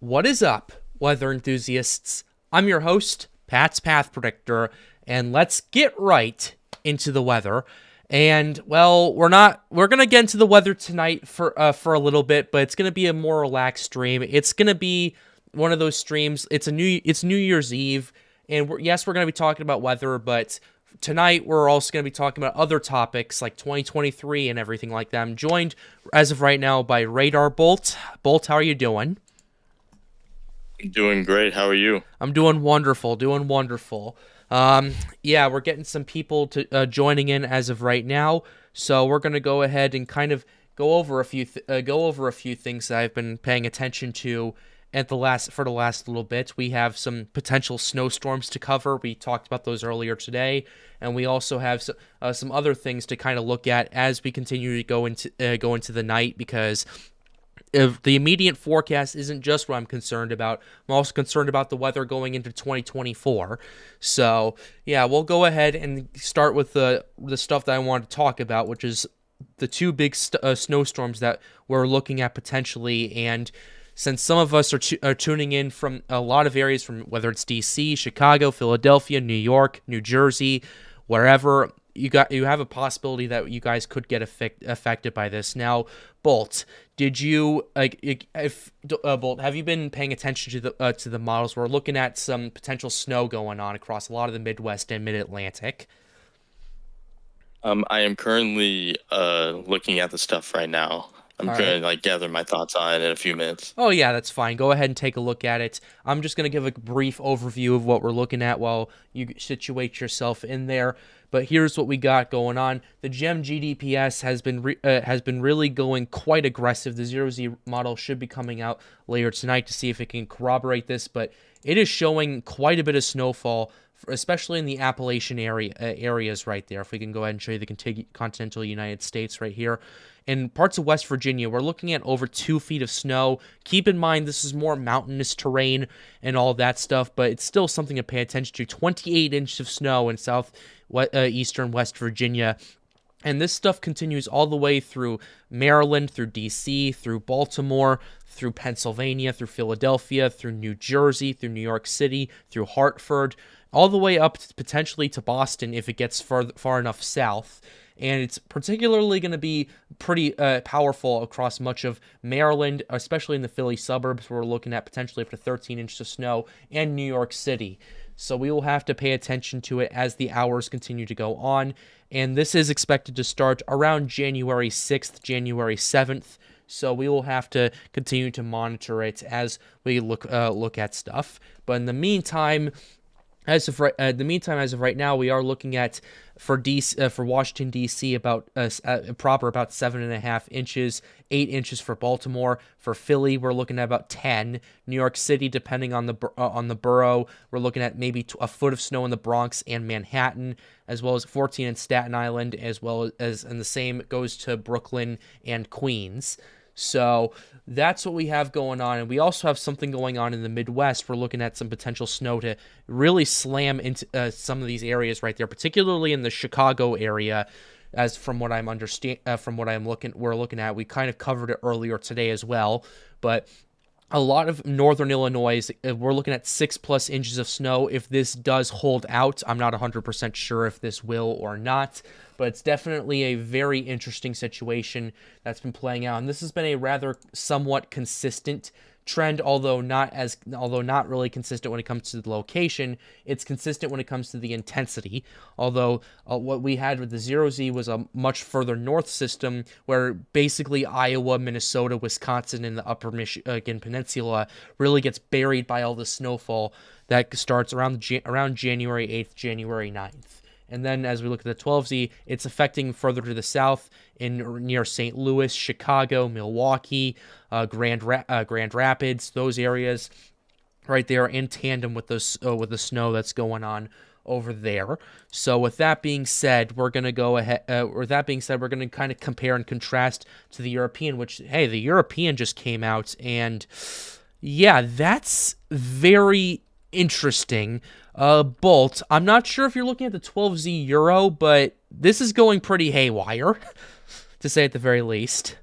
What is up, weather enthusiasts? I'm your host, Pat's Path Predictor, and let's get right into the weather. And well, we're gonna get into the weather tonight for a little bit, but it's gonna be a more relaxed stream. It's gonna be one of those streams. It's New Year's Eve, and we're gonna be talking about weather, but tonight we're also gonna be talking about other topics like 2023 and everything like that. I'm joined as of right now by Radar Bolt. Bolt, how are you doing? Doing great. How are you? I'm doing wonderful, doing wonderful. Yeah, we're getting some people to joining in as of right now, so we're gonna go ahead and kind of go over a few things that I've been paying attention to at the last little bit. We have some potential snowstorms to cover. We talked about those earlier today, and we also have some other things to kind of look at as we continue to go into the night because if the immediate forecast isn't just what I'm concerned about. I'm also concerned about the weather going into 2024. So, yeah, we'll go ahead and start with the stuff that I want to talk about, which is the two big snowstorms that we're looking at potentially. And since some of us are tuning in from a lot of areas, from whether it's DC, Chicago, Philadelphia, New York, New Jersey, wherever, you have a possibility that you guys could get affected by this. Now, Bolt, did you Bolt, have you been paying attention to the models? We're looking at some potential snow going on across a lot of the Midwest and Mid-Atlantic. I am currently looking at the stuff right now. I'm All going right. to gather my thoughts on it in a few minutes. Oh, yeah, that's fine. Go ahead and take a look at it. I'm just going to give a brief overview of what we're looking at while you situate yourself in there. But here's what we got going on. The GEM GDPS has been really going quite aggressive. The 0Z model should be coming out later tonight to see if it can corroborate this, but it is showing quite a bit of snowfall, especially in the Appalachian areas right there. If we can go ahead and show you the continental United States right here. In parts of West Virginia, we're looking at over 2 feet of snow. Keep in mind, this is more mountainous terrain and all that stuff, but it's still something to pay attention to. 28 inches of snow in eastern West Virginia. And this stuff continues all the way through Maryland, through DC, through Baltimore, through Pennsylvania, through Philadelphia, through New Jersey, through New York City, through Hartford, all the way up potentially to Boston if it gets far enough south. And it's particularly going to be pretty powerful across much of Maryland, especially in the Philly suburbs, where we're looking at potentially up to 13 inches of snow, and New York City. So we will have to pay attention to it as the hours continue to go on. And this is expected to start around January 6th, January 7th. So we will have to continue to monitor it as we look at stuff. But in the meantime, as of right now, we are looking at for Washington D.C. about proper about 7.5 inches, 8 inches for Baltimore. For Philly, we're looking at about 10. New York City, depending on the borough, we're looking at maybe a foot of snow in the Bronx and Manhattan, as well as 14 in Staten Island, as well as and the same goes to Brooklyn and Queens. So that's what we have going on. And we also have something going on in the Midwest. We're looking at some potential snow to really slam into some of these areas right there, particularly in the Chicago area. As from what we're looking at, we kind of covered it earlier today as well. But a lot of northern Illinois, we're looking at 6+ inches of snow. If this does hold out, I'm not 100% sure if this will or not, but it's definitely a very interesting situation that's been playing out. And this has been a rather somewhat consistent trend, although not really consistent when it comes to the location. It's consistent when it comes to the intensity, although what we had with the 0Z was a much further north system where basically Iowa, Minnesota, Wisconsin, and the upper Michigan Peninsula really gets buried by all the snowfall that starts around January 8th, January 9th. And then as we look at the 12Z, it's affecting further to the south near St. Louis, Chicago, Milwaukee, Grand Rapids, those areas right there in tandem with the snow that's going on over there. So with that being said, we're going to go ahead, we're going to kind of compare and contrast to the European, which, hey, the European just came out, and yeah, that's very interesting. Bolt, I'm not sure if you're looking at the 12Z Euro, but this is going pretty haywire, to say at the very least.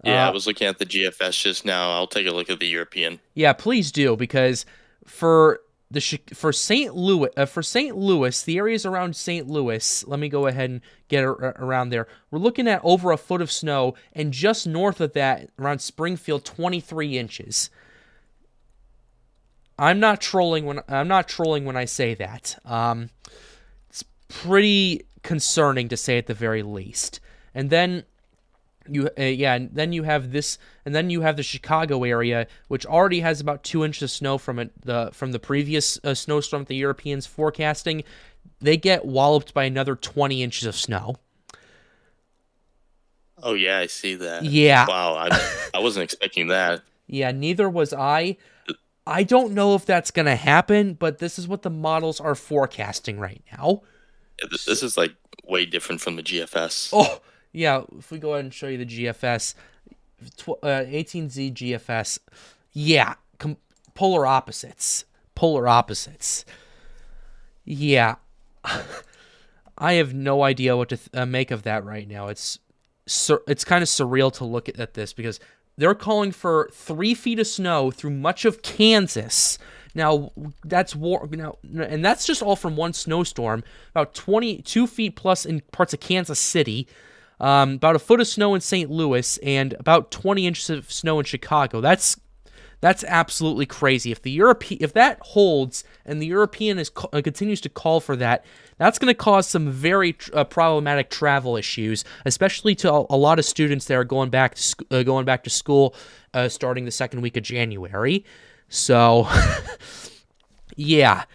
Yeah, I was looking at the GFS just now. I'll take a look at the European. Yeah, please do, because for St. Louis, the areas around St. Louis, let me go ahead and get around there. We're looking at over a foot of snow, and just north of that, around Springfield, 23 inches. I'm not trolling when I say that. It's pretty concerning, to say at the very least. And then and then you have the Chicago area, which already has about 2 inches of snow from the previous snowstorm the Europeans forecasting. They get walloped by another 20 inches of snow. Oh yeah, I see that. Yeah. Wow, I wasn't expecting that. Yeah, neither was I. I don't know if that's going to happen, but this is what the models are forecasting right now. This is like way different from the GFS. Oh, yeah, if we go ahead and show you the GFS, 18Z GFS, yeah, polar opposites. Yeah, I have no idea what to make of that right now. It's kind of surreal to look at this, because they're calling for 3 feet of snow through much of Kansas. Now, that's and that's just all from one snowstorm. About 22 feet plus in parts of Kansas City. About a foot of snow in St. Louis, and about 20 inches of snow in Chicago. That's absolutely crazy. If that holds, and the European continues to call for that, that's going to cause some very problematic travel issues, especially to a lot of students that are going back to school starting the second week of January. So, yeah,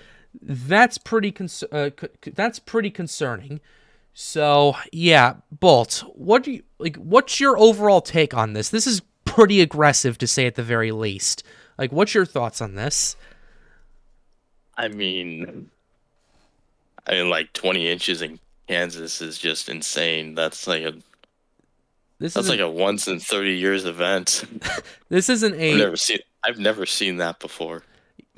that's pretty concerning. So, yeah, Bolt, what's your overall take on this? This is pretty aggressive, to say at the very least. What's your thoughts on this? I mean, like 20 inches in Kansas is just insane. That's like a once in 30 years event. This isn't I've never seen that before.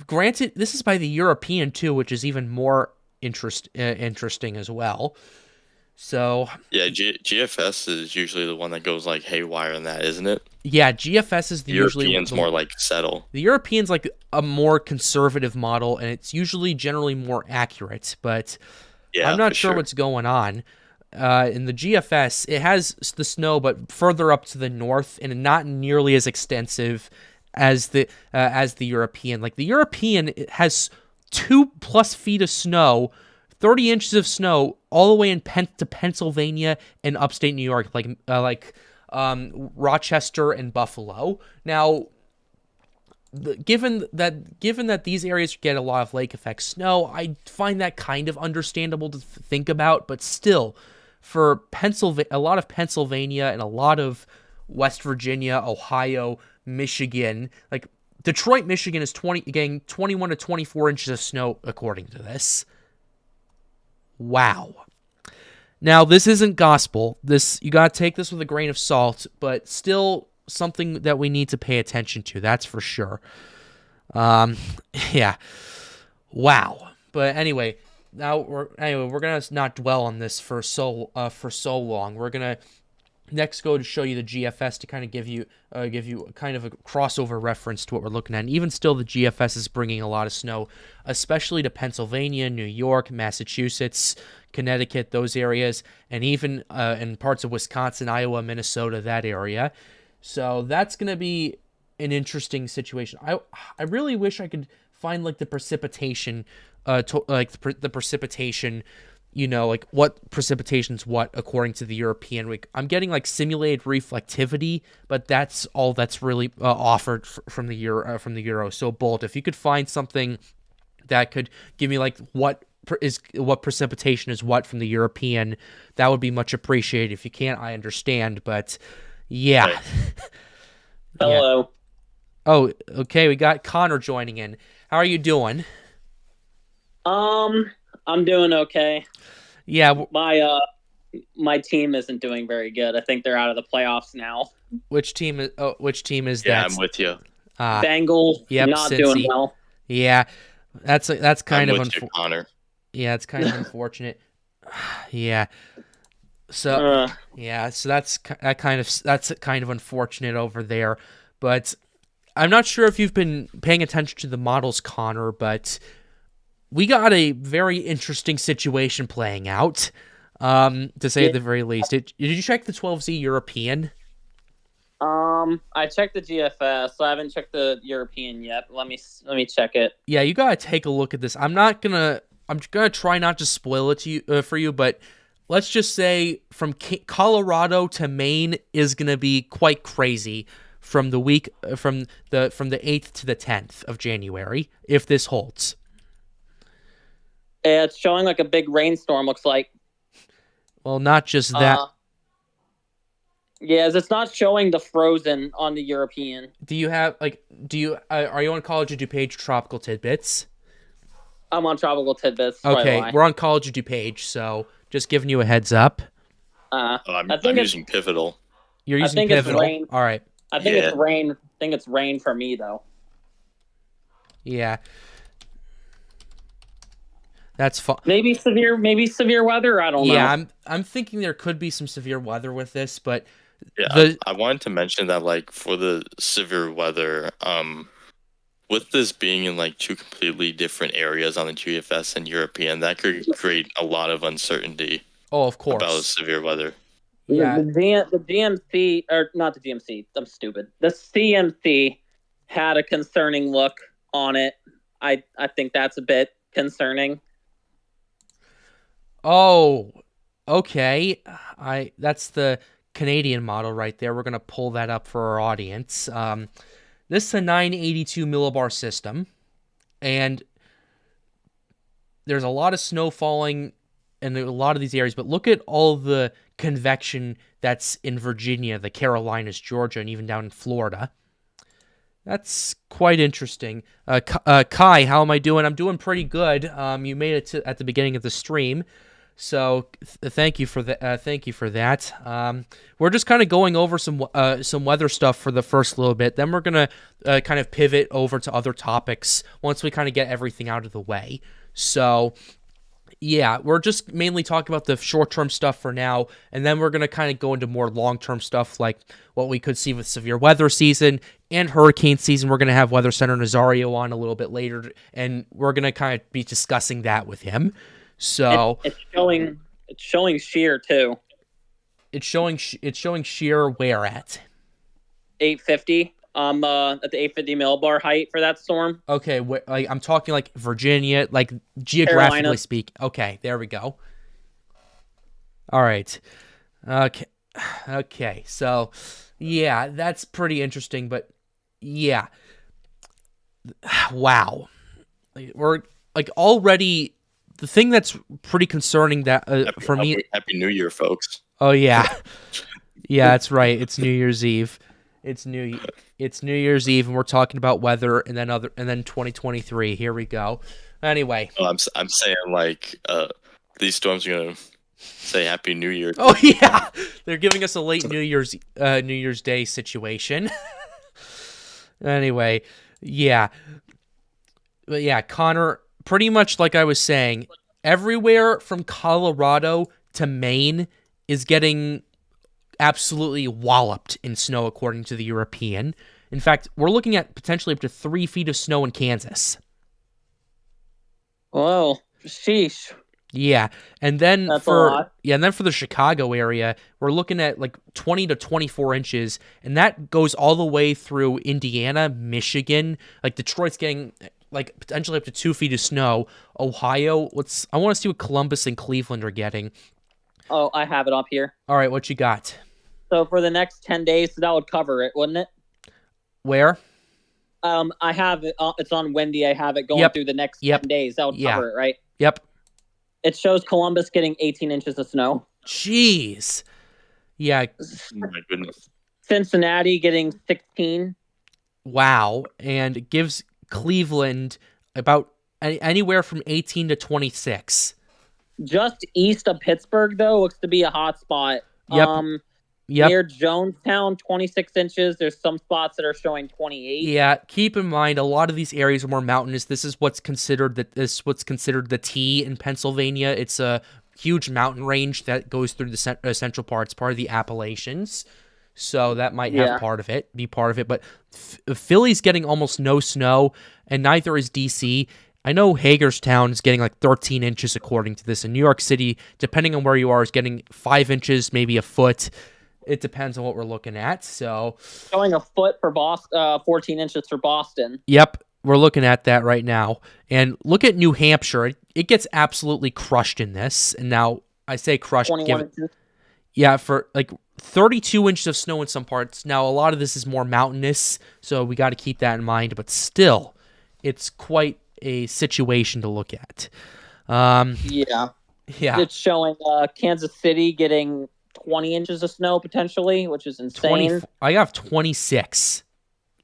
Granted, this is by the European too, which is even more interesting as well. So yeah, GFS is usually the one that goes like haywire in that, isn't it? Yeah, GFS is usually European's more like settle. The European's like a more conservative model, and it's usually generally more accurate. But yeah, I'm not sure what's going on. In the GFS, it has the snow, but further up to the north, and not nearly as extensive as the European. Like the European, it has 2+ feet of snow, 30 inches of snow, all the way to Pennsylvania and upstate New York, like Rochester and Buffalo. Now, given that these areas get a lot of lake effect snow, I find that kind of understandable to think about. But still, for a lot of Pennsylvania and a lot of West Virginia, Ohio, Michigan, like Detroit, Michigan is getting 21 to 24 inches of snow according to this. Wow. Now, this isn't gospel. You got to take this with a grain of salt, but still something that we need to pay attention to. That's for sure. Yeah. Wow. But anyway, we're gonna not dwell on this for so long. We're gonna next go to show you the GFS to kind of give you kind of a crossover reference to what we're looking at. And even still, the GFS is bringing a lot of snow, especially to Pennsylvania, New York, Massachusetts, Connecticut, those areas, and even in parts of Wisconsin, Iowa, Minnesota, that area. So that's going to be an interesting situation. I really wish I could find like the precipitation, the precipitation, like what precipitation's what according to the European week. I'm getting like simulated reflectivity, but that's all that's really offered from the Euro. So Bolt, if you could find something that could give me like what precipitation is what from the European, that would be much appreciated. If you can't, I understand, but yeah. Right. Hello. Yeah. Oh, okay. We got Connor joining in. How are you doing? I'm doing okay. Yeah. My team isn't doing very good. I think they're out of the playoffs now. Which team is that? Yeah, I'm with you. Bengals, not Cincy. doing well. Yeah. That's kind I'm of with you, Connor. Yeah, it's kind of unfortunate. Yeah. So yeah, so that's kind of unfortunate over there. But I'm not sure if you've been paying attention to the models, Connor, but we got a very interesting situation playing out, to say at the very least. Did you check the 12Z European? I checked the GFS. So I haven't checked the European yet. Let me check it. Yeah, you gotta take a look at this. I'm gonna try not to spoil it to you for you, but let's just say from Colorado to Maine is gonna be quite crazy from the week from the 8th to the 10th of January if this holds. It's showing like a big rainstorm. Looks like. Well, not just that. Yes, it's not showing the frozen on the European. Do you have are you on College of DuPage Tropical Tidbits? I'm on Tropical Tidbits. Okay, we're on College of DuPage, so just giving you a heads up. I'm using Pivotal. You're using Pivotal. It's rain. All right. I think it's rain. I think it's rain for me though. Yeah. That's fine. Maybe severe weather. I don't know. Yeah, I'm thinking there could be some severe weather with this, but I wanted to mention that like for the severe weather, with this being in like two completely different areas on the GFS and European, that could create a lot of uncertainty. Oh, of course. About severe weather. Yeah. The DMC, or not the DMC. I'm stupid. The CMC had a concerning look on it. I think that's a bit concerning. Oh, okay. That's the Canadian model right there. We're going to pull that up for our audience. This is a 982 millibar system, and there's a lot of snow falling in a lot of these areas, but look at all the convection that's in Virginia, the Carolinas, Georgia, and even down in Florida. That's quite interesting. Kai, how am I doing? I'm doing pretty good. You made it at the beginning of the stream, so thank you for that. We're just kind of going over some weather stuff for the first little bit. Then we're gonna kind of pivot over to other topics once we kind of get everything out of the way. So yeah, we're just mainly talking about the short-term stuff for now, and then we're going to kind of go into more long-term stuff like what we could see with severe weather season and hurricane season. We're going to have Weather Center Nazario on a little bit later, and we're going to kind of be discussing that with him. So it's showing shear too. It's showing shear where at? 850. At the 850 millibar height for that storm. Okay, like I'm talking like Virginia, like geographically Carolina. speaking. Okay, there we go. All right. Okay. So, yeah, that's pretty interesting. But yeah, wow. We're like already the thing that's pretty concerning that for me. Happy New Year, folks. Oh yeah, yeah, that's right. It's New Year's Eve. It's New Year's Eve, and we're talking about weather, and then 2023. Here we go. Anyway, I'm saying like these storms are gonna say Happy New Year. Oh yeah, they're giving us a late New Year's Day situation. Anyway, yeah, but yeah, Connor. Pretty much like I was saying, everywhere from Colorado to Maine is getting absolutely walloped in snow, according to the European. In fact, we're looking at potentially up to 3 feet of snow in Kansas. Whoa, sheesh. Yeah, and then That's a lot. and then for the Chicago area, we're looking at like 20 to 24 inches, and that goes all the way through Indiana, Michigan. Like Detroit's getting like potentially up to 2 feet of snow. Ohio, I want to see what Columbus and Cleveland are getting. Oh, I have it up here. All right, what you got? So for the next 10 days, that would cover it, wouldn't it? Where? I have it. It's on Wendy. I have it going through the next 10 days. That would cover it, right? Yep. It shows Columbus getting 18 inches of snow. Jeez. Yeah. Oh my goodness. Cincinnati getting 16. Wow. And it gives Cleveland about anywhere from 18 to 26. Just east of Pittsburgh, though, looks to be a hot spot. Yep. Near Jonestown, 26 inches. There's some spots that are showing 28. Yeah, keep in mind a lot of these areas are more mountainous. This is what's considered the T in Pennsylvania. It's huge mountain range that goes through the central parts, part of the Appalachians. So that might have be part of it. But Philly's getting almost no snow, and neither is DC. I know Hagerstown is getting like 13 inches according to this. And New York City, depending on where you are, is getting 5 inches, maybe a foot. It depends on what we're looking at. So showing a foot for Boston, 14 inches for Boston. Yep, we're looking at that right now. And look at New Hampshire. It gets absolutely crushed in this. And now I say crushed. 21 inches. Yeah, for like 32 inches of snow in some parts. Now, a lot of this is more mountainous, so we got to keep that in mind. But still, it's quite a situation to look at. Yeah. It's showing Kansas City getting 20 inches of snow potentially, which is insane. I have 26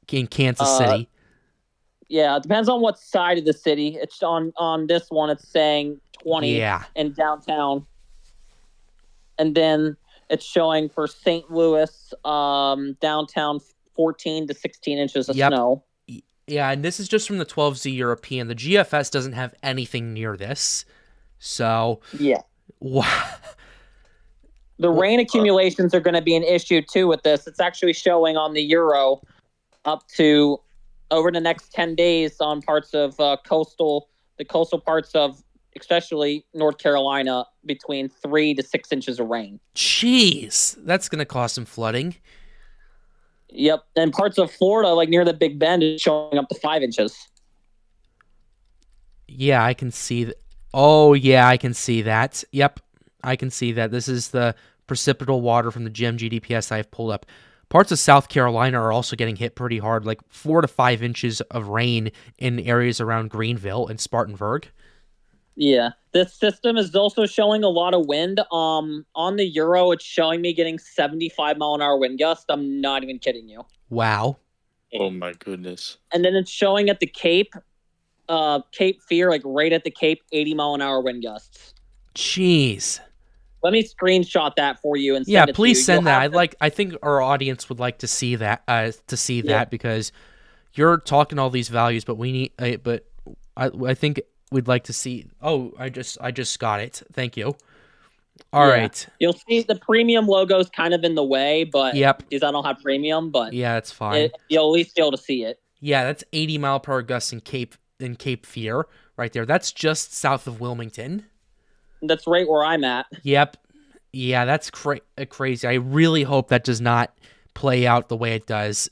in Kansas City. Yeah, it depends on what side of the city. It's on this one. It's saying 20 in downtown, and then it's showing for St. Louis downtown 14 to 16 inches of snow. Yeah, and this is just from the 12Z European. The GFS doesn't have anything near this, so wow. The rain accumulations are going to be an issue too with this. It's actually showing on the Euro up to over the next 10 days on parts of the coastal parts of especially North Carolina between 3 to 6 inches of rain. Jeez, that's going to cause some flooding. Yep, and parts of Florida, like near the Big Bend, is showing up to 5 inches. Yeah, I can see that. Oh, yeah, I can see that. Yep, I can see that. This is the precipitable water from the GMGDPS I have pulled up. Parts of South Carolina are also getting hit pretty hard, like 4 to 5 inches of rain in areas around Greenville and Spartanburg. Yeah, this system is also showing a lot of wind. On the Euro, it's showing me getting 75-mile-an-hour wind gust. I'm not even kidding you. Wow. Oh, my goodness. And then it's showing at the Cape Fear, like right at the Cape, 80-mile-an-hour wind gusts. Jeez. Let me screenshot that for you and send it please to you. Send that. I think our audience would like to see that. That because you're talking all these values, but we need. But I think we'd like to see. Oh, I just got it. Thank you. All right. You'll see the premium logo's kind of in the way, but because I don't have premium, but yeah, it's fine. You'll at least be able to see it. Yeah, that's 80-mile-per-hour gusts in Cape Fear right there. That's just south of Wilmington. That's right where I'm at. Yep. Yeah, that's crazy. I really hope that does not play out the way it does.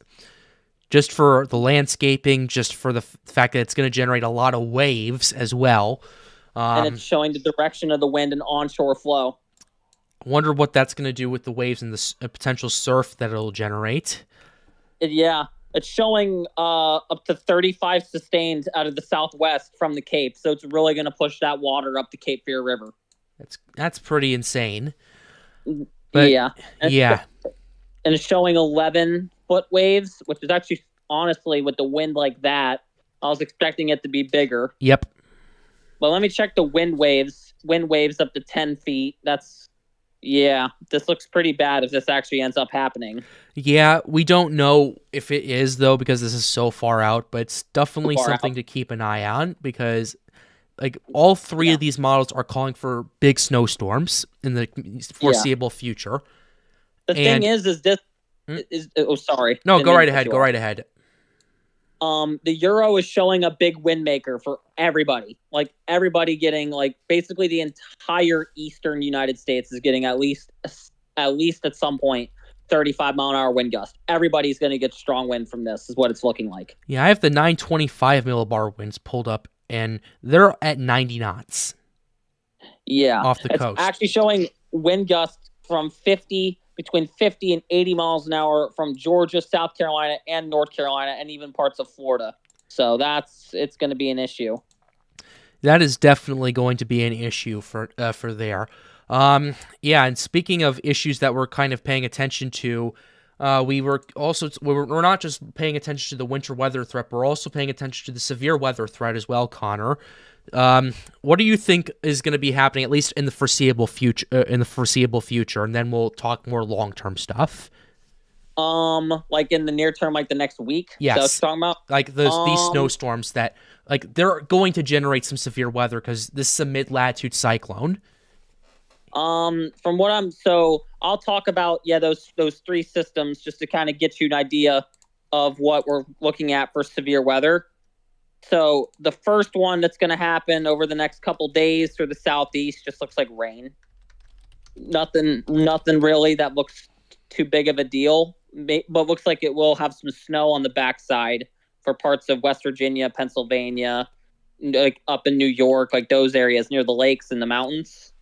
Just for the landscaping, just for the fact that it's going to generate a lot of waves as well. And it's showing the direction of the wind and onshore flow. I wonder what that's going to do with the waves and the potential surf that it'll generate. It's showing up to 35 sustained out of the southwest from the Cape. So it's really going to push that water up the Cape Fear River. That's pretty insane. But, And it's showing 11-foot waves, which is actually, honestly, with the wind like that, I was expecting it to be bigger. Yep. But let me check the wind waves. Wind waves up to 10 feet. This looks pretty bad if this actually ends up happening. Yeah, we don't know if it is, though, because this is so far out, but it's definitely something to keep an eye on because like all three of these models are calling for big snowstorms in the foreseeable future. The thing is this is sorry. No, go right ahead. Go right ahead. The Euro is showing a big wind maker for everybody. Like everybody getting like basically the entire eastern United States is getting at least at some point 35-mile-an-hour wind gust. Everybody's going to get strong wind from this is what it's looking like. Yeah, I have the 925 millibar winds pulled up and they're at 90 knots. Yeah. Off the coast. It's actually showing wind gusts from between 50 and 80 miles an hour from Georgia, South Carolina, and North Carolina, and even parts of Florida. So it's going to be an issue. That is definitely going to be an issue for there. And speaking of issues that we're kind of paying attention to, we're not just paying attention to the winter weather threat, we're also paying attention to the severe weather threat as well, Connor. What do you think is going to be happening, at least in the foreseeable future? And then we'll talk more long-term stuff. Like in the near term, like the next week. Yes, that's what you're talking about. Like these snowstorms that, like, they're going to generate some severe weather because this is a mid-latitude cyclone. From what I'll talk about those three systems just to kind of get you an idea of what we're looking at for severe weather. So the first one that's going to happen over the next couple days through the southeast just looks like rain. Nothing really that looks too big of a deal, but looks like it will have some snow on the backside for parts of West Virginia, Pennsylvania, like up in New York, like those areas near the lakes and the mountains.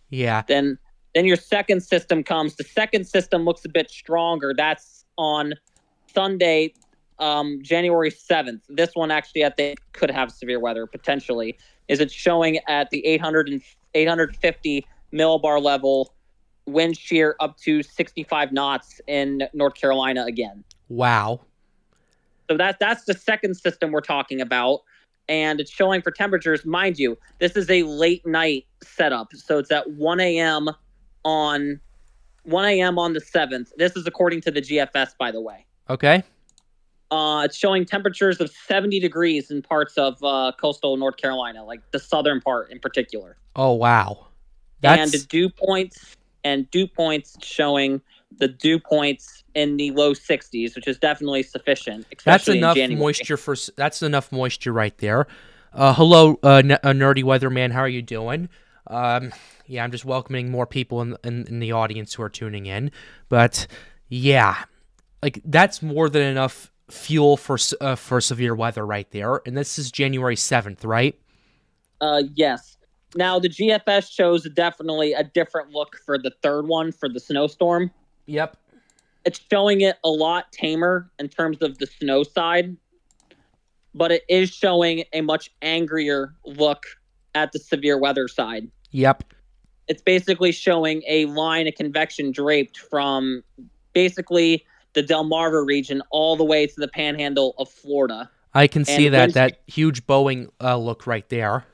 Yeah. Then your second system comes. The second system looks a bit stronger. That's on Sunday, January 7th. This one actually I think could have severe weather potentially. Is it showing at the 850 millibar level, wind shear up to 65 knots in North Carolina again. Wow. So that's the second system we're talking about. And it's showing for temperatures, mind you, this is a late night setup. So it's at 1 a.m. on the 7th. This is according to the GFS, by the way. Okay. It's showing temperatures of 70 degrees in parts of coastal North Carolina, like the southern part in particular. Oh, wow. And dew points showing the dew points in the low 60s, which is definitely sufficient. That's enough in January. That's enough moisture right there. Hello, nerdy weatherman. How are you doing? Yeah, I'm just welcoming more people in the audience who are tuning in. But yeah, like that's more than enough fuel for severe weather right there. And this is January 7th, right? Yes. Now, the GFS shows definitely a different look for the third one, for the snowstorm. Yep. It's showing it a lot tamer in terms of the snow side, but it is showing a much angrier look at the severe weather side. Yep. It's basically showing a line of convection draped from basically the Delmarva region all the way to the panhandle of Florida. I can see that huge Boeing look right there.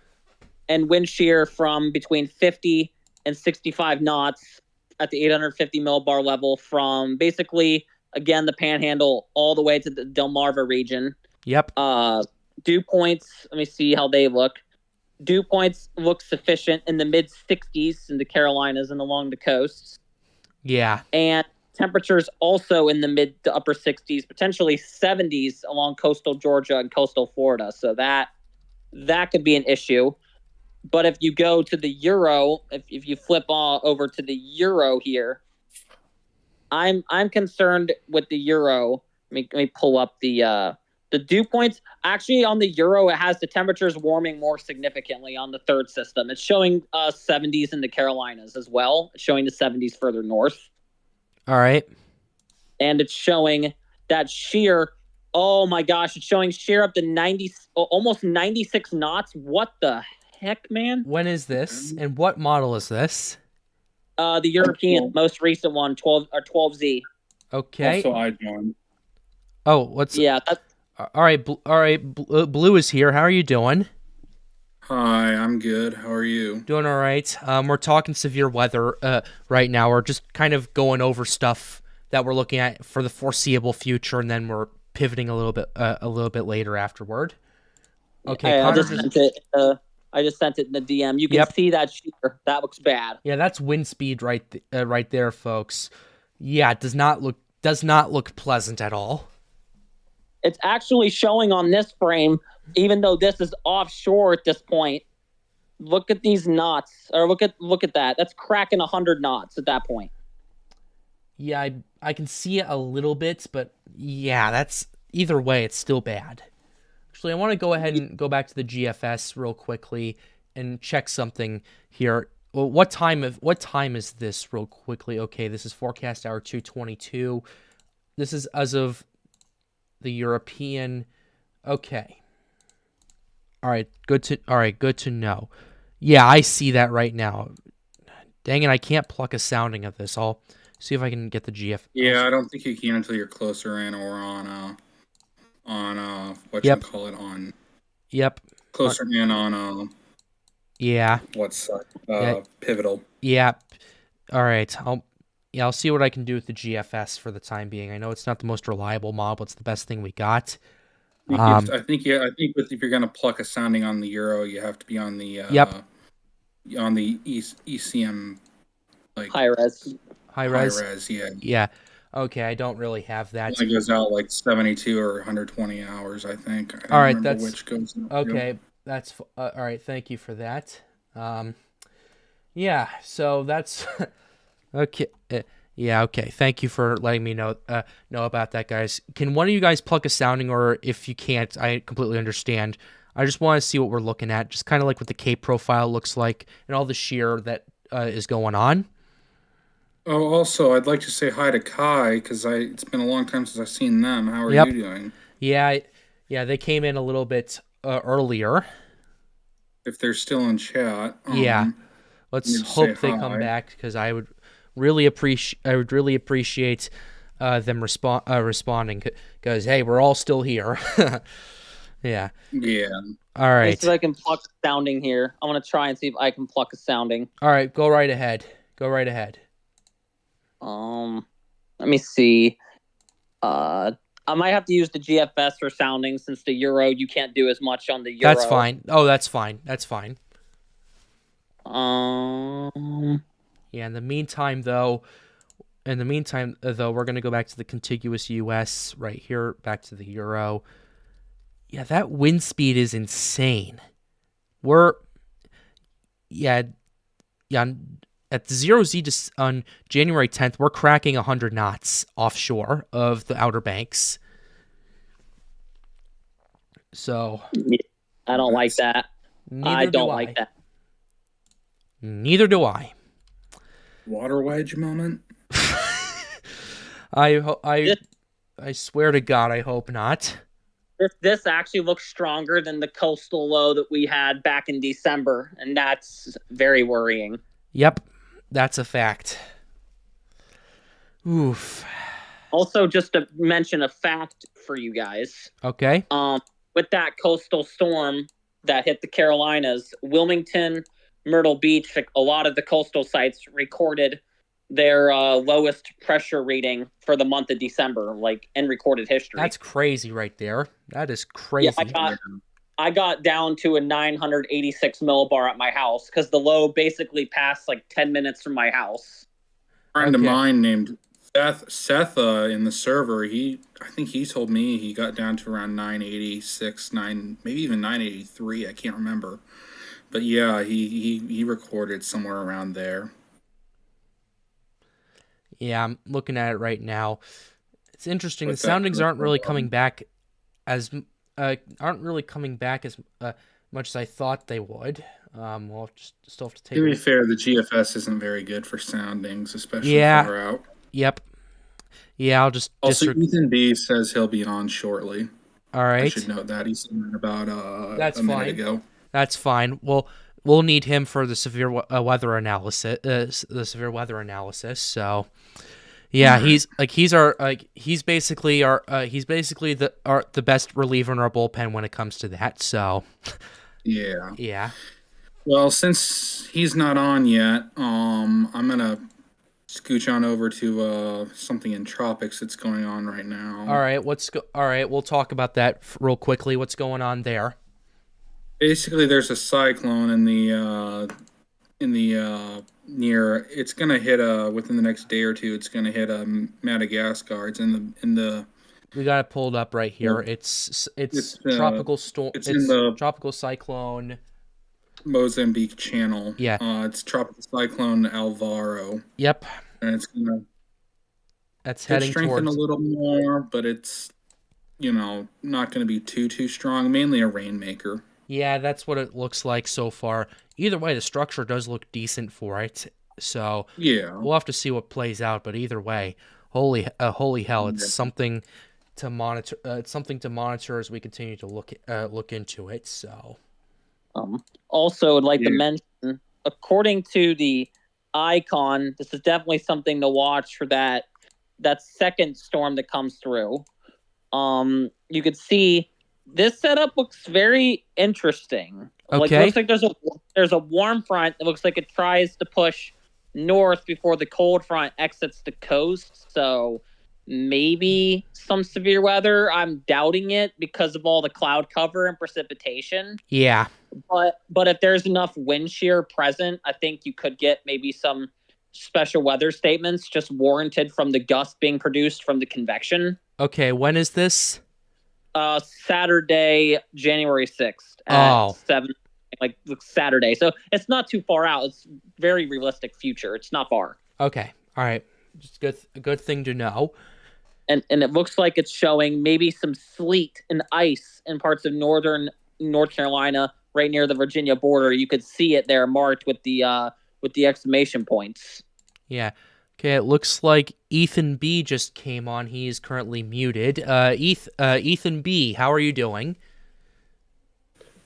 And wind shear from between 50 and 65 knots at the 850 millibar level from basically, again, the panhandle all the way to the Delmarva region. Yep. Dew points, let me see how they look. Dew points look sufficient in the mid-60s in the Carolinas and along the coasts. Yeah. And temperatures also in the mid to upper 60s, potentially 70s along coastal Georgia and coastal Florida. So that could be an issue. But if you go to the Euro, if you flip over to the Euro here, I'm concerned with the Euro. Let me pull up the dew points. Actually, on the Euro, it has the temperatures warming more significantly on the third system. It's showing 70s in the Carolinas as well. It's showing the 70s further north. All right. And it's showing that shear. Oh my gosh, it's showing shear up to almost 96 knots. What the heck, man? When is this? And what model is this? The European, most recent one, 12Z. Okay. Also, I joined. Oh, what's... Yeah. All right, Blue is here. How are you doing? Hi, I'm good. How are you? Doing all right. We're talking severe weather right now. We're just kind of going over stuff that we're looking at for the foreseeable future, and then we're pivoting a little bit later afterward. Okay, I just sent it. I just sent it in the DM. You can see that shear. That looks bad. Yeah, that's wind speed right there, folks. Yeah, it does not look pleasant at all. It's actually showing on this frame, even though this is offshore at this point. Look at these knots, or look at that. That's cracking 100 knots at that point. Yeah, I can see it a little bit, but yeah, that's either way, it's still bad. Actually, I want to go ahead and go back to the GFS real quickly and check something here. Well, what time is this real quickly? Okay, this is forecast hour 2:22. This is as of the European. Okay. All right, good to know. Yeah, I see that right now. Dang it, I can't pluck a sounding of this. I'll see if I can get the GF. Yeah, I don't think you can until you're closer in or on what you call it on. Yep. Closer in on yeah. What's pivotal. Yeah. All right. I'll see what I can do with the GFS for the time being. I know it's not the most reliable model, but it's the best thing we got. I think if you're gonna pluck a sounding on the Euro, you have to be on the on the ECM like High res. High high res. res. Yeah, Yeah. Okay, I don't really have it that. only goes out like 72 or 120 hours, I think. I don't All right, remember that's which goes out to. okay. That's all right. Thank you for that. Yeah. So that's okay. Yeah. Okay. Thank you for letting me know about that, guys. Can one of you guys pluck a sounding, or if you can't, I completely understand. I just want to see what we're looking at, just kind of like what the Cape profile looks like and all the shear that is going on. Oh, also, I'd like to say hi to Kai because it's been a long time since I've seen them. How are Yep. you doing? Yeah. Yeah. They came in a little bit earlier. If they're still in chat, Yeah. let me Let's just say hope they come hi. back, because I would really appreciate them responding, because hey, we're all still here. Yeah. Yeah. All Let me right. see if I can pluck a sounding here. I want to try and see if I can pluck a sounding. All right. Go right ahead. Go right ahead. Let me see. I might have to use the GFS for sounding, since the Euro, you can't do as much on the Euro. That's fine. Oh, that's fine. That's fine. Yeah. In the meantime, though, we're gonna go back to the contiguous U.S. right here, back to the Euro. Yeah, that wind speed is insane. At the 0Z on January 10th, we're cracking 100 knots offshore of the Outer Banks. So I don't like that. I don't like that. Neither do I. Water wedge moment. I swear to God, I hope not. This actually looks stronger than the coastal low that we had back in December, and that's very worrying. Yep, that's a fact. Oof. Also, just to mention a fact for you guys. Okay. With that coastal storm that hit the Carolinas, Wilmington, Myrtle Beach, like a lot of the coastal sites recorded their lowest pressure reading for the month of December, like in recorded history. That's crazy right there. That is crazy. Yeah, I got down to a 986 millibar at my house because the low basically passed like 10 minutes from my house. A friend of mine named Seth in the server, I think he told me he got down to around 986, maybe even 983. I can't remember. But yeah, he recorded somewhere around there. Yeah, I'm looking at it right now. It's interesting. The soundings aren't really coming back as much as I thought they would. We'll still have to take. To be fair, the GFS isn't very good for soundings, especially far out. Yep. Yeah, I'll just. Also, Ethan B says he'll be on shortly. All right. I should note that he's in about That's a minute ago. That's fine. We'll need him for the severe weather analysis. So, yeah, he's basically the best reliever in our bullpen when it comes to that. So, yeah. Yeah. Well, since he's not on yet, I'm gonna scooch on over to something in Tropics that's going on right now. All right. All right. We'll talk about that real quickly. What's going on there? Basically, there's a cyclone in the near. It's gonna hit within the next day or two. It's gonna hit Madagascar. It's in the. We got it pulled up right here. It's tropical storm. It's in the tropical cyclone. Mozambique Channel. Yeah. It's tropical cyclone Alvaro. Yep. And it's gonna. That's heading strengthen a little more, but it's not gonna be too strong. Mainly a rainmaker. Yeah, that's what it looks like so far. Either way, the structure does look decent for it. So yeah, we'll have to see what plays out. But either way, holy hell, it's something to monitor. It's something to monitor as we continue to look into it. So, also, I'd like to mention, according to the icon, this is definitely something to watch for that second storm that comes through. You could see. This setup looks very interesting. Okay. Like, it looks like there's a warm front. It looks like it tries to push north before the cold front exits the coast. So maybe some severe weather. I'm doubting it because of all the cloud cover and precipitation. Yeah. But if there's enough wind shear present, I think you could get maybe some special weather statements just warranted from the gust being produced from the convection. Okay, when is this? Saturday, January 6th at 7, like Saturday. So it's not too far out. It's very realistic future. It's not far. Okay, all right. Just a good thing to know. And it looks like it's showing maybe some sleet and ice in parts of northern North Carolina, right near the Virginia border. You could see it there marked with the exclamation points. Yeah. Okay, it looks like Ethan B just came on. He is currently muted. Ethan B, how are you doing?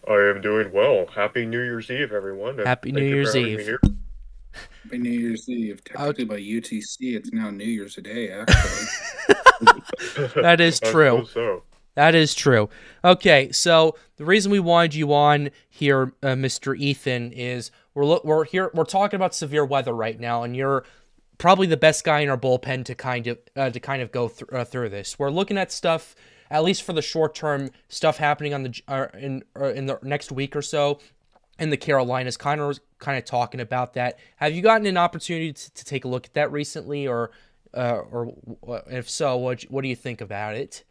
I am doing well. Happy New Year's Eve, everyone. Happy New Year's Eve. Happy New Year's Eve. Technically, by UTC, it's now New Year's Day, actually. That is true. So. That is true. Okay, so the reason we wanted you on here, Mr. Ethan, is we're talking about severe weather right now, and you're probably the best guy in our bullpen to kind of go through this. We're looking at stuff, at least for the short term, stuff happening on in the next week or so in the Carolinas. Kind of talking about that. Have you gotten an opportunity to take a look at that recently, or if so, what do you think about it?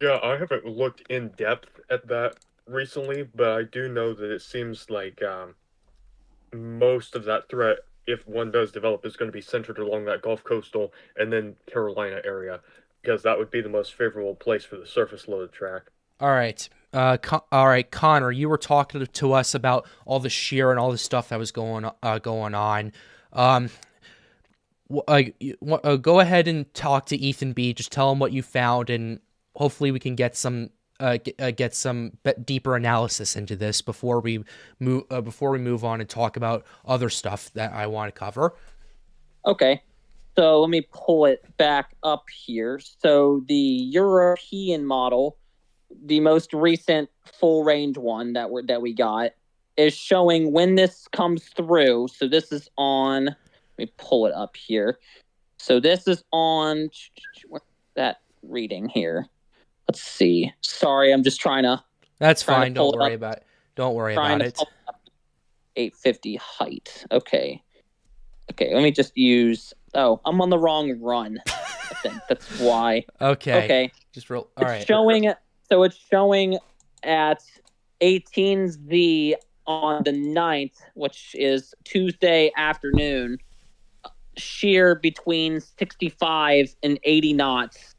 Yeah, I haven't looked in depth at that recently, but I do know that it seems like most of that threat, if one does develop, is going to be centered along that Gulf Coastal and then Carolina area, because that would be the most favorable place for the surface load track. All right. All right, Connor, you were talking to us about all the shear and all the stuff that was going on. Go ahead and talk to Ethan B. Just tell him what you found, and hopefully we can get some deeper analysis into this before we move on and talk about other stuff that I want to cover. Okay. So let me pull it back up here. So the European model, the most recent full range one that we got, is showing when this comes through. So this is on, let me pull it up here. So this is on, what's that reading here? Let's see. Sorry, I'm just trying to. That's fine. Don't worry about it. Don't worry about it. 850 height. Okay. Let me just use. Oh, I'm on the wrong run. I think that's why. Okay. Just real. All right. So it's showing at 18Z on the 9th, which is Tuesday afternoon, shear between 65 and 80 knots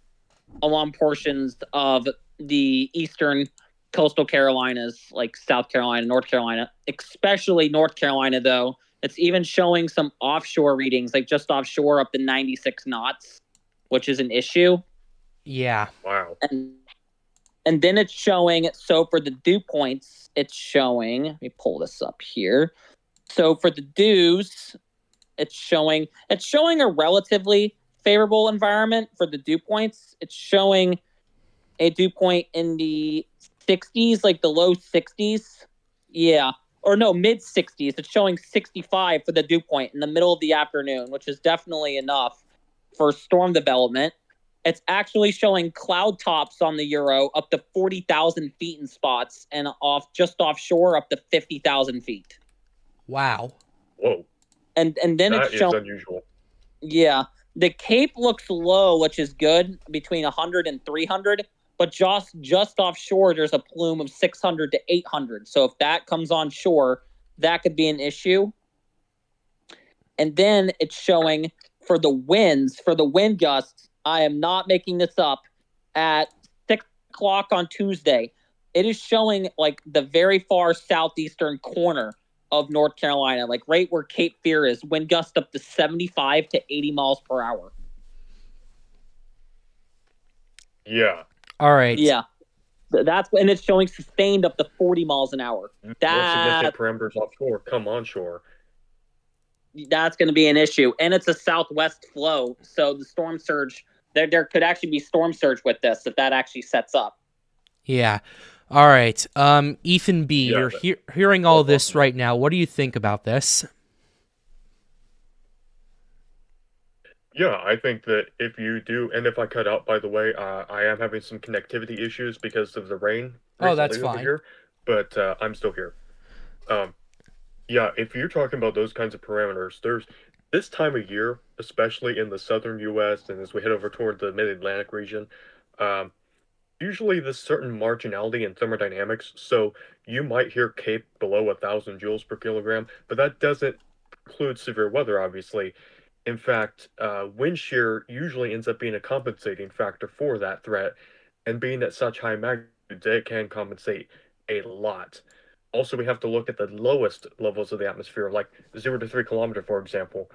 along portions of the eastern coastal Carolinas, like South Carolina, North Carolina, especially North Carolina, though. It's even showing some offshore readings, like just offshore up to 96 knots, which is an issue. Yeah. Wow. And then it's showing, so for the dew points, it's showing, let me pull this up here. So for the dews, it's showing a relatively favorable environment for the dew points. It's showing a dew point in the 60s, like the low 60s. Yeah. Or no, mid 60s. It's showing 65 for the dew point in the middle of the afternoon, which is definitely enough for storm development. It's actually showing cloud tops on the Euro up to 40,000 feet in spots, and just offshore up to 50,000 feet. Wow. Whoa. And then that it's showing. Is unusual. Yeah. The Cape looks low, which is good, between 100 and 300. But just offshore, there's a plume of 600 to 800. So if that comes on shore, that could be an issue. And then it's showing for the winds, for the wind gusts, I am not making this up, at 6 o'clock on Tuesday, it is showing like the very far southeastern corner of North Carolina, like right where Cape Fear is, wind gust up to 75 to 80 miles per hour. Yeah. All right. Yeah. And it's showing sustained up to 40 miles an hour. More significant parameters offshore come onshore. That's going to be an issue. And it's a southwest flow. So the storm surge, there could actually be storm surge with this if that actually sets up. Yeah. All right. Ethan B, you're hearing all this right now. What do you think about this? Yeah, I think that if you do, and if I cut out, by the way, I am having some connectivity issues because of the rain. Oh, that's over fine. here, but I'm still here. Yeah, if you're talking about those kinds of parameters, there's this time of year, especially in the southern U.S. and as we head over toward the mid-Atlantic region, um, usually there's certain marginality in thermodynamics. So you might hear CAPE below 1,000 joules per kilogram, but that doesn't include severe weather, obviously. In fact, wind shear usually ends up being a compensating factor for that threat, and being at such high magnitude, it can compensate a lot. Also, we have to look at the lowest levels of the atmosphere, like 0 to 3 kilometer, for example.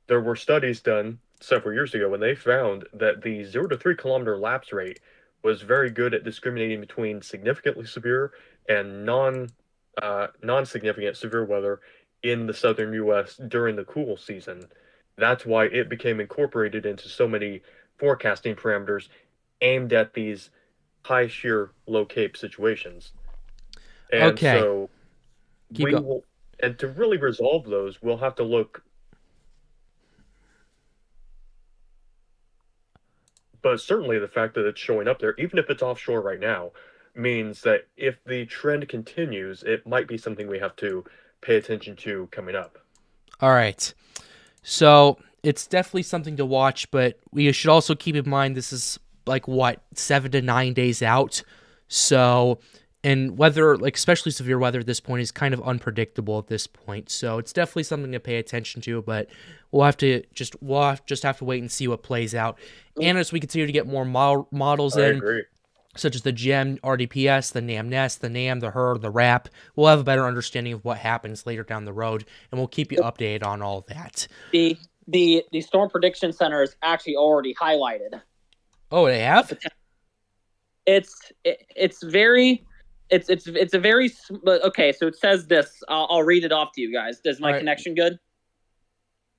There were studies done several years ago, and they found that the 0 to 3 kilometer lapse rate was very good at discriminating between significantly severe and non-significant severe weather in the southern U.S. during the cool season. That's why it became incorporated into so many forecasting parameters aimed at these high shear, low cape situations. And Okay. so Keep we going. will, and to really resolve those, we'll have to look. But certainly the fact that it's showing up there, even if it's offshore right now, means that if the trend continues, it might be something we have to pay attention to coming up. All right. So it's definitely something to watch, but we should also keep in mind this is like what, 7 to 9 days out. So, and weather, like especially severe weather at this point, is kind of unpredictable at this point. So it's definitely something to pay attention to, but we'll have to just have to wait and see what plays out. And as we continue to get more models I in, agree. such as the GEM RDPS, the NAM-NEST, the NAM, the HER, the RAP, we'll have a better understanding of what happens later down the road, and we'll keep you updated on all that. The Storm Prediction Center is actually already highlighted. Oh, they have? It's a very okay. So it says this. I'll read it off to you guys. Is my connection good?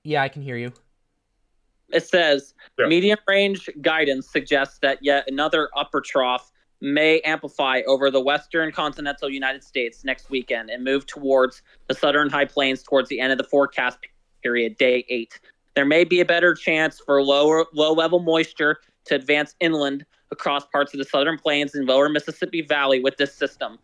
Yeah, I can hear you. It says medium range guidance suggests that yet another upper trough may amplify over the western continental United States next weekend and move towards the southern high plains towards the end of the forecast period, day 8. There may be a better chance for low level moisture to advance inland across parts of the southern plains and lower Mississippi Valley with this system.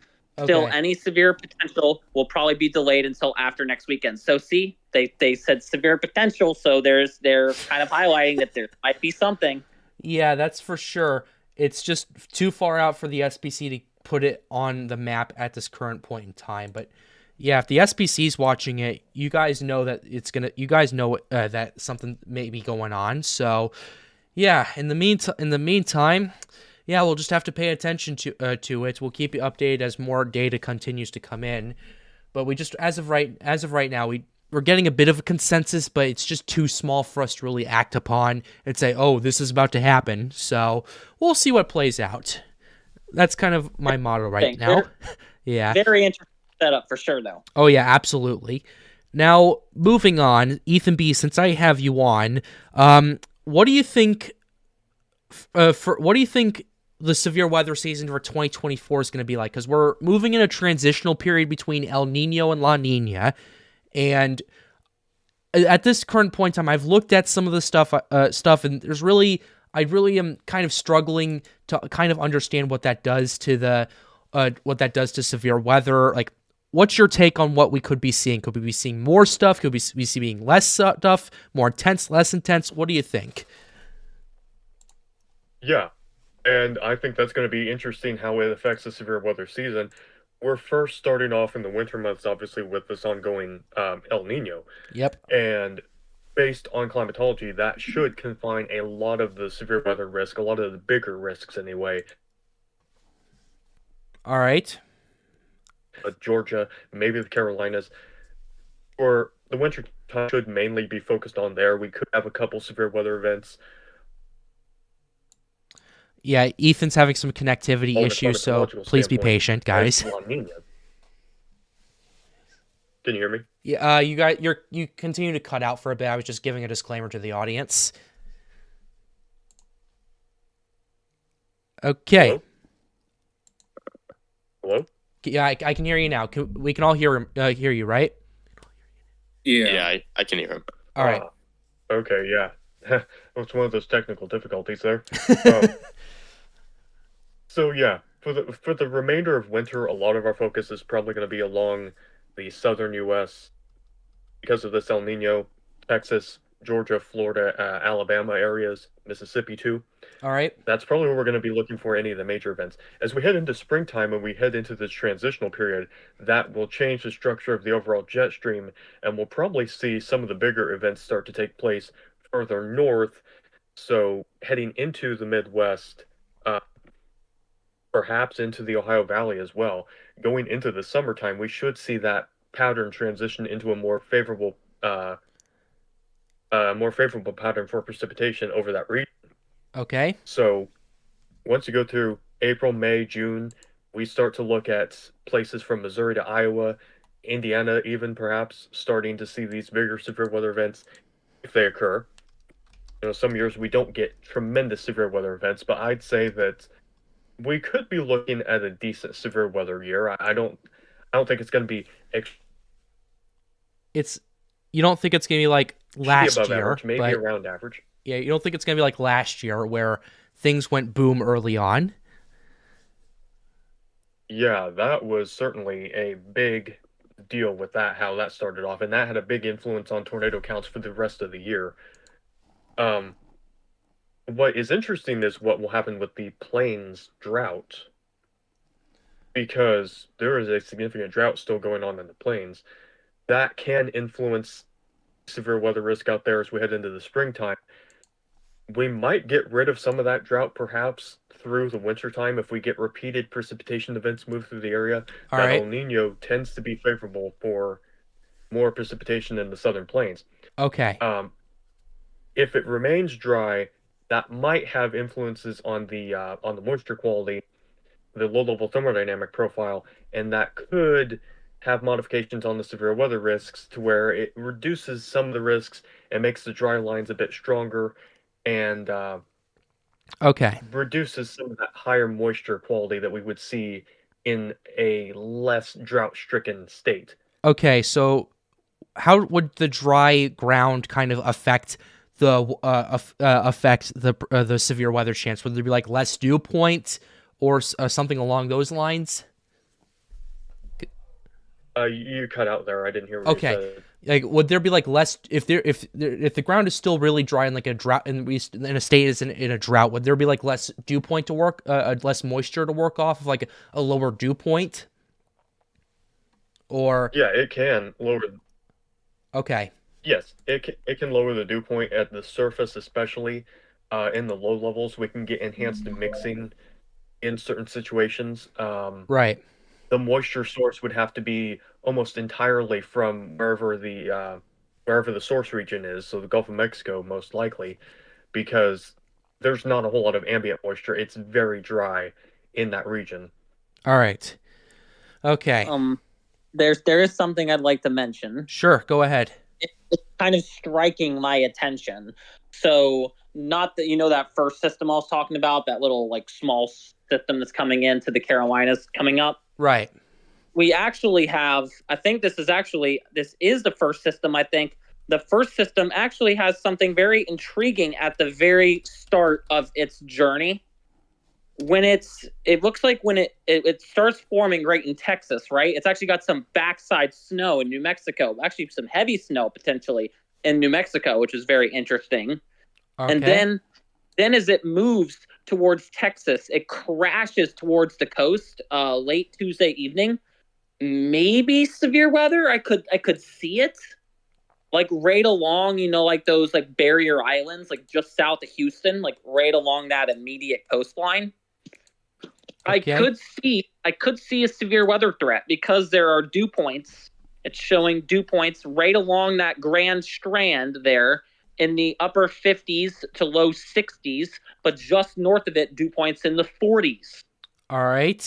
Still, any severe potential will probably be delayed until after next weekend. So, see, they said severe potential, so they're kind of highlighting that there might be something. Yeah, that's for sure. It's just too far out for the SPC to put it on the map at this current point in time. But yeah, if the SPC's watching it, you guys know that that something may be going on. So yeah, in the meantime, yeah, we'll just have to pay attention to it. We'll keep you updated as more data continues to come in. But we just as of right now, we're getting a bit of a consensus, but it's just too small for us to really act upon and say, "Oh, this is about to happen." So we'll see what plays out. That's kind of my motto right now. Yeah. Very interesting setup for sure, though. Oh yeah, absolutely. Now moving on, Ethan B. Since I have you on, what do you think? What do you think the severe weather season for 2024 is going to be like? Because we're moving in a transitional period between El Nino and La Nina, and at this current point in time, I've looked at some of the stuff, and I really am kind of struggling to kind of understand what that does to severe weather. Like, what's your take on what we could be seeing? Could we be seeing more stuff? Could we be seeing less stuff? More intense, less intense? What do you think? Yeah, and I think that's going to be interesting how it affects the severe weather season. We're first starting off in the winter months, obviously, with this ongoing El Nino. Yep. And based on climatology, that should confine a lot of the severe weather risk, a lot of the bigger risks anyway. All right. Georgia, maybe the Carolinas. For the winter time should mainly be focused on there. We could have a couple severe weather events. Yeah, Ethan's having some connectivity issues, so please be patient, guys. Can you hear me? Yeah, you continue to cut out for a bit. I was just giving a disclaimer to the audience. Okay. Hello? Yeah, I can hear you now. We can all hear you, right? Yeah, I can hear him. All right. Okay, yeah. It's one of those technical difficulties there. So yeah, for the remainder of winter, a lot of our focus is probably going to be along the southern U.S. because of this El Nino, Texas, Georgia, Florida, Alabama areas, Mississippi too. All right. That's probably what we're going to be looking for any of the major events. As we head into springtime and we head into this transitional period, that will change the structure of the overall jet stream, and we'll probably see some of the bigger events start to take place further north. So heading into the Midwest, perhaps into the Ohio Valley as well. Going into the summertime, we should see that pattern transition into a more favorable pattern for precipitation over that region. Okay. So once you go through April, May, June, we start to look at places from Missouri to Iowa, Indiana even perhaps, starting to see these bigger severe weather events if they occur. Some years we don't get tremendous severe weather events, but I'd say that we could be looking at a decent severe weather year. I don't think it's going to be you don't think it's going to be like last above year, average, maybe but around average. yeah, you don't think it's going to be like last year where things went boom early on? Yeah, that was certainly a big deal with that, how that started off, and that had a big influence on tornado counts for the rest of the year. What is interesting is what will happen with the plains drought, because there is a significant drought still going on in the plains. That can influence severe weather risk out there as we head into the springtime. We might get rid of some of that drought perhaps through the wintertime if we get repeated precipitation events move through the area. All that right. El Nino tends to be favorable for more precipitation in the southern plains. Okay. If it remains dry, that might have influences on the moisture quality, the low-level thermodynamic profile, and that could have modifications on the severe weather risks to where it reduces some of the risks and makes the dry lines a bit stronger, and Okay. reduces some of that higher moisture quality that we would see in a less drought-stricken state. Okay, so how would the dry ground kind of affect the severe weather chance? Would there be like less dew point or something along those lines? You cut out there. I didn't hear what you said. Like, would there be like less if the ground is still really dry in like a drought in a state is in a drought? Would there be like less dew point to work, less moisture to work off of, like a lower dew point? Or yeah, it can lower. Okay. Yes, it can lower the dew point at the surface, especially in the low levels. We can get enhanced mixing in certain situations. Right. The moisture source would have to be almost entirely from wherever the source region is, so the Gulf of Mexico most likely, because there's not a whole lot of ambient moisture. It's very dry in that region. All right. Okay. There is something I'd like to mention. Sure, go ahead. It's kind of striking my attention. So, not that that first system I was talking about, that little like small system that's coming into the Carolinas coming up. Right. We actually have, I think this is the first system. I think the first system actually has something very intriguing at the very start of its journey. When it looks like when it starts forming right in Texas, right? It's actually got some backside snow in New Mexico, actually some heavy snow potentially in New Mexico, which is very interesting. Okay. And then as it moves towards Texas, it crashes towards the coast late Tuesday evening. Maybe severe weather. I could see it, like right along, like those like barrier islands, like just south of Houston, like right along that immediate coastline. Okay. I could see a severe weather threat because there are dew points. It's showing dew points right along that Grand Strand there in the upper 50s to low 60s, but just north of it, dew points in the 40s. All right.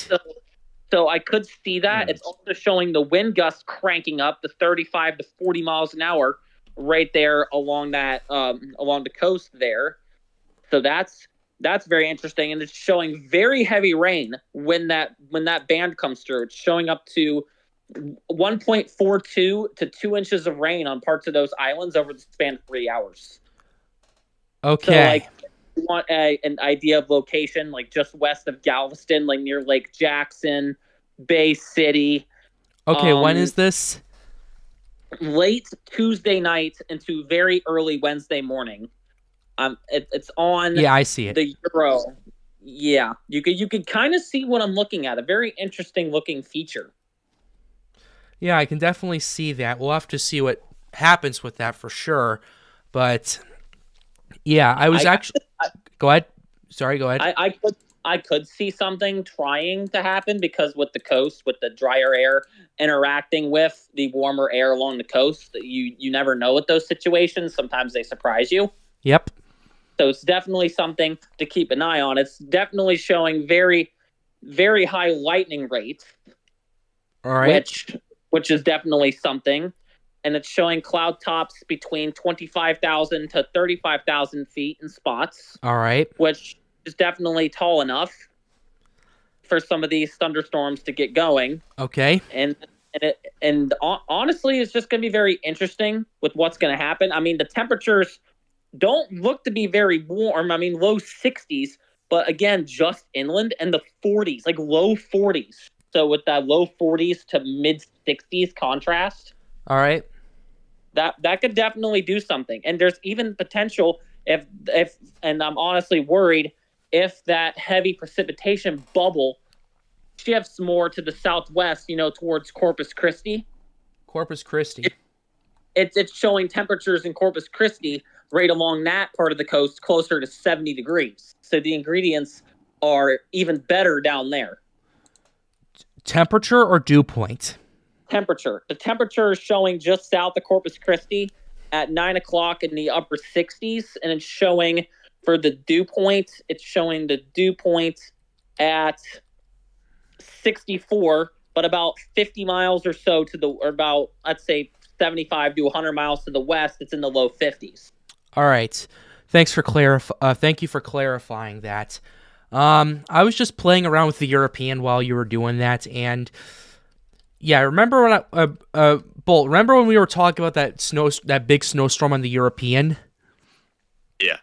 So I could see that. It's also showing the wind gusts cranking up to 35 to 40 miles an hour right there along that along the coast there. So that's very interesting, and it's showing very heavy rain when that band comes through. It's showing up to 1.42 to 2 inches of rain on parts of those islands over the span of 3 hours. Okay. So, like, you want an idea of location, like just west of Galveston, like near Lake Jackson, Bay City, Okay, when is this? Late Tuesday night into very early Wednesday morning. It's on Yeah, I see it. the Euro. Yeah, you could kind of see what I'm looking at. A very interesting looking feature. Yeah, I can definitely see that. We'll have to see what happens with that for sure. But yeah, I was actually. Go ahead. Sorry, go ahead. I could see something trying to happen because with the coast, with the drier air interacting with the warmer air along the coast, you never know with those situations. Sometimes they surprise you. Yep. So it's definitely something to keep an eye on. It's definitely showing very, very high lightning rates. All right. Which is definitely something. And it's showing cloud tops between 25,000 to 35,000 feet in spots. All right. Which is definitely tall enough for some of these thunderstorms to get going. Okay. And honestly, it's just going to be very interesting with what's going to happen. I mean, the temperatures don't look to be very warm. I mean, low 60s, but again, just inland and the 40s, like low 40s. So with that low 40s to mid 60s contrast, all right, that could definitely do something. And there's even potential if and I'm honestly worried if that heavy precipitation bubble shifts more to the southwest, towards Corpus Christi. Corpus Christi. It's showing temperatures in Corpus Christi right along that part of the coast closer to 70 degrees. So the ingredients are even better down there. Temperature or dew point? Temperature. The temperature is showing just south of Corpus Christi at 9 o'clock in the upper 60s, and it's showing for the dew point, it's showing the dew point at 64, but about 50 miles or so or about, let's say, 75 to 100 miles to the west, it's in the low 50s. All right. Thank you for clarifying that. I was just playing around with the European while you were doing that, and yeah, remember when Bolt, remember when we were talking about that big snowstorm on the European? Yeah.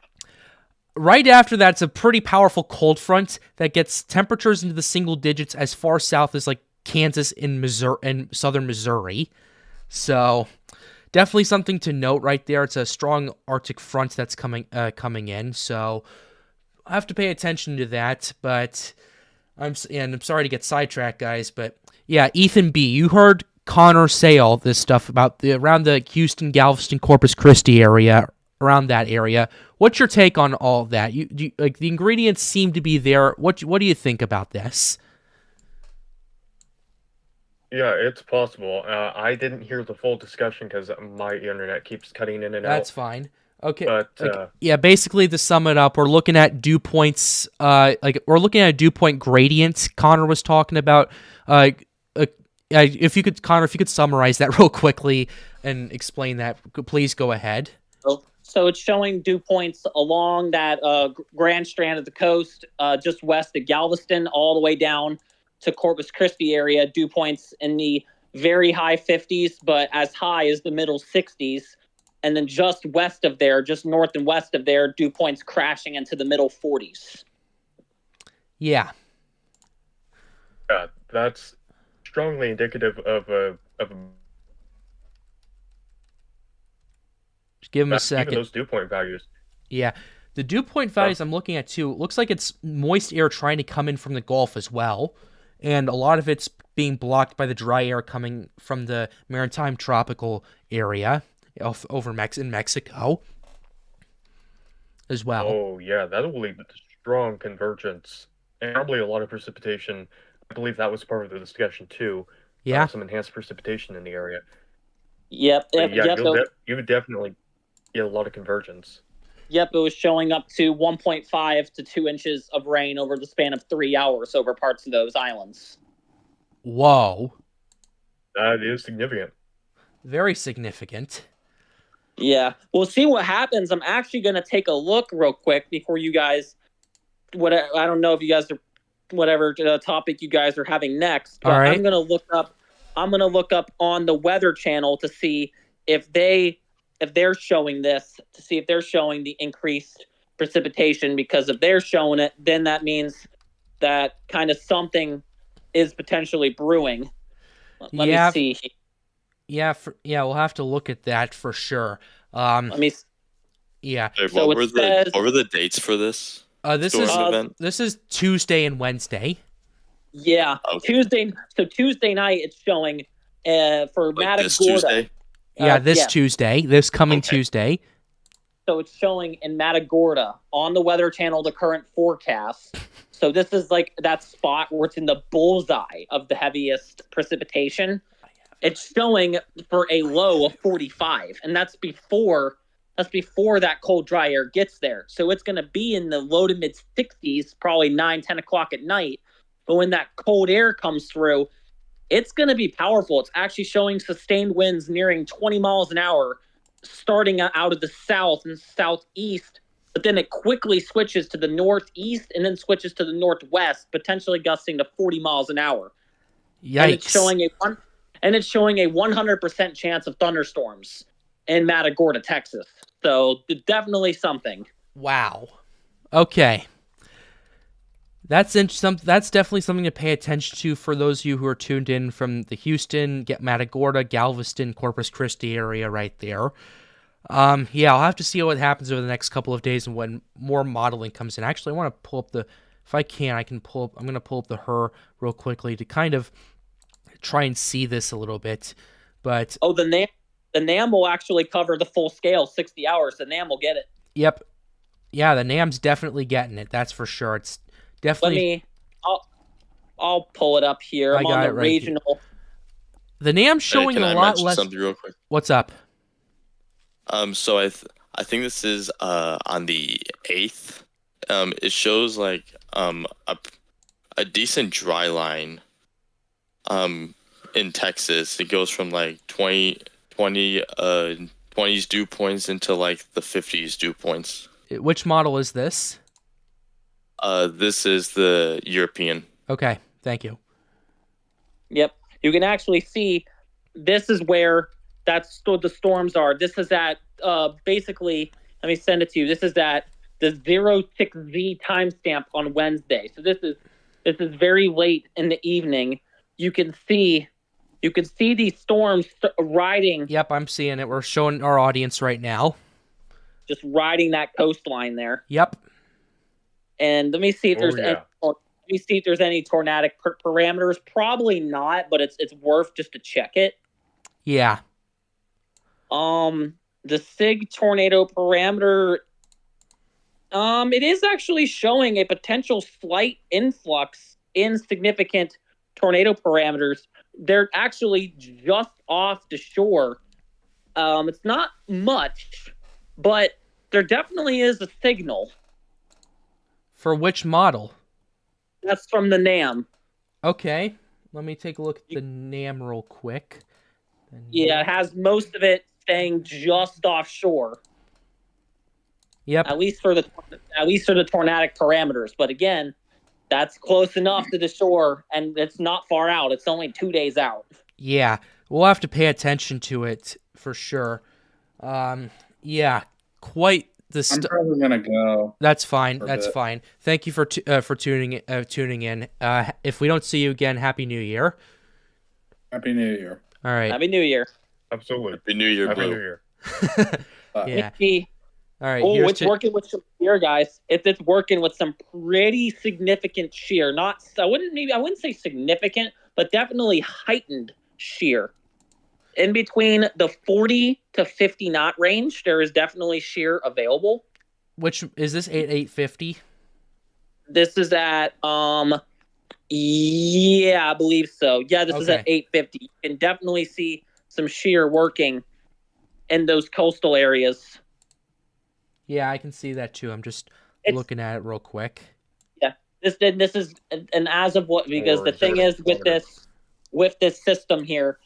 Right after that, it's a pretty powerful cold front that gets temperatures into the single digits as far south as like Kansas and Missouri and southern Missouri. So definitely something to note right there. It's a strong Arctic front that's coming in. So I have to pay attention to that. But I'm sorry to get sidetracked, guys. But yeah, Ethan B., you heard Connor say all this stuff about around the Houston, Galveston, Corpus Christi area. Around that area, what's your take on all of that? You like the ingredients seem to be there. What do you think about this? Yeah, it's possible. I didn't hear the full discussion because my internet keeps cutting in and out. That's fine. Okay. But yeah, basically to sum it up, we're looking at dew points. We're looking at a dew point gradient. Connor was talking about. If you could summarize that real quickly and explain that, please go ahead. So it's showing dew points along that grand strand of the coast, just west of Galveston, all the way down to Corpus Christi area. Dew points in the very high 50s, but as high as the middle 60s. And then just west of there, just north and west of there, dew points crashing into the middle 40s. Yeah. Yeah, that's strongly indicative of a Just give him a second. Even those dew point values. Yeah. The dew point values I'm looking at too, looks like it's moist air trying to come in from the Gulf as well. And a lot of it's being blocked by the dry air coming from the maritime tropical area over in Mexico as well. Oh, yeah, that will lead to strong convergence. And probably a lot of precipitation. I believe that was part of the discussion too. Yeah. Some enhanced precipitation in the area. Yep. You would definitely get a lot of convergence. Yep, it was showing up to 1.5 to 2 inches of rain over the span of 3 hours over parts of those islands. Whoa. That is significant. Very significant. Yeah. We'll see what happens. I'm actually going to take a look real quick before you guys... I don't know if you guys are... Whatever topic you guys are having next. But all right. I'm going to look up on the Weather Channel to see if they're showing this, to see if they're showing the increased precipitation, because if they're showing it, then that means that kind of something is potentially brewing. Let Yeah. me see. Yeah, we'll have to look at that for sure. Let me. Yeah. Wait, So it says- what were the dates for this This storm event? this is Tuesday and Wednesday. Yeah, Okay. Tuesday. So Tuesday night, it's showing for Like Matagorda. this Tuesday? Yeah, this yeah. Tuesday, this coming Okay. Tuesday. So it's showing in Matagorda on the Weather Channel the current forecast. So this is like that spot where it's in the bullseye of the heaviest precipitation. It's showing for a low of 45, and that's before that cold, dry air gets there. So it's going to be in the low to mid 60s, probably 9, 10 o'clock at night. But when that cold air comes through, it's going to be powerful. It's actually showing sustained winds nearing 20 miles an hour, starting out of the south and southeast. But then it quickly switches to the northeast and then switches to the northwest, potentially gusting to 40 miles an hour. Yikes. And it's showing a 100% chance of thunderstorms in Matagorda, Texas. So definitely something. Wow. Okay. That's definitely something to pay attention to for those of you who are tuned in from the Houston, Matagorda, Galveston, Corpus Christi area right there. Yeah, I'll have to see what happens over the next couple of days and when more modeling comes in. Actually, I want to pull up if I can, I'm going to pull up the HER real quickly to kind of try and see this a little bit. But the NAM will actually cover the full scale, 60 hours. The NAM will get it. Yep. Yeah, the NAM's definitely getting it. That's for sure. It's definitely. I'll pull it up here. I'm on the regional. Here. The NAM's showing can a I lot mention less. Something real quick? What's up? So I think this is on the 8th. It shows like a decent dry line in Texas. It goes from like 20s dew points into like the 50s dew points. Which model is this? This is the European. Okay, thank you. Yep. You can actually see this is where the storms are. This is at basically, let me send it to you. This is at the 06Z timestamp on Wednesday. So this is very late in the evening. You can see these storms riding. Yep, I'm seeing it. We're showing our audience right now. Just riding that coastline there. Yep. And let me see if there's any tornadic parameters. Probably not, but it's worth just to check it. Yeah. The SIG tornado parameter, it is actually showing a potential slight influx in significant tornado parameters. They're actually just off the shore. It's not much, but there definitely is a signal. For which model? That's from the NAM. Okay. Let me take a look at the NAM real quick. Yeah, it has most of it staying just offshore. Yep. At least for the tornadic parameters. But again, that's close enough to the shore, and it's not far out. It's only 2 days out. Yeah, we'll have to pay attention to it for sure. Yeah, quite the. I'm probably gonna go. That's fine. That's fine. Thank you for tuning in. If we don't see you again, Happy New Year. Happy New Year. All right. Happy New Year. Absolutely. Happy New Year, Happy Blue. New Year. Yeah. All right. Oh, it's working with some shear, guys. It's working with some pretty significant shear. I wouldn't say significant, but definitely heightened shear. In between the 40 to 50 knot range, there is definitely shear available. Which is this 850? This is at yeah, I believe so. Yeah, this is at 850. You can definitely see some shear working in those coastal areas. Yeah, I can see that too. I'm just looking at it real quick. Yeah, this is an as of what, because the thing is with this system here,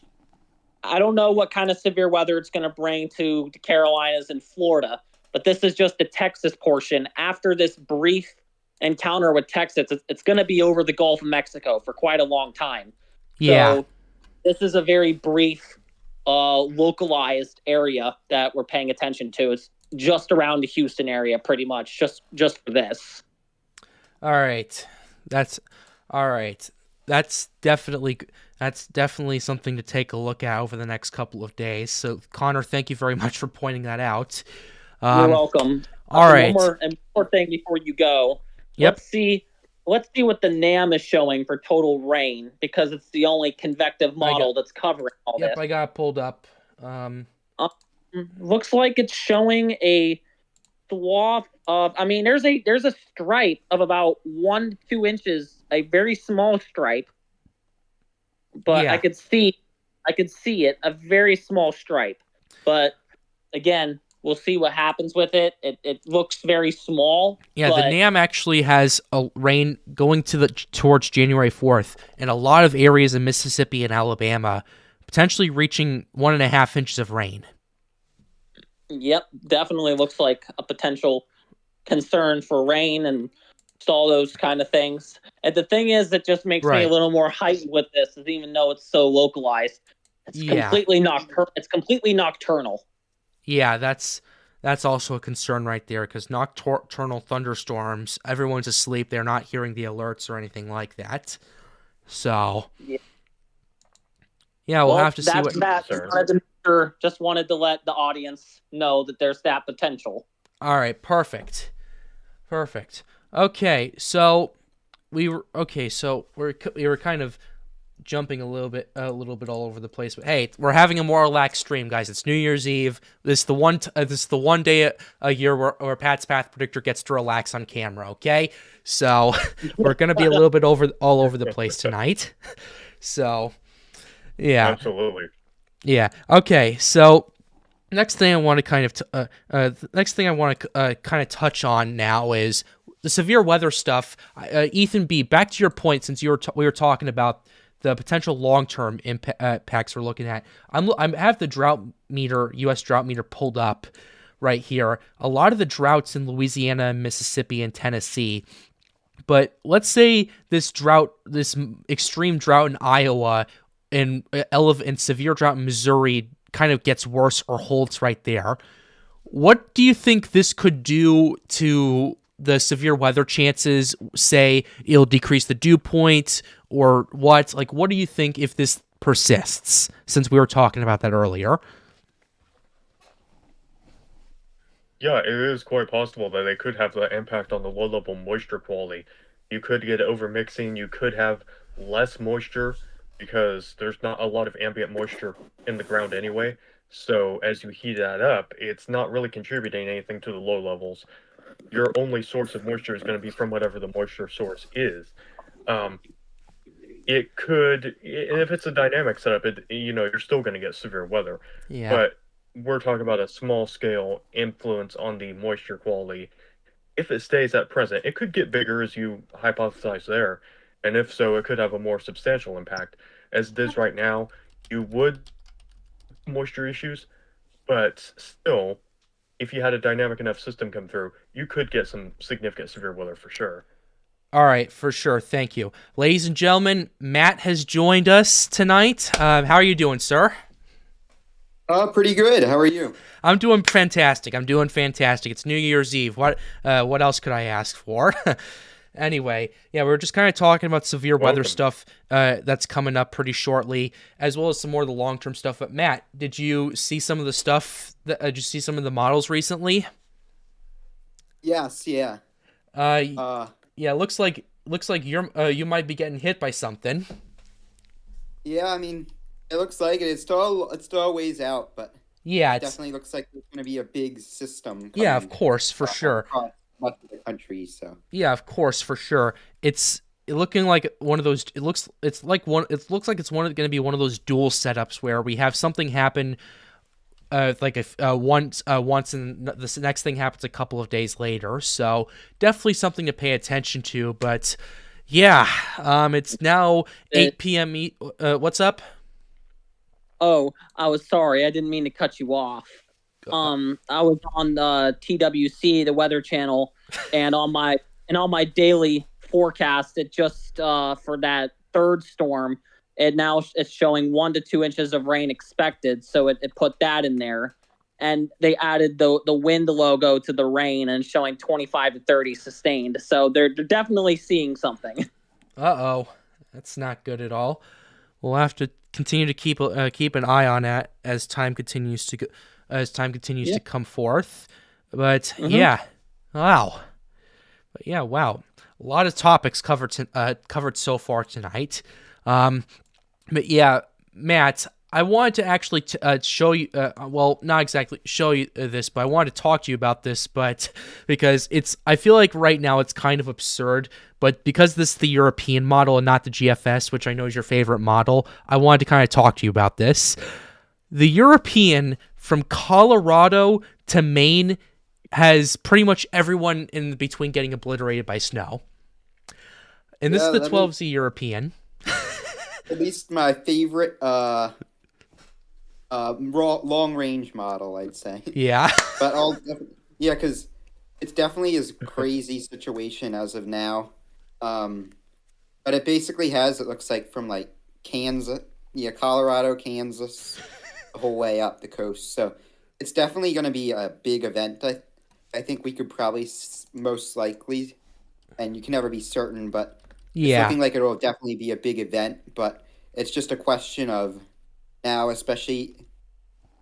I don't know what kind of severe weather it's going to bring to the Carolinas and Florida, but this is just the Texas portion. After this brief encounter with Texas, it's going to be over the Gulf of Mexico for quite a long time. Yeah. So this is a very brief, localized area that we're paying attention to. It's just around the Houston area, pretty much, just for this. All right. That's all right. that's definitely something to take a look at over the next couple of days. So, Connor, thank you very much for pointing that out. You're welcome. All right. One more thing before you go. Yep. Let's see what the NAM is showing for total rain, because it's the only convective model that's covering all this. Yep, I got it pulled up. Looks like it's showing a swath of. I mean, there's a stripe of about 1 to 2 inches, a very small stripe. But Yeah. I could see it, a very small stripe. But again, we'll see what happens with it. It looks very small. Yeah, but the NAM actually has a rain going towards January 4th in a lot of areas in Mississippi and Alabama, potentially reaching 1.5 inches of rain. Yep, definitely looks like a potential concern for rain and all those kind of things. And the thing is, it just makes me a little more heightened with this, even though it's so localized. It's completely nocturnal. Yeah, that's also a concern right there, because nocturnal thunderstorms, everyone's asleep, they're not hearing the alerts or anything like that. So, yeah, we'll have to see what... Just wanted to let the audience know that there's that potential. All right, perfect. Okay, so we were kind of jumping a little bit all over the place, but hey, we're having a more relaxed stream, guys. It's New Year's Eve. This is the one day a year where Pat's Path Predictor gets to relax on camera. Okay, so we're gonna be a little bit all over the place tonight. So, yeah, absolutely. Yeah. Okay. So next thing I want to kind of touch on now is the severe weather stuff. Ethan B., back to your point, since we were talking about the potential long-term impacts we're looking at. I have the U.S. drought meter pulled up right here. A lot of the droughts in Louisiana, Mississippi, and Tennessee. But let's say this extreme drought in Iowa and severe drought in Missouri kind of gets worse or holds right there. What do you think this could do to the severe weather chances? Say it'll decrease the dew point or what? Like, what do you think if this persists, since we were talking about that earlier? Yeah, it is quite possible that they could have the impact on the low-level moisture quality. You could get overmixing, you could have less moisture, because there's not a lot of ambient moisture in the ground anyway. So as you heat that up, it's not really contributing anything to the low levels. Your only source of moisture is going to be from whatever the moisture source is. It could, if it's a dynamic setup, you're still going to get severe weather. Yeah. But we're talking about a small scale influence on the moisture quality. If it stays at present, it could get bigger, as you hypothesize there. And if so, it could have a more substantial impact. As it is right now, you would moisture issues, but still, if you had a dynamic enough system come through, you could get some significant severe weather for sure. All right, for sure. Thank you. Ladies and gentlemen, Matt has joined us tonight. How are you doing, sir? Pretty good. How are you? I'm doing fantastic. It's New Year's Eve. What else could I ask for? Anyway, yeah, we were just kind of talking about severe weather stuff that's coming up pretty shortly, as well as some more of the long-term stuff. But Matt, did you see some of the stuff? Did you see some of the models recently? Yes. Yeah. Yeah. Looks like you might be getting hit by something. Yeah. I mean, it looks like it. It's still a ways out, but yeah, it definitely looks like there's going to be a big system. Yeah, of course, for sure. Much of the country, so yeah, of course, for sure. It's looking like one of those. It looks like it's going to be one of those dual setups where we have something happen, once, and the next thing happens a couple of days later. So definitely something to pay attention to. But yeah, it's now 8 p.m. What's up? Oh, I was sorry. I didn't mean to cut you off. I was on the TWC, the Weather Channel, and on my daily forecast, it just for that third storm, it's showing 1 to 2 inches of rain expected. So it put that in there, and they added the wind logo to the rain and showing 25 to 30 sustained. So they're definitely seeing something. Uh-oh. That's not good at all. We'll have to continue to keep an eye on that as time continues to to come forth. But yeah, wow. But yeah, wow. A lot of topics covered so far tonight. But yeah, Matt, I wanted to actually show you, well, not exactly show you this, but I wanted to talk to you about this, but because I feel like right now it's kind of absurd, but because this is the European model and not the GFS, which I know is your favorite model, I wanted to kind of talk to you about this. The European, from Colorado to Maine, has pretty much everyone in between getting obliterated by snow. And this is the 12Z European. At least my favorite long range model, I'd say. Yeah. But because it's definitely a crazy situation as of now. But it basically has, it looks like, from like Kansas, Colorado, Kansas, the whole way up the coast. So it's definitely going to be a big event. I think we could probably most likely, and you can never be certain, but it's looking like it will definitely be a big event. But it's just a question of now, especially,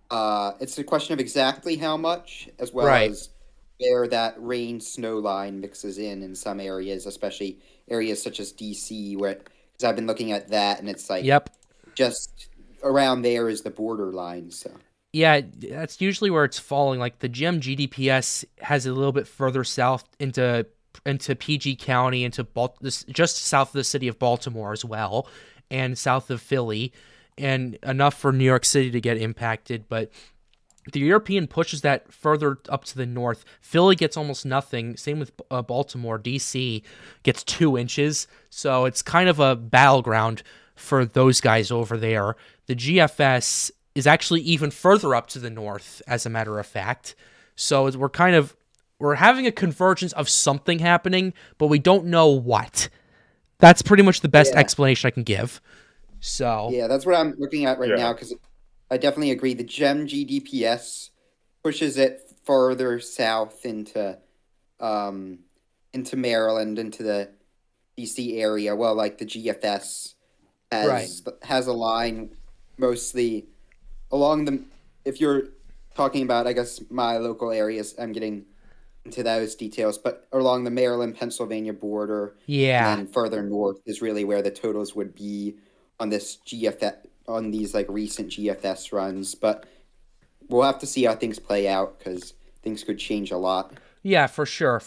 it's a question of exactly how much, as well as where that rain-snow line mixes in some areas, especially areas such as DC, because I've been looking at that, and it's like just around there is the borderline. So yeah, that's usually where it's falling. Like the GM GDPS has a little bit further south into PG County, into just south of the city of Baltimore as well, and south of Philly, and enough for New York City to get impacted. But the European pushes that further up to the north. Philly gets almost nothing. Same with Baltimore. DC gets 2 inches. So it's kind of a battleground for those guys over there. The GFS is actually even further up to the north, as a matter of fact. So we're having a convergence of something happening, but we don't know what. That's pretty much the best explanation I can give. So yeah, that's what I'm looking at right now, because I definitely agree. The GEM GDPS pushes it further south into Maryland, into the DC area. Well, like the GFS has a line mostly along the. If you're talking about, I guess, my local areas, I'm getting into those details, but along the Maryland-Pennsylvania border, and further north is really where the totals would be on this GFS, on these like recent GFS runs. But we'll have to see how things play out, because things could change a lot. Yeah, for sure.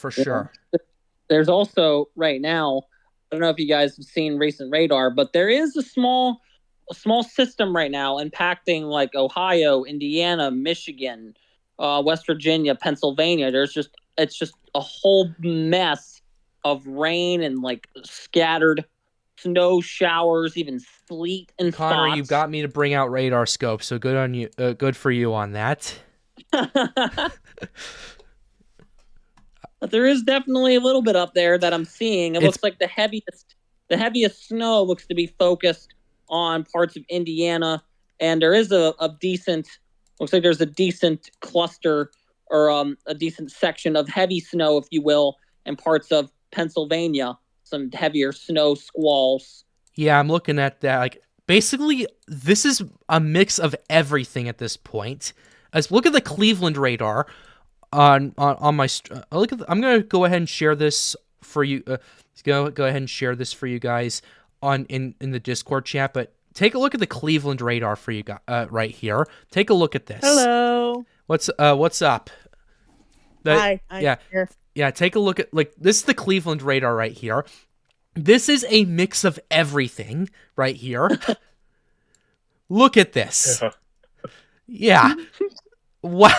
There's also right now, I don't know if you guys have seen recent radar, but there is a small system right now impacting like Ohio, Indiana, Michigan, West Virginia, Pennsylvania. It's just a whole mess of rain and like scattered snow showers, even sleet and Connor, spots. you got me to bring out radar scope, so good on you. Good for you on that. But there is definitely a little bit up there that I'm seeing. It looks like the heaviest snow looks to be focused on parts of Indiana, and there is a decent. Looks like there's a decent cluster or a decent section of heavy snow, if you will, in parts of Pennsylvania. Some heavier snow squalls. Yeah, I'm looking at that. Like, basically, this is a mix of everything at this point. Look at the Cleveland radar on my. I'm gonna go ahead and share this for you. Go ahead and share this for you guys in the Discord chat. But take a look at the Cleveland radar for you guys right here. Take a look at this. Hello. What's up? Hi. Yeah. Here. Yeah, take a look at, like, this is the Cleveland radar right here. This is a mix of everything right here. Look at this. Yeah. Wow.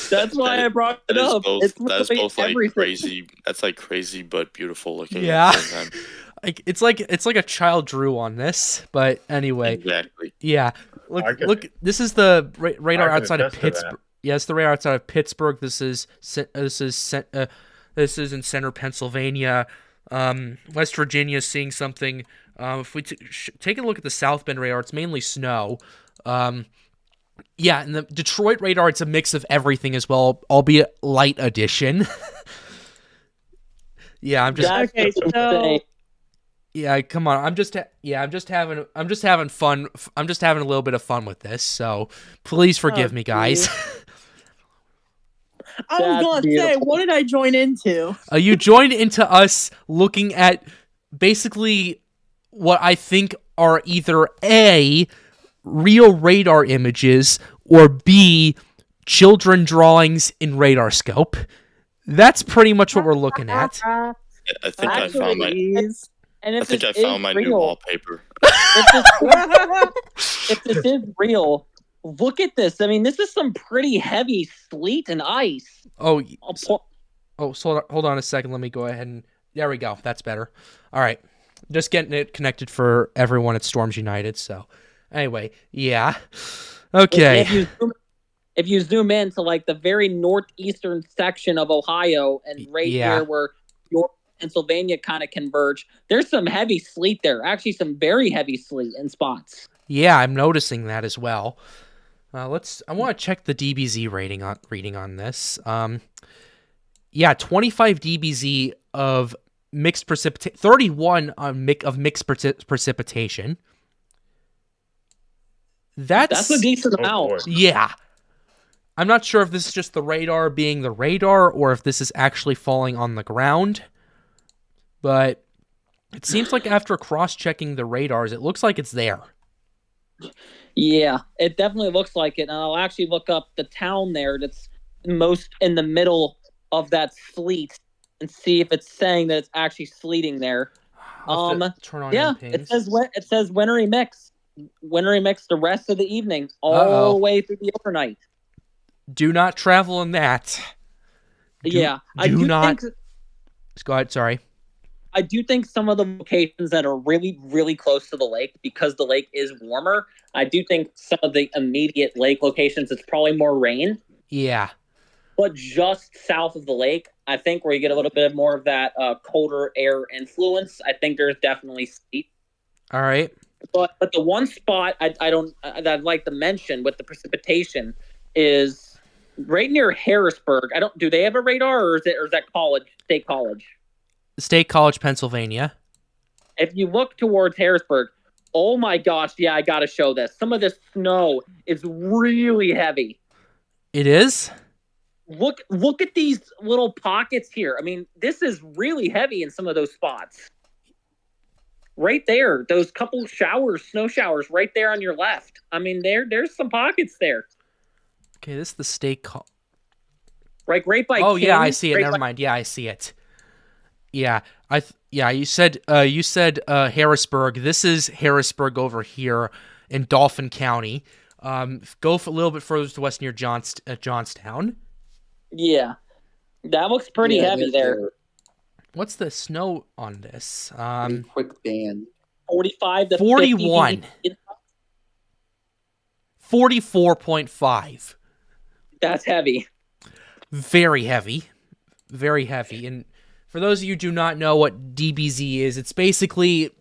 That's why I brought it up. That's both like crazy. That's like crazy but beautiful looking. Yeah. Like it's like a child drew on this, but anyway. Exactly. Yeah. Look. This is the radar outside of Pittsburgh. Yeah, it's the radar outside of Pittsburgh. This is in center Pennsylvania. West Virginia seeing something. If we take a look at the South Bend radar, it's mainly snow. Yeah, and the Detroit radar, it's a mix of everything as well, albeit light edition. Yeah, I'm just okay. So Yeah, come on. I'm just having fun. I'm just having a little bit of fun with this. So please forgive me, guys. I was going to say, what did I join into? You joined into us looking at basically what I think are either A, real radar images, or B, children drawings in radar scope. That's pretty much what we're looking at. I think I found my. And I think I found my new wallpaper. If this is real, look at this. I mean, this is some pretty heavy sleet and ice. So hold on a second. Let me go ahead and there we go. That's better. All right, just getting it connected for everyone at Storms United. So anyway, yeah, okay. If you zoom in to like the very northeastern section of Ohio and here where York, Pennsylvania kind of converge, there's some heavy sleet there. Actually, some very heavy sleet in spots. Yeah, I'm noticing that as well. I want to check the DBZ reading on this. 25 DBZ of mixed precipitation, 31 of mixed precipitation. That's a decent amount. Yeah. I'm not sure if this is just the radar being the radar or if this is actually falling on the ground. But it seems like after cross-checking the radars, it looks like it's there. Yeah, it definitely looks like it. And I'll actually look up the town there that's most in the middle of that sleet and see if it's saying that it's actually sleeting there. Turn on it says wintry mix. Wintry mix the rest of the evening, all the way through the overnight. Do not travel in that. Go ahead, sorry. I do think some of the locations that are really, really close to the lake, because the lake is warmer, I do think some of the immediate lake locations, it's probably more rain. Yeah. But just south of the lake, I think where you get a little bit more of that colder air influence, I think there's definitely sleet. All right. But the one spot that I'd like to mention with the precipitation is right near Harrisburg. Do they have a radar or is that State College? State College, Pennsylvania. If you look towards Harrisburg, oh my gosh, yeah, I gotta show this. Some of this snow is really heavy. It is? Look at these little pockets here. I mean, this is really heavy in some of those spots. Right there, those couple snow showers right there on your left. I mean, there's some pockets there. Okay, this is the State College. Right by Oh, King, yeah, I see it. Never mind. Yeah, I see it. Yeah, you said Harrisburg. This is Harrisburg over here in Dauphin County. Go a little bit further to the west near Johnstown. Yeah, that looks pretty heavy there. What's the snow on this? Quick band. 45 to 41. 44.5. That's heavy. Very heavy. Very heavy. And for those of you who do not know what DBZ is, it's basically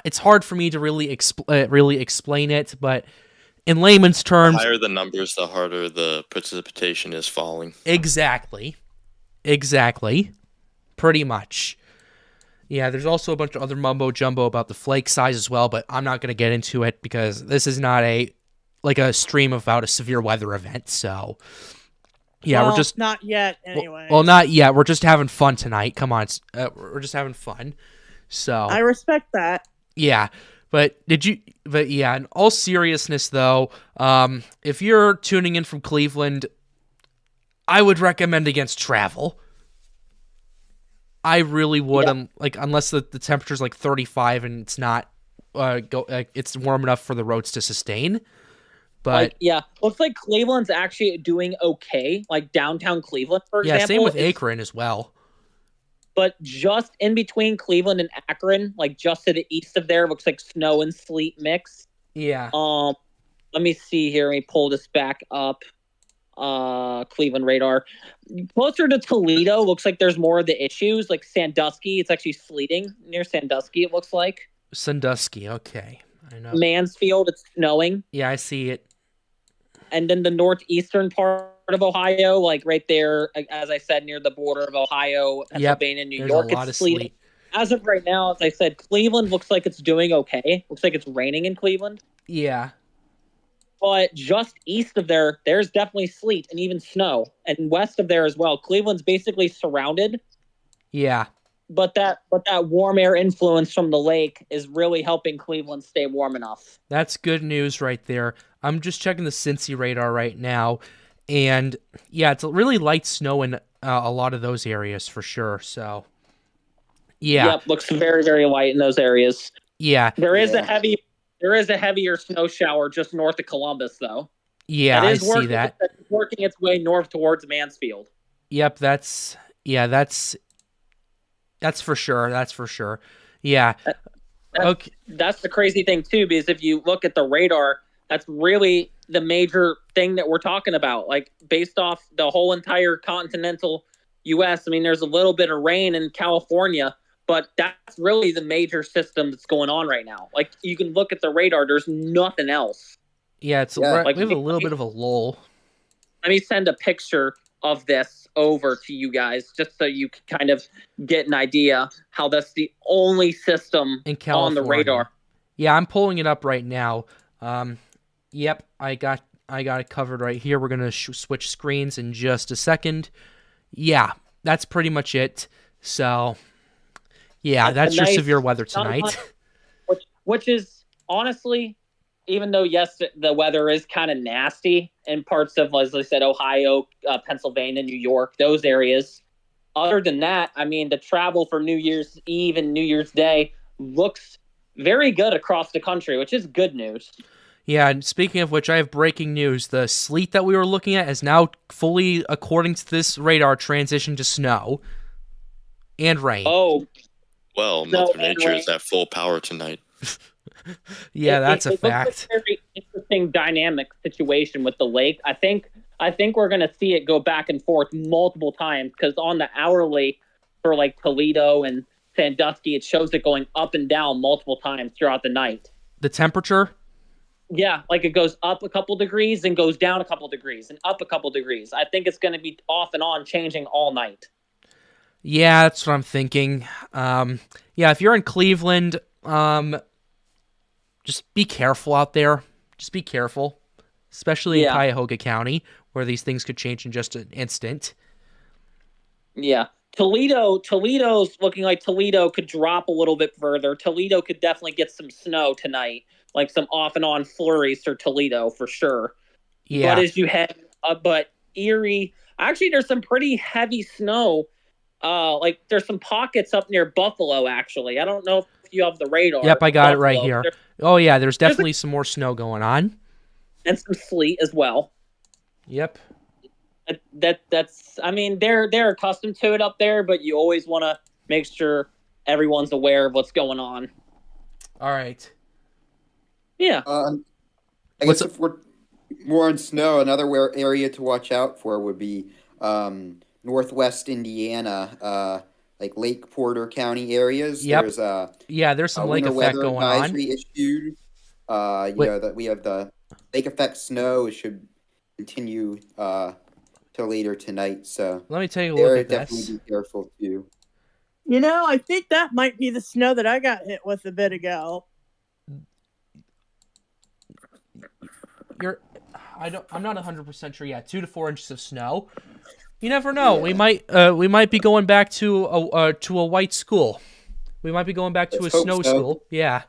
it's hard for me to really explain it, but in layman's terms, The higher the numbers, the harder the precipitation is falling. Exactly. Pretty much. Yeah, there's also a bunch of other mumbo jumbo about the flake size as well, but I'm not going to get into it because this is not a stream about a severe weather event. So, yeah, we're just not yet. Anyway, well, not yet. We're just having fun tonight. Come on, we're just having fun. So I respect that. Yeah, but in all seriousness, though, if you're tuning in from Cleveland, I would recommend against travel. I really would, unless the temperature's like 35 and it's not it's warm enough for the roads to sustain. But looks like Cleveland's actually doing okay. Like downtown Cleveland, for example. Yeah, same with Akron as well. But just in between Cleveland and Akron, like just to the east of there, looks like snow and sleet mix. Yeah. Let me see here. Let me pull this back up. Cleveland radar. Closer to Toledo, looks like there's more of the issues. Like Sandusky, it's actually sleeting near Sandusky, it looks like. Sandusky, okay. I know. Mansfield, it's snowing. Yeah, I see it. And then the northeastern part of Ohio, like right there, as I said, near the border of Ohio, Pennsylvania, New There's York. a lot of It's sleeting. sleet. As of right now, as I said, Cleveland looks like it's doing okay. Looks like it's raining in Cleveland. Yeah. But just east of there, there's definitely sleet and even snow. And west of there as well. Cleveland's basically surrounded. Yeah. But that warm air influence from the lake is really helping Cleveland stay warm enough. That's good news right there. I'm just checking the Cincy radar right now. And yeah, it's really light snow in a lot of those areas for sure. So yeah. Yep, looks very, very light in those areas. Yeah. There is a heavier snow shower just north of Columbus, though. Yeah, I see that. It's working its way north towards Mansfield. Yep, that's for sure. That's for sure. Yeah. Okay. That's the crazy thing too, because if you look at the radar, that's really the major thing that we're talking about. Like based off the whole entire continental U.S. I mean, there's a little bit of rain in California, but that's really the major system that's going on right now. Like you can look at the radar, there's nothing else. Yeah, we have a little bit of a lull. Let me send a picture of this over to you guys just so you can kind of get an idea how that's the only system on the radar. Yeah, I'm pulling it up right now. Yep, I got it covered right here. We're going to switch screens in just a second. Yeah, that's pretty much it. So, yeah, that's your severe weather tonight. Which is honestly, even though, yes, the weather is kind of nasty in parts of, as I said, Ohio, Pennsylvania, New York, those areas. Other than that, I mean, the travel for New Year's Eve and New Year's Day looks very good across the country, which is good news. Yeah, and speaking of which, I have breaking news. The sleet that we were looking at is now fully, according to this radar, transitioned to snow and rain. Oh. Well, Mother Nature is at full power tonight. Yeah, that's a fact. Looks like a very interesting dynamic situation with the lake. I think we're going to see it go back and forth multiple times because on the hourly for like Toledo and Sandusky, it shows it going up and down multiple times throughout the night. The temperature? Yeah, like it goes up a couple degrees and goes down a couple degrees and up a couple degrees. I think it's going to be off and on changing all night. Yeah, that's what I'm thinking. Yeah, if you're in Cleveland, just be careful out there. Just be careful, especially in Cuyahoga County, where these things could change in just an instant. Yeah. Toledo's looking like Toledo could drop a little bit further. Toledo could definitely get some snow tonight, like some off and on flurries for Toledo for sure. Yeah. But as you head, but Erie, actually, there's some pretty heavy snow. Like there's some pockets up near Buffalo. Actually, I don't know if you have the radar. Yep, I got it right here. Oh yeah, there's definitely some more snow going on, and some sleet as well. Yep. That's. I mean, they're accustomed to it up there, but you always want to make sure everyone's aware of what's going on. All right. Yeah. I guess if we're more on snow, another area to watch out for would be northwest Indiana, like Lake Porter County areas. Yep. There's some lake effect going on. Issued. You know that we have the lake effect snow should continue till later tonight. So let me take a look at this. Definitely be careful too. You know, I think that might be the snow that I got hit with a bit ago. I'm not 100% sure yet. 2 to 4 inches of snow. You never know. Yeah. We might be going back to a white school. We might be going back to a snow school. Yeah.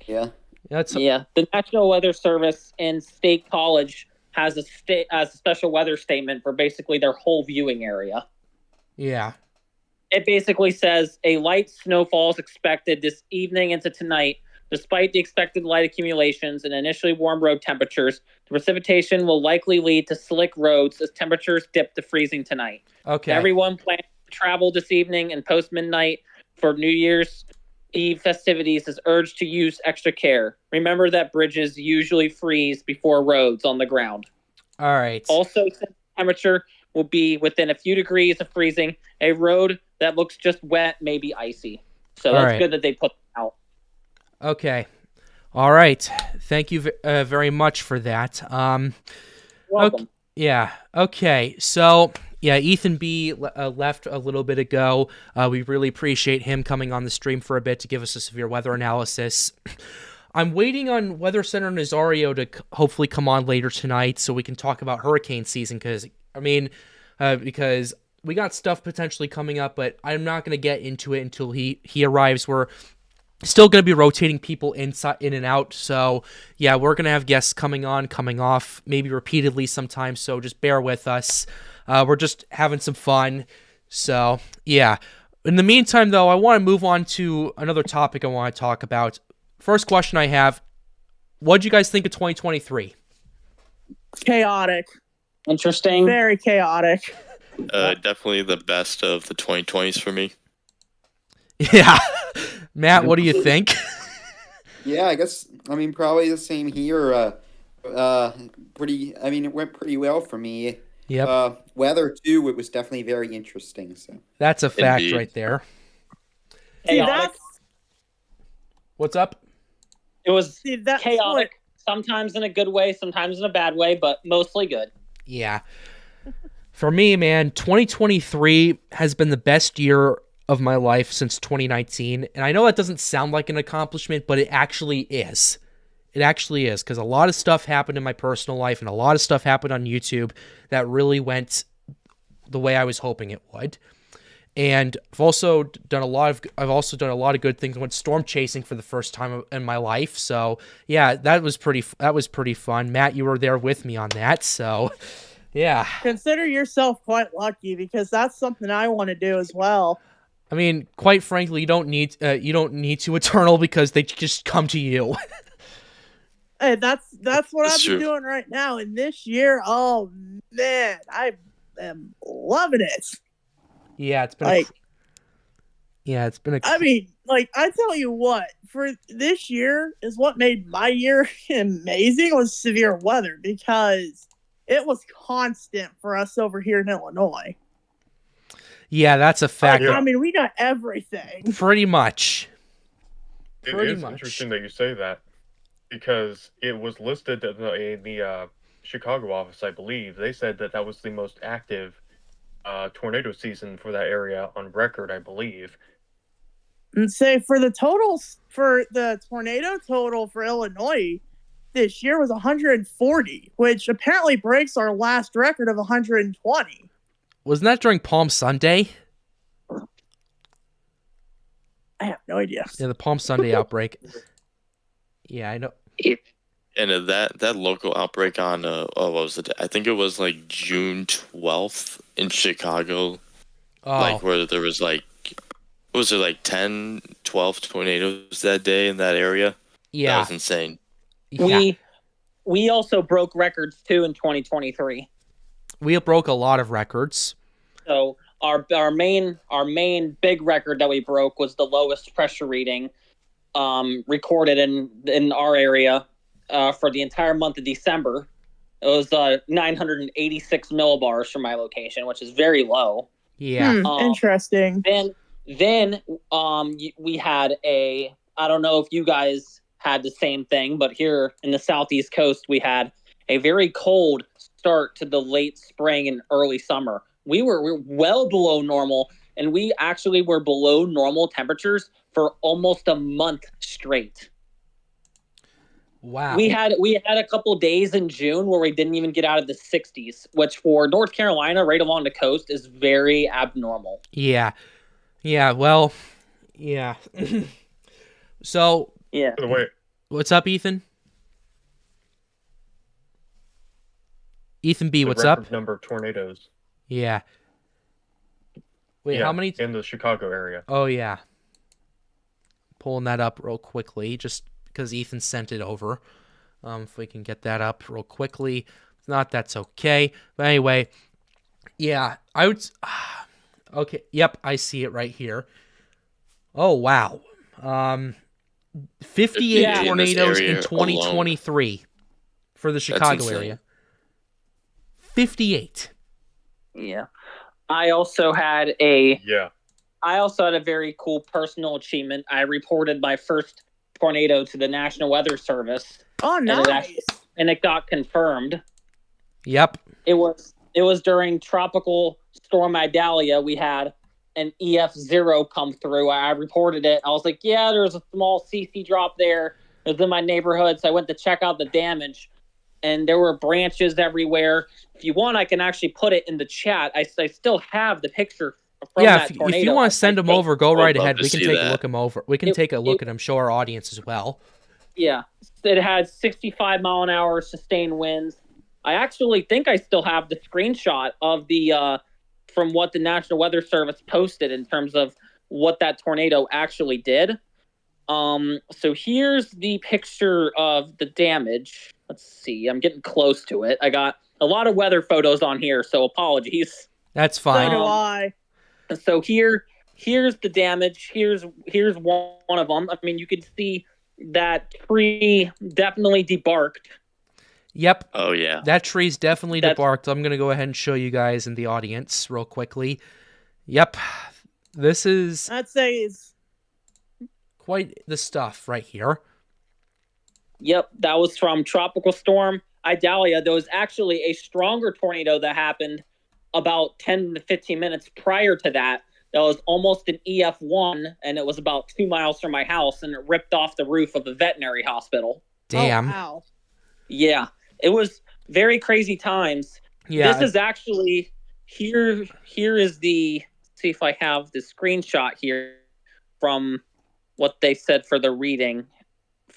Yeah. The National Weather Service and State College has a special weather statement for basically their whole viewing area. Yeah. It basically says a light snowfall is expected this evening into tonight. Despite the expected light accumulations and initially warm road temperatures, the precipitation will likely lead to slick roads as temperatures dip to freezing tonight. Okay. Everyone planning to travel this evening and post-midnight for New Year's Eve festivities is urged to use extra care. Remember that bridges usually freeze before roads on the ground. All right. Also, since temperature will be within a few degrees of freezing, a road that looks just wet may be icy. So that's good that they put them out. Okay. All right. Thank you very much for that. Well, welcome. Yeah. Okay. So, yeah, Ethan B left a little bit ago. We really appreciate him coming on the stream for a bit to give us a severe weather analysis. I'm waiting on Weather Center Nazario to hopefully come on later tonight so we can talk about hurricane season because we got stuff potentially coming up, but I'm not going to get into it until he arrives. We're still going to be rotating people in and out. So, yeah, we're going to have guests coming on, coming off, maybe repeatedly sometimes. So just bear with us. We're just having some fun. So, yeah. In the meantime, though, I want to move on to another topic I want to talk about. First question I have, what did you guys think of 2023? Chaotic. Interesting. Very chaotic. Definitely the best of the 2020s for me. Yeah. Matt, what do you think? Yeah, I guess, probably the same here. It went pretty well for me. Yep. Weather, too, it was definitely very interesting. So That's a fact Indeed. right there. See, Chaotic. What's up? It was That's chaotic, sometimes in a good way, sometimes in a bad way, but mostly good. Yeah. For me, man, 2023 has been the best year of my life since 2019. And I know that doesn't sound like an accomplishment, but it actually is. It actually is, because a lot of stuff happened in my personal life and a lot of stuff happened on YouTube that really went the way I was hoping it would. And I've also done a lot of good things. I went storm chasing for the first time in my life. So yeah, that was pretty fun. Matt, you were there with me on that. So yeah. Consider yourself quite lucky because that's something I want to do as well. I mean, quite frankly, you don't need to Eternal because they just come to you. Hey, that's what That's I've been true. doing right now. And this year, oh man, I am loving it. Yeah, it's been Like, I tell you what, for this year is what made my year amazing was severe weather because it was constant for us over here in Illinois. Yeah, that's a fact. Yeah. We got everything. Pretty much. It Pretty is much. interesting that you say that because it was listed in the Chicago office, I believe. They said that was the most active tornado season for that area on record, I believe. And say for the tornado total for Illinois this year was 140, which apparently breaks our last record of 120. Wasn't that during Palm Sunday? I have no idea. Yeah, the Palm Sunday outbreak. Yeah, I know. And that local outbreak on what was it? I think it was like June 12th in Chicago. Oh, Like where there was like, was it like 10, 12 tornadoes that day in that area? That yeah. was insane. Yeah. We also broke records too in 2023. We broke a lot of records. So our main big record that we broke was the lowest pressure reading recorded in our area for the entire month of December. It was 986 millibars from my location, which is very low. Yeah. Interesting. Then we had I don't know if you guys had the same thing, but here in the southeast coast, we had a very cold start to the late spring and early summer. We were well below normal, and we actually were below normal temperatures for almost a month straight. Wow. We had a couple days in June where we didn't even get out of the 60s, which for North Carolina, right along the coast, is very abnormal. Yeah. Yeah, well, yeah. So, Yeah. By the way, what's up, Ethan? Ethan B, the what's record up? number of tornadoes. Yeah. Wait, Yeah, how many? in the Chicago area? Oh, yeah. Pulling that up real quickly, just because Ethan sent it over. If we can get that up real quickly. If not, that's okay. But anyway, yeah, I would... Okay, yep, I see it right here. Oh, wow. 58 Yeah. In this tornadoes in area 2023 for the Chicago insane. area. 58. Yeah. I also had a Yeah. very cool personal achievement. I reported my first tornado to the National Weather Service, Oh, And nice. and it got confirmed. Yep. It was during Tropical Storm Idalia. We had an EF0 come through. I reported it. I was like, yeah, there's a small CC drop there. It was in my neighborhood, so I went to check out the damage, and there were branches everywhere. If you want, I can actually put it in the chat. I still have the picture from that tornado. If you want to send them over, go right ahead. We can take a look them over. We can take a look at them, show our audience as well. Yeah, it had 65-mile-an-hour sustained winds. I actually think I still have the screenshot of the from what the National Weather Service posted in terms of what that tornado actually did. So here's the picture of the damage. Let's see. I'm getting close to it. I got a lot of weather photos on here, so apologies. That's fine. So do I. So here's the damage. Here's one of them. I mean, you can see that tree definitely debarked. Yep. Oh, yeah. That tree's definitely debarked. I'm going to go ahead and show you guys in the audience real quickly. Yep. This is... I'd say it's... quite the stuff right here. Yep, that was from Tropical Storm Idalia. There was actually a stronger tornado that happened about 10 to 15 minutes prior to that. That was almost an EF1, and it was about 2 miles from my house, and it ripped off the roof of a veterinary hospital. Damn. Oh, wow. Yeah, it was very crazy times. Yeah. This is actually, here is the, see if I have the screenshot here from what they said for the reading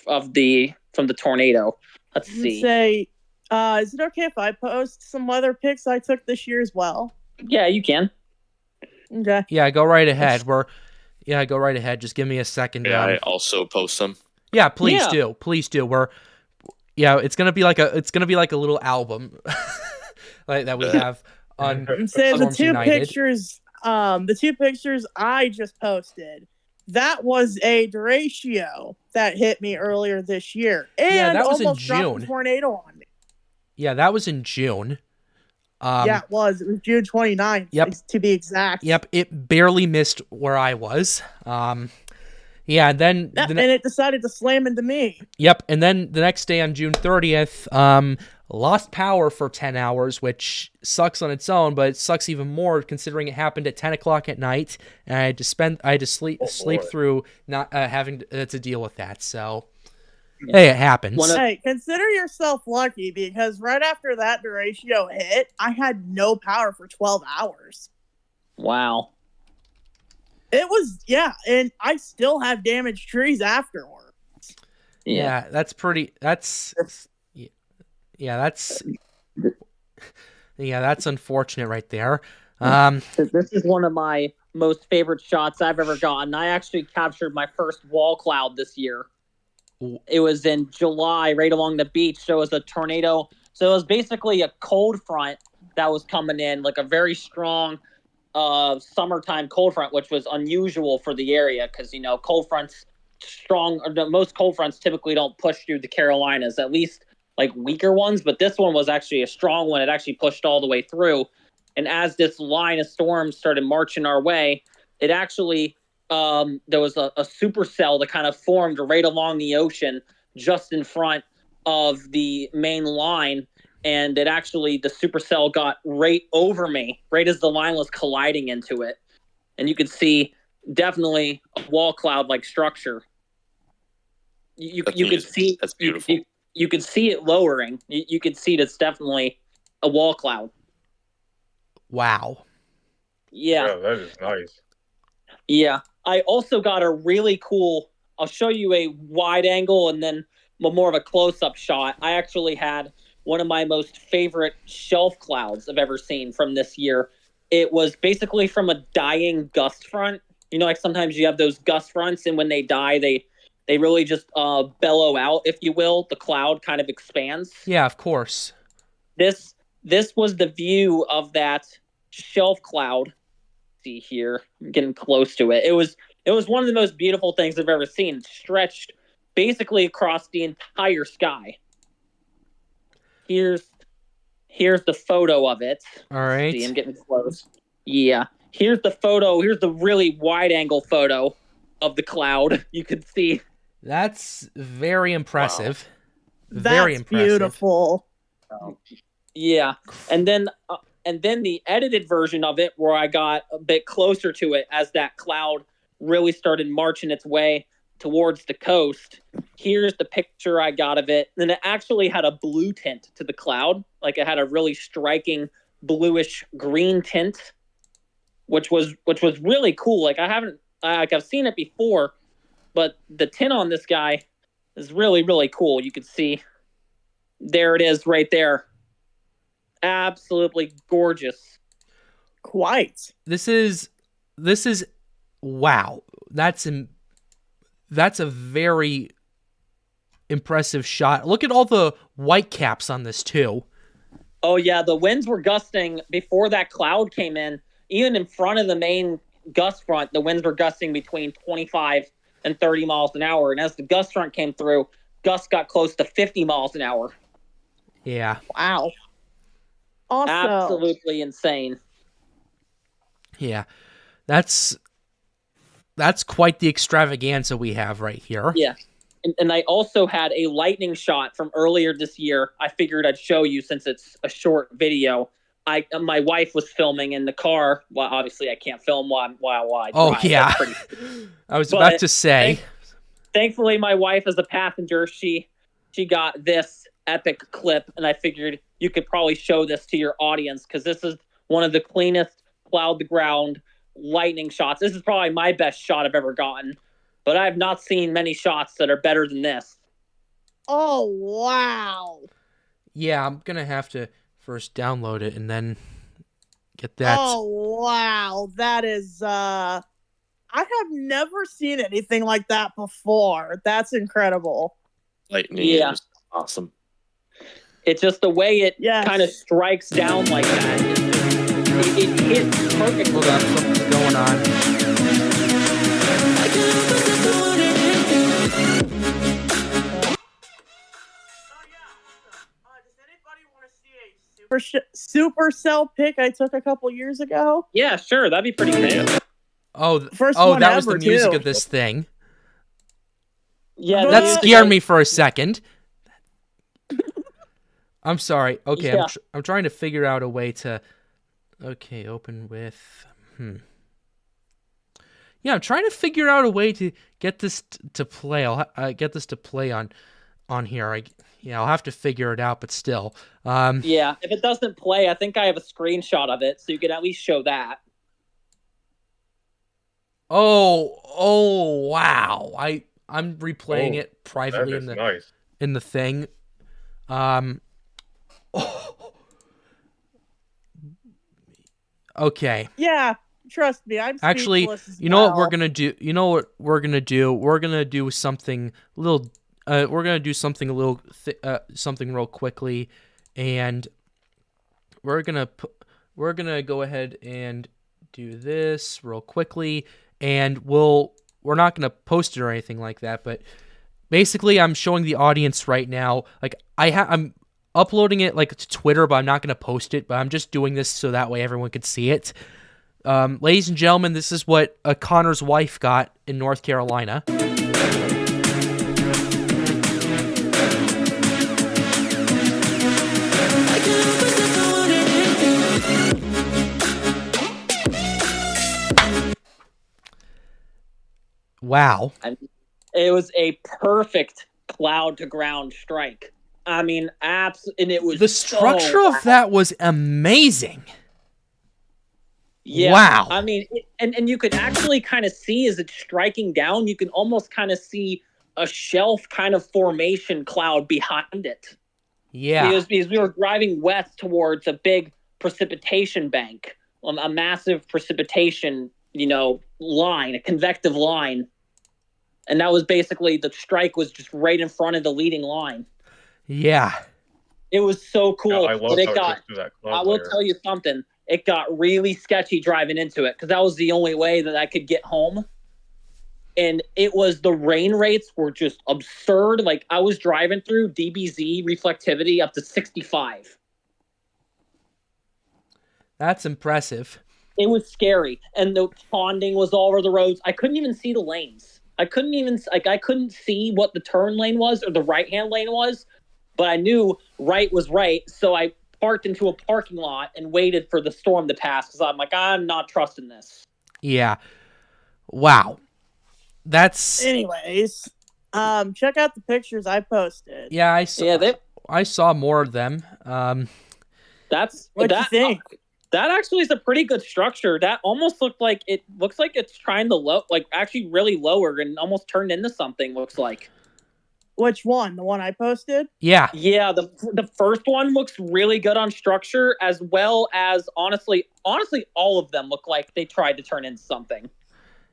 of from the tornado. Let's see. Say, is it okay if I post some weather pics I took this year as well? Yeah, you can. Okay. Yeah, go right ahead. Go right ahead. Just give me a second. Yeah, I also post them. Yeah, please do. Please do. It's gonna be like a little album like that we have on Say the Storms two United. pictures. The two pictures I just posted. That was a derecho that hit me earlier this year, and that was in almost dropped June. a tornado on me. Yeah, that was in June. Yeah, it was. It was June 29th, Yep. to be exact. Yep, it barely missed where I was. Yeah, and then... and it decided to slam into me. Yep, and then the next day on June 30th, lost power for 10 hours, which sucks on its own, but it sucks even more considering it happened at 10 o'clock at night, and I had to sleep through not having to deal with that, so... Hey, it happens. Hey, consider yourself lucky because right after that derecho hit, I had no power for 12 hours. Wow. It was, and I still have damaged trees afterwards. Yeah, that's unfortunate right there. This is one of my most favorite shots I've ever gotten. I actually captured my first wall cloud this year. It was in July, right along the beach. So it was a tornado. So it was basically a cold front that was coming in, like a very strong summertime cold front, which was unusual for the area because, cold fronts most cold fronts typically don't push through the Carolinas, at least like weaker ones. But this one was actually a strong one. It actually pushed all the way through. And as this line of storms started marching our way, it actually... there was a supercell that kind of formed right along the ocean just in front of the main line. And the supercell got right over me, right as the line was colliding into it. And you could see definitely a wall cloud-like structure. You could see... That's beautiful. You could see it lowering. You could see it's definitely a wall cloud. Wow. Yeah. Yeah, that is nice. Yeah. I also got a really cool, I'll show you a wide angle and then more of a close-up shot. I actually had one of my most favorite shelf clouds I've ever seen from this year. It was basically from a dying gust front. Like sometimes you have those gust fronts, and when they die, they really just bellow out, if you will. The cloud kind of expands. Yeah, of course. This was the view of that shelf cloud. See here, I'm getting close to it. It was one of the most beautiful things I've ever seen. It stretched basically across the entire sky. Here's the photo of it. All right. See, I'm getting close. Yeah. Here's the photo. Here's the really wide angle photo of the cloud. You can see. That's very impressive. Wow. Very That's impressive. Beautiful. Yeah, and then the edited version of it, where I got a bit closer to it as that cloud really started marching its way towards the coast. Here's the picture I got of it, and it actually had a blue tint to the cloud, like it had a really striking bluish green tint, which was really cool. Like I've seen it before, but the tint on this guy is really, really cool. You can see there it is right there. Absolutely gorgeous. Quite. This is wow. That's a very impressive shot. Look at all the white caps on this too. Oh yeah, the winds were gusting before that cloud came in. Even in front of the main gust front, the winds were gusting between 25 and 30 miles an hour. And as the gust front came through, gusts got close to 50 miles an hour. Yeah. Wow. Awesome. Absolutely insane. Yeah. That's quite the extravaganza we have right here. Yeah. And I also had a lightning shot from earlier this year. I figured I'd show you since it's a short video. My wife was filming in the car. Well, obviously I can't film while I drive. Oh yeah. I was about to say. Thankfully, my wife is a passenger. She got this epic clip, and I figured you could probably show this to your audience because this is one of the cleanest plowed the ground lightning shots. This is probably my best shot I've ever gotten, but I have not seen many shots that are better than this. Oh, wow. Yeah, I'm going to have to first download it and then get that. Oh, wow. That is, I have never seen anything like that before. That's incredible. Lightning is awesome. It's just the way it Yes. kind of strikes down like that. It hits perfectly. Hold on, something's going on. Supercell pic I took a couple years ago. Yeah, sure. That'd be pretty great. Oh, First one that was ever, the music too. of this thing. Yeah, That That music- scared me for a second. I'm sorry. Okay, Yeah. I'm trying to figure out a way to. Okay, open with. Yeah, I'm trying to figure out a way to get this to play. I'll get this to play on here. I'll have to figure it out, but still. Yeah, if it doesn't play, I think I have a screenshot of it, so you could at least show that. Oh, wow! I'm replaying it privately That is nice. in the thing. Okay. Yeah, trust me, I'm Actually, speechless as you know what well. we're gonna do? You know what we're gonna do? We're gonna do something a little. We're gonna do something a little. Something real quickly, and we're gonna go ahead and do this real quickly, and we're not gonna post it or anything like that. But basically, I'm showing the audience right now. Like I'm uploading it like to Twitter, but I'm not gonna post it. But I'm just doing this so that way everyone could see it. Ladies and gentlemen, this is what Connor's wife got in North Carolina. Wow. It was a perfect cloud to ground strike. I mean, and it was The structure of that was amazing. Yeah. Wow. I mean, and you could actually kind of see as it's striking down, you can almost kind of see a shelf kind of formation cloud behind it. Yeah. Because we were driving west towards a big precipitation bank, a massive precipitation, line, a convective line. And that was basically, the strike was just right in front of the leading line. Yeah. It was so cool. Yeah, I love but how it goes through that cloud I will layer. tell you something. It got really sketchy driving into it because that was the only way that I could get home. And the rain rates were just absurd. Like I was driving through DBZ reflectivity up to 65. That's impressive. It was scary. And the ponding was all over the roads. I couldn't even see the lanes. I couldn't see what the turn lane was or the right-hand lane was, but I knew right was right. So I parked into a parking lot and waited for the storm to pass because I'm like, I'm not trusting this. Yeah. Wow. That's Anyways, check out the pictures I posted. yeah. I saw more of them. That's What you think? That actually is a pretty good structure. That almost looks like it's trying to actually really lower and almost turned into something. Looks like. Which one? The one I posted? Yeah. Yeah, the first one looks really good on structure, as well as honestly, all of them look like they tried to turn into something.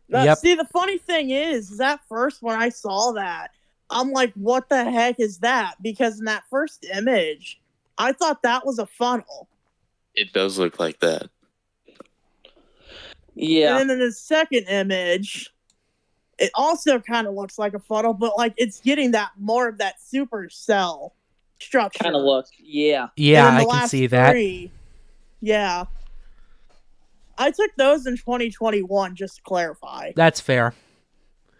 Yep. See, the funny thing is that first when I saw that, I'm like, what the heck is that? Because in that first image, I thought that was a funnel. It does look like that. Yeah. And then in the second image, it also kind of looks like a funnel, but like it's getting that more of that supercell structure. Kind of looks. Yeah. Yeah, And then I the can last see that. three, yeah. I took those in 2021, just to clarify. That's fair.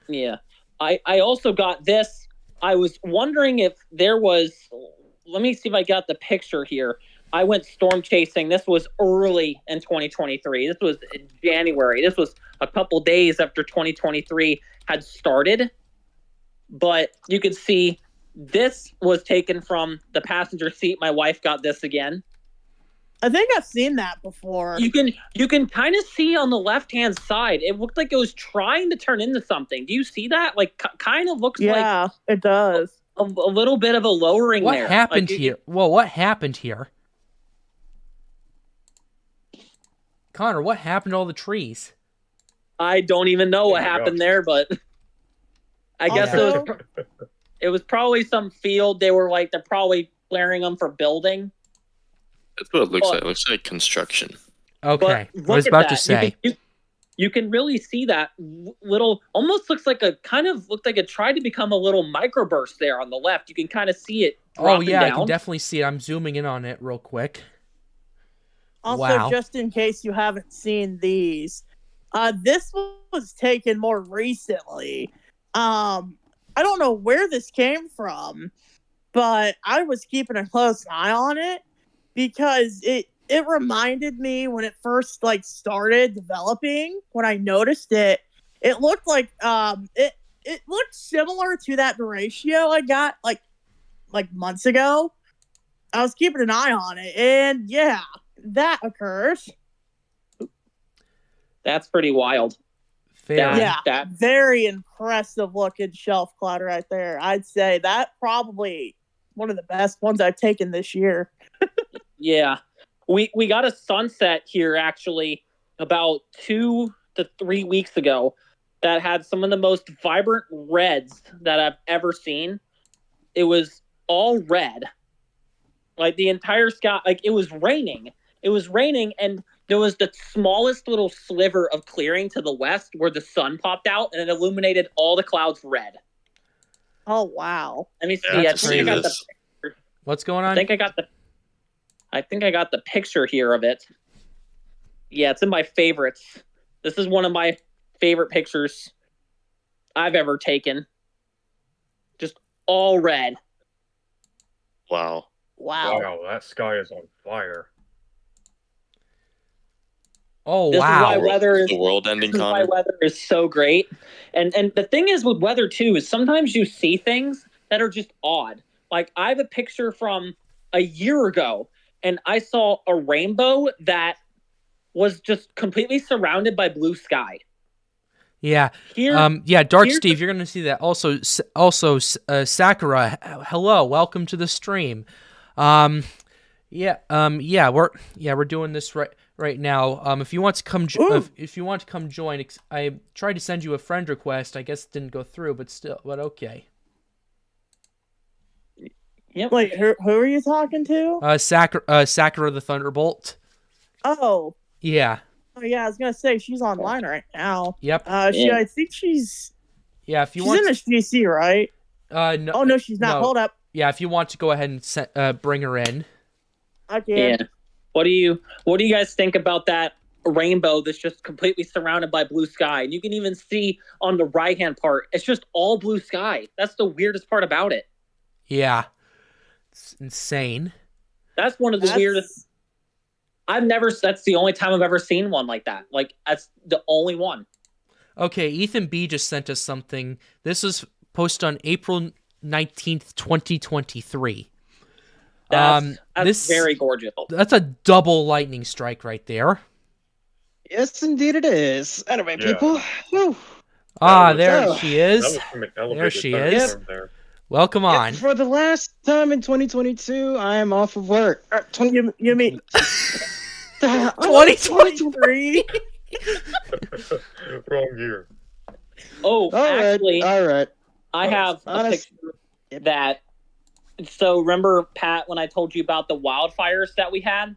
Yeah. I also got this. I was wondering if there was. Let me see if I got the picture here. I went storm chasing. This was early in 2023. This was in January. This was a couple days after 2023 had started. But you could see this was taken from the passenger seat. My wife got this again. I think I've seen that before. You can kind of see on the left-hand side. It looked like it was trying to turn into something. Do you see that? Like, kind of looks like... Yeah, it does. A little bit of a lowering What there. happened here? Well, what happened here? Connor, what happened to all the trees? I don't even know what happened there, but I guess it was probably some field. They're probably clearing them for building. That's what it looks like. It looks like construction. Okay, But I was look about at to that. say. You can really see that little, almost looks like looked like it tried to become a little microburst there on the left. You can kind of see it dropping yeah, down. I can definitely see it. I'm zooming in on it real quick. Also, Wow. just in case you haven't seen these, this was taken more recently. I don't know where this came from, but I was keeping a close eye on it because it reminded me when it first started developing. When I noticed it, it looked like it looked similar to that Nazario I got like months ago. I was keeping an eye on it, and yeah, that occurs. That's pretty wild. Fair. Yeah, very impressive looking shelf cloud right there. I'd say that probably one of the best ones I've taken this year. Yeah. We got a sunset here actually about 2 to 3 weeks ago that had some of the most vibrant reds that I've ever seen. It was all red. Like the entire sky, like it was raining. It was raining and there was the smallest little sliver of clearing to the west where the sun popped out and it illuminated all the clouds red. Oh, wow. Let me see. Yeah, I think I got the What's going on? I think I got the picture here of it. Yeah, it's in my favorites. This is one of my favorite pictures I've ever taken. Just all red. Wow. Wow, that sky is on fire. Oh, This wow. is why weather is The world ending, This is why Connor. weather is so great. And the thing is with weather too is sometimes you see things that are just odd. Like I have a picture from a year ago and I saw a rainbow that was just completely surrounded by blue sky. Yeah. Here, Dark here's Steve, you're gonna see that. Also, Sakura, hello, welcome to the stream. We're doing this right now. If you want to come, if you want to come join, I tried to send you a friend request. I guess it didn't go through, but okay. Yep. Wait, who are you talking to? Sakura the Thunderbolt. Oh, Yeah. yeah, I was gonna say she's online right now. Yep. I think she's Yeah. If you she's want, in the GC, right? no. Oh no, she's not. no. Hold up. Yeah. If you want to go ahead and bring her in. I can. Yeah. What do you guys think about that rainbow that's just completely surrounded by blue sky? And you can even see on the right-hand part, it's just all blue sky. That's the weirdest part about it. Yeah. It's insane. That's one of the weirdest. That's the only time I've ever seen one like that. Like, that's the only one. Okay, Ethan B just sent us something. This was posted on April 19th, 2023. That's very gorgeous. That's a double lightning strike right there. Yes, indeed it is. Anyway, people. Whew. There she is. There she is. There. Welcome on. For the last time in 2022, I am off of work. You mean 2023? Wrong year. Oh, actually, all right. I have a picture that. So remember, Pat, when I told you about the wildfires that we had?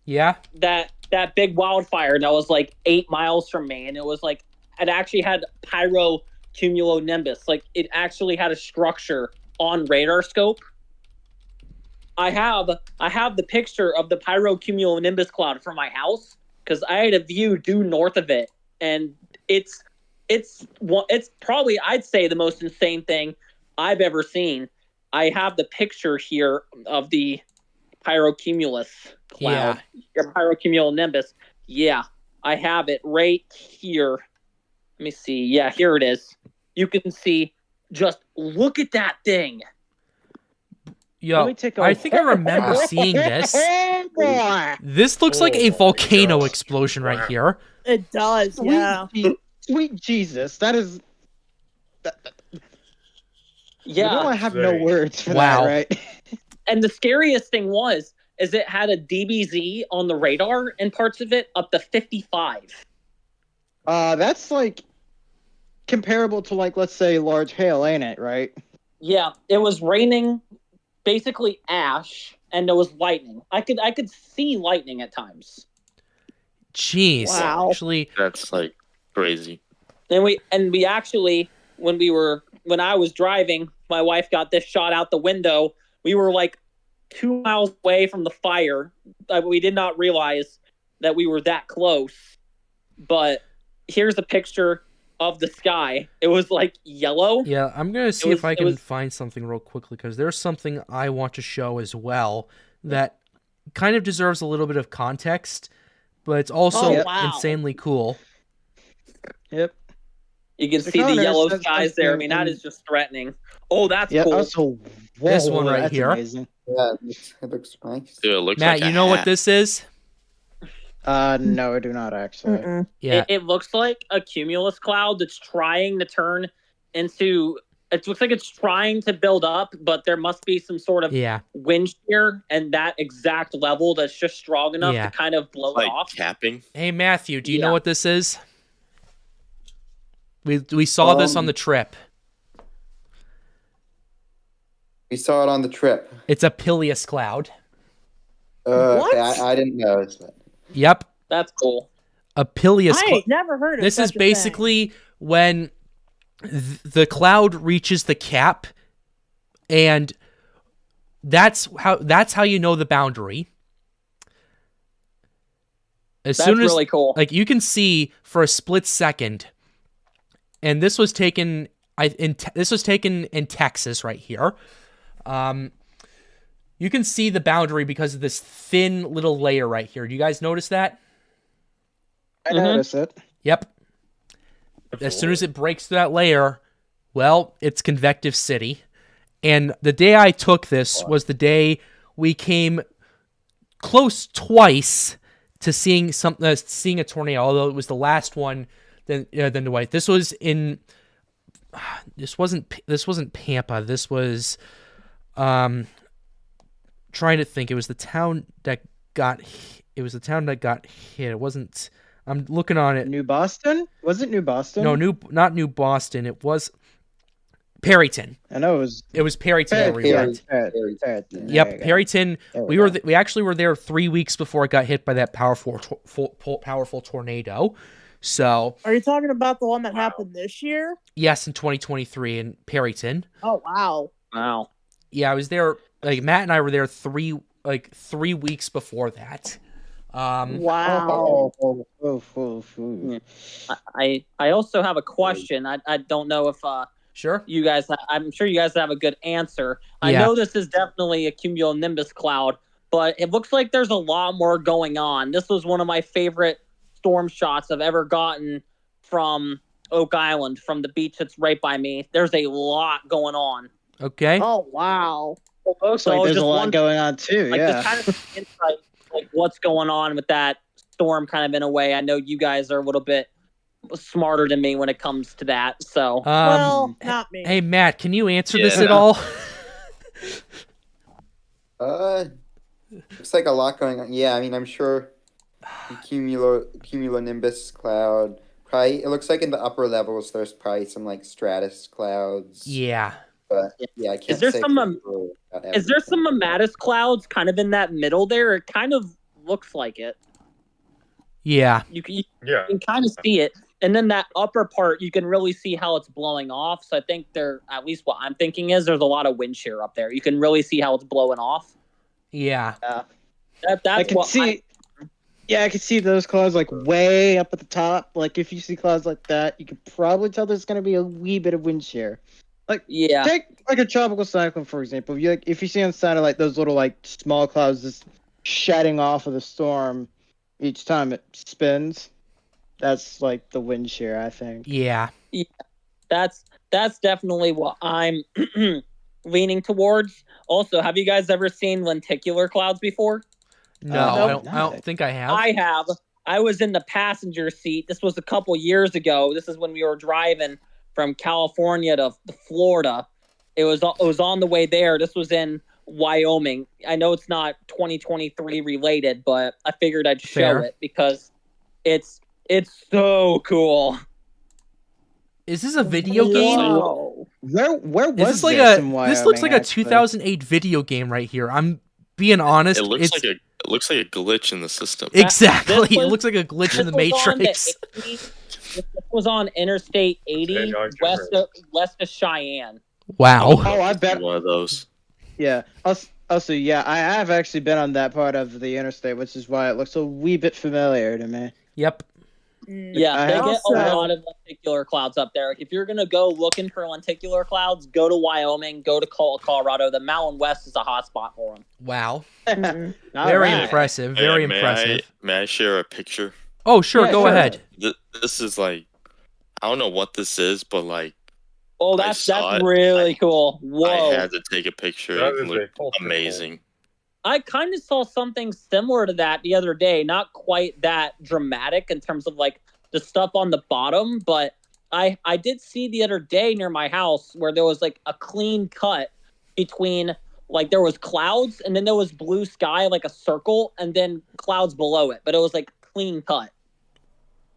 Yeah. That big wildfire that was like 8 miles from me, and it was like it actually had pyrocumulonimbus. Like, it actually had a structure on radar scope. I have the picture of the pyrocumulonimbus cloud from my house because I had a view due north of it, and it's probably, I'd say, the most insane thing I've ever seen. I have the picture here of the pyrocumulus cloud, or pyrocumulonimbus. Yeah, I have it right here. Let me see. Yeah, here it is. You can see. Just look at that thing. Yo, I think I remember seeing this. This looks like a volcano explosion right here. It does, yeah. Sweet Jesus, that is. Yeah, I have no words for that, right? And the scariest thing is it had a DBZ on the radar and parts of it up to 55. That's like comparable to, like, let's say large hail, ain't it? Right? Yeah, it was raining, basically ash, and there was lightning. I could see lightning at times. Jeez, wow. Actually, that's like crazy. And we actually, when I was driving, my wife got this shot out the window. We were like 2 miles away from the fire. We did not realize that we were that close. But here's a picture of the sky. It was like yellow. Yeah, I'm going to see if I can find something real quickly, because there's something I want to show as well that kind of deserves a little bit of context, but it's also insanely cool. Yep. You can see the yellow skies there. I mean, that is just threatening. Oh, that's cool. Also, this one right here. Amazing. Yeah, it looks nice. Dude, it looks Matt, like you know what this is? No, I do not actually. Yeah. It looks like a cumulus cloud that's trying to turn into. It looks like it's trying to build up, but there must be some sort of wind shear and that exact level that's just strong enough to kind of blow it off. Capping. Hey, Matthew, do you know what this is? We saw this on the trip. We saw it on the trip. It's a Peleus cloud. What? I didn't know. Yep. That's cool. A Peleus cloud. I ain't never heard of this. Is basically when the cloud reaches the cap, and that's how you know the boundary. As soon as, really cool. Like, you can see for a split second. And this was taken in Texas right here. You can see the boundary because of this thin little layer right here. Do you guys notice that? I notice it. Yep. As soon as it breaks through that layer, well, it's convective city. And the day I took this was the day we came close twice to seeing a tornado, although it was the last one. Then the white. This was in. This wasn't Pampa. This was, trying to think. It was the town that got. It was the town that got hit. It wasn't. I'm looking on it. New Boston? Was it New Boston? No, not New Boston. It was Perryton. I know it was. It was Perryton. Perryton. Yep, Perryton. We actually were there 3 weeks before it got hit by that powerful tornado. So, are you talking about the one that happened this year? Yes, in 2023 in Perryton. Oh, wow. Wow. Yeah, I was there. Like, Matt and I were there 3 weeks before that. Wow. I also have a question. I don't know if Sure. I'm sure you guys have a good answer. I Yeah. know this is definitely a cumulonimbus cloud, but it looks like there's a lot more going on. This was one of my favorite storm shots I've ever gotten from Oak Island, from the beach that's right by me. There's a lot going on. Okay. Oh wow. Looks So like there's a just lot one- going on too. Like Yeah. just kind of insight, like what's going on with that storm, kind of in a way. I know you guys are a little bit smarter than me when it comes to that. So Well, not me. Hey, Matt, can you answer this Yeah. at all? Looks like a lot going on. Yeah, I mean, I'm sure the cumulonimbus cloud. Probably, it looks like in the upper levels there's probably some like stratus clouds. Yeah. But yeah, I can't there say some, for sure about is there everything. some Amatis clouds kind of in that middle there? It kind of looks like it. Yeah. You Yeah. can kind of see it. And then that upper part, you can really see how it's blowing off. So I think at least what I'm thinking is there's a lot of wind shear up there. You can really see how it's blowing off. Yeah. That's I can what see. Yeah, I can see those clouds like way up at the top. Like if you see clouds like that, you can probably tell there's gonna be a wee bit of wind shear. Yeah. Take like a tropical cyclone for example. If you see on the side of like those little like small clouds just shedding off of the storm each time it spins, that's like the wind shear, I think. Yeah. That's definitely what I'm leaning towards. Also, have you guys ever seen lenticular clouds before? No, No. I don't think I have. I have. I was in the passenger seat. This was a couple years ago. This is when we were driving from California to Florida. It was on the way there. This was in Wyoming. I know it's not 2023 related, but I figured I'd show Fair. it because it's so cool. Is this a video game? Whoa. Where was Is this like this in Wyoming? this looks like a actually? 2008 video game right here. I'm being honest. It looks it's like a glitch in the system. exactly. This It was- looks like a glitch in the This was on Matrix. 80. This was on Interstate 80 Hey, Dr. west of Cheyenne. Wow. Oh, I bet. One of those. Yeah. Also, yeah, I have actually been on that part of the interstate, which is why it looks a wee bit familiar to me. Yep. Yeah, I they have- get Also- a lot of lenticular clouds up there. Like, if you're gonna go looking for lenticular clouds, go to Wyoming, go to Colorado. The Mountain West is a hot spot for them. Wow. Mhm. All Very right. impressive. Hey, Very may impressive. may I share a picture? Oh, sure. Yeah, Go sure. ahead. This is like, I don't know what this is, but like, Oh, I that's saw it. really cool. Whoa! I had to take a picture. That It is a looked ultra cool. amazing. I kind of saw something similar to that the other day. Not quite that dramatic in terms of like the stuff on the bottom, but I did see the other day near my house where there was like a clean cut between, like, there was clouds and then there was blue sky, like a circle, and then clouds below it, but it was like clean cut.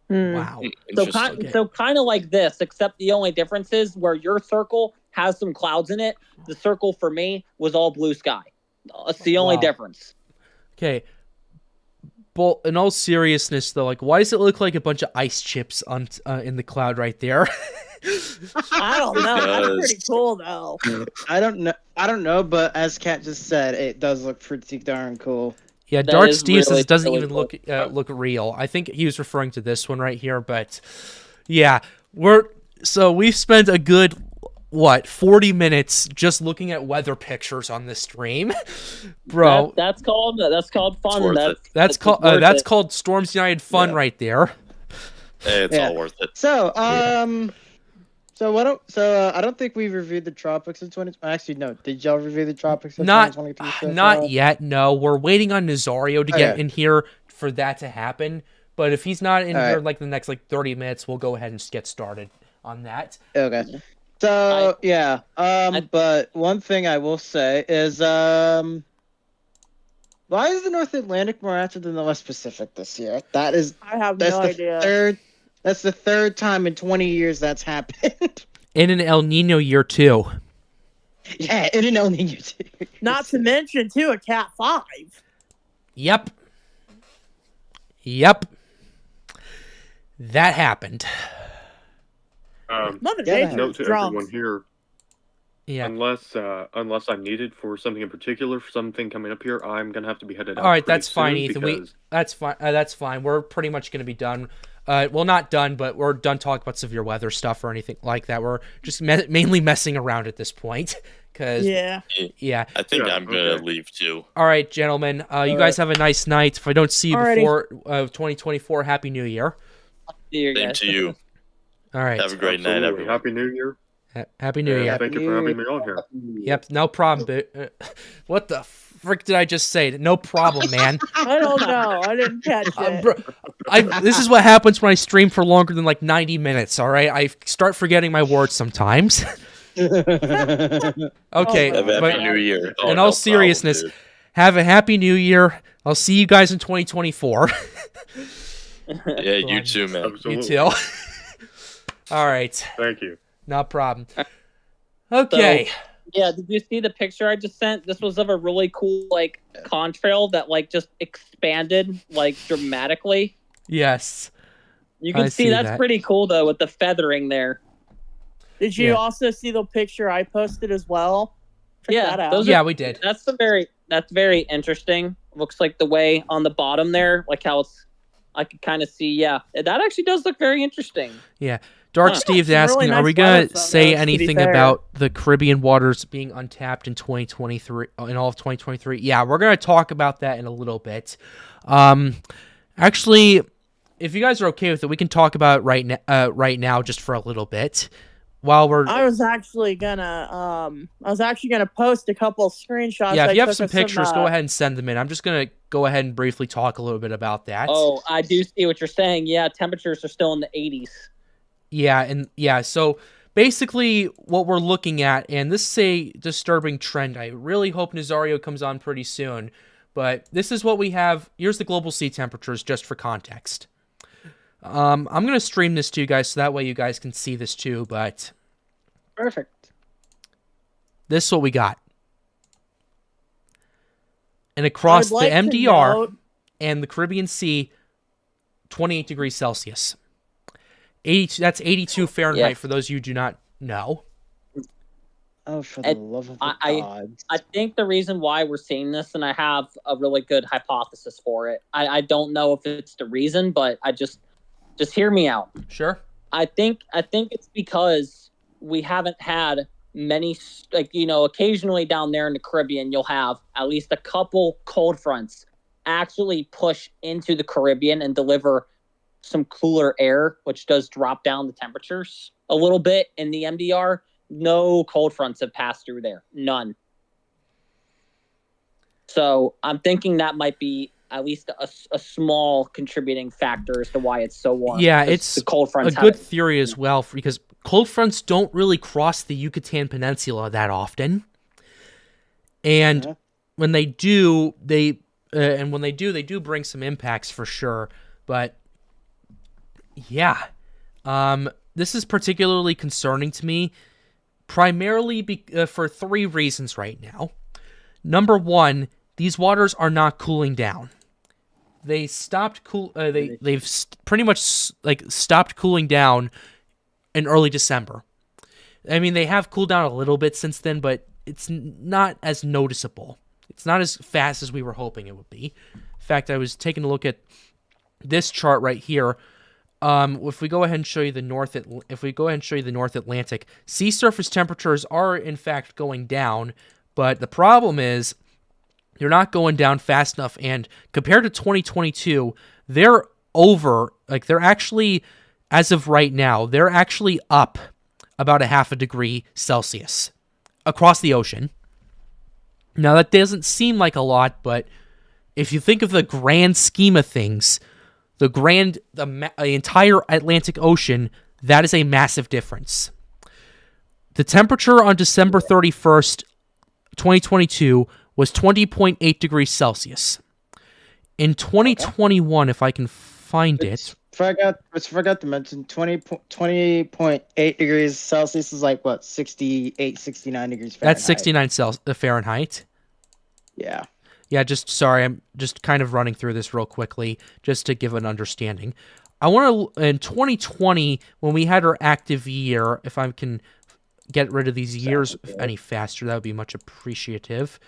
Hmm. Wow. So Interesting. kind of like this, except the only difference is where your circle has some clouds in it. The circle for me was all blue sky. That's the only Wow. difference. Okay. But in all seriousness, though, like, why does it look like a bunch of ice chips on in the cloud right there? I don't know. That's does. pretty cool though. I don't know, but as Kat just said, it does look pretty darn cool. Yeah, That Dark is Steve says really, it doesn't really even cool. look real. I think he was referring to this one right here, but yeah, we've spent a good 40 minutes just looking at weather pictures on this stream, bro. That's called fun. worth it. That's called worth that's it. called Storms United fun Yeah. right there. Hey, it's Yeah. all worth it. So, I don't think we've reviewed the tropics in 20. Actually, no. Did y'all review the tropics in Not 2023? so far? not yet. No, we're waiting on Nazario to get Okay. in here for that to happen. But if he's not in All here right. like the next 30 minutes, we'll go ahead and get started on that. Okay. So yeah. But one thing I will say is why is the North Atlantic more active than the West Pacific this year? I have That's no the idea. third. That's the third time in 20 years that's happened. In an El Nino year too. Yeah, in an El Nino too. Not to mention too a Cat 5. Yep. That happened. Mother Yeah, Nature's Note to drunk. everyone here: Yeah. unless I'm needed for something in particular, for something coming up here, I'm gonna have to be headed out. All right, pretty that's fine, soon Ethan. because- That's fine. That's fine. We're pretty much going to be done. Well, not done, but we're done talking about severe weather stuff or anything like that. We're just mainly messing around at this point. Cause, Yeah. yeah. I think Yeah, I'm gonna okay. leave too. All right, gentlemen. You guys have a nice night. If I don't see you Alrighty. before 2024, Happy New Year. Dear Same guys. to you. All right. Have a great night, Absolutely. everyone. Happy New Year. Happy New And Year. thank you for having me on here. Yep, no problem. But, what the frick did I just say? No problem, man. I don't know. I didn't catch it. This is what happens when I stream for longer than like 90 minutes, all right? I start forgetting my words sometimes. Okay, Have a but happy New Year. in all seriousness, dude. have a happy New Year. I'll see you guys in 2024. Yeah, you too, man. Absolutely. You too. All right, Thank you. no problem. Okay. So, yeah, did you see the picture I just sent? This was of a really cool like contrail that like just expanded like dramatically. Yes. You can I see see that's that. pretty cool though with the feathering there. Did you Yeah. also see the picture I posted as well? Check Yeah, that out. those Yeah, we did. That's very interesting. Looks like the way on the bottom there, like how it's I could kind of see, yeah. That actually does look very interesting. Dark Huh. Steve's Some really asking, are nice we going weather to say photos, to be anything fair. about the Caribbean waters being untapped in 2023, in all of 2023? Yeah, we're going to talk about that in a little bit. Actually, if you guys are okay with it, we can talk about it right now just for a little bit. While we're I was actually gonna post a couple of screenshots. yeah, if I you have took some of pictures, go ahead and send them in. I'm just going to go ahead and briefly talk a little bit about that. Oh, I do see what you're saying. Yeah, temperatures are still in the 80s. Yeah, so basically what we're looking at, and this is a disturbing trend. I really hope Nazario comes on pretty soon, but this is what we have. Here's the global sea temperatures just for context. I'm going to stream this to you guys so that way you guys can see this too, but Perfect. this is what we got. And across the MDR and the Caribbean Sea, 28 degrees Celsius. 82, that's 82 Fahrenheit for those of you who do not know. Oh, for the And love of the I- gods. I think the reason why we're seeing this, and I have a really good hypothesis for it. I don't know if it's the reason, but I just hear me out. Sure. I think it's because we haven't had many, like, you know, occasionally down there in the Caribbean, you'll have at least a couple cold fronts actually push into the Caribbean and deliver some cooler air, which does drop down the temperatures a little bit in the MDR. No cold fronts have passed through there. None. So I'm thinking that might be at least a small contributing factor as to why it's so warm. Yeah, 'Cause it's the cold fronts a good haven't- theory as well, because cold fronts don't really cross the Yucatan Peninsula that often. And Yeah. when they do, they do bring some impacts for sure. But yeah, this is particularly concerning to me, primarily for three reasons right now. Number one, these waters are not cooling down. They stopped pretty much like stopped cooling down in early December. I mean, they have cooled down a little bit since then, but it's not as noticeable. It's not as fast as we were hoping it would be. In fact, I was taking a look at this chart right here. If we go ahead and show you the North Atlantic, sea surface temperatures are in fact going down, but the problem is they're not going down fast enough, and compared to 2022, they're actually, as of right now, they're actually up about 0.5 degree Celsius across the ocean. Now, that doesn't seem like a lot, but if you think of the grand scheme of things, the entire Atlantic Ocean, that is a massive difference. The temperature on December 31st, 2022 was 20.8 degrees Celsius. In 2021, if I can find it. Forgot to mention 20.8 degrees Celsius is like what, 68, 69 degrees Fahrenheit. That's 69 Fahrenheit. Yeah. Yeah, sorry, I'm just kind of running through this real quickly just to give an understanding. I want to, in 2020, when we had our active year, if I can get rid of these years any faster, that would be much appreciative.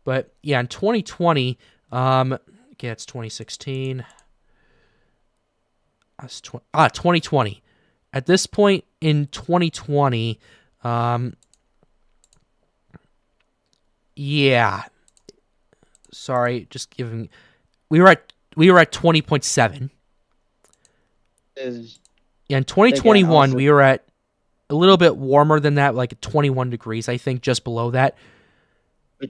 But yeah, in 2020, okay, it's 2016. 2020. At this point in 2020, yeah. Sorry, just giving. We were at 20.7. Yeah, in 2021 also, we were at a little bit warmer than that, like 21 degrees, I think, just below that.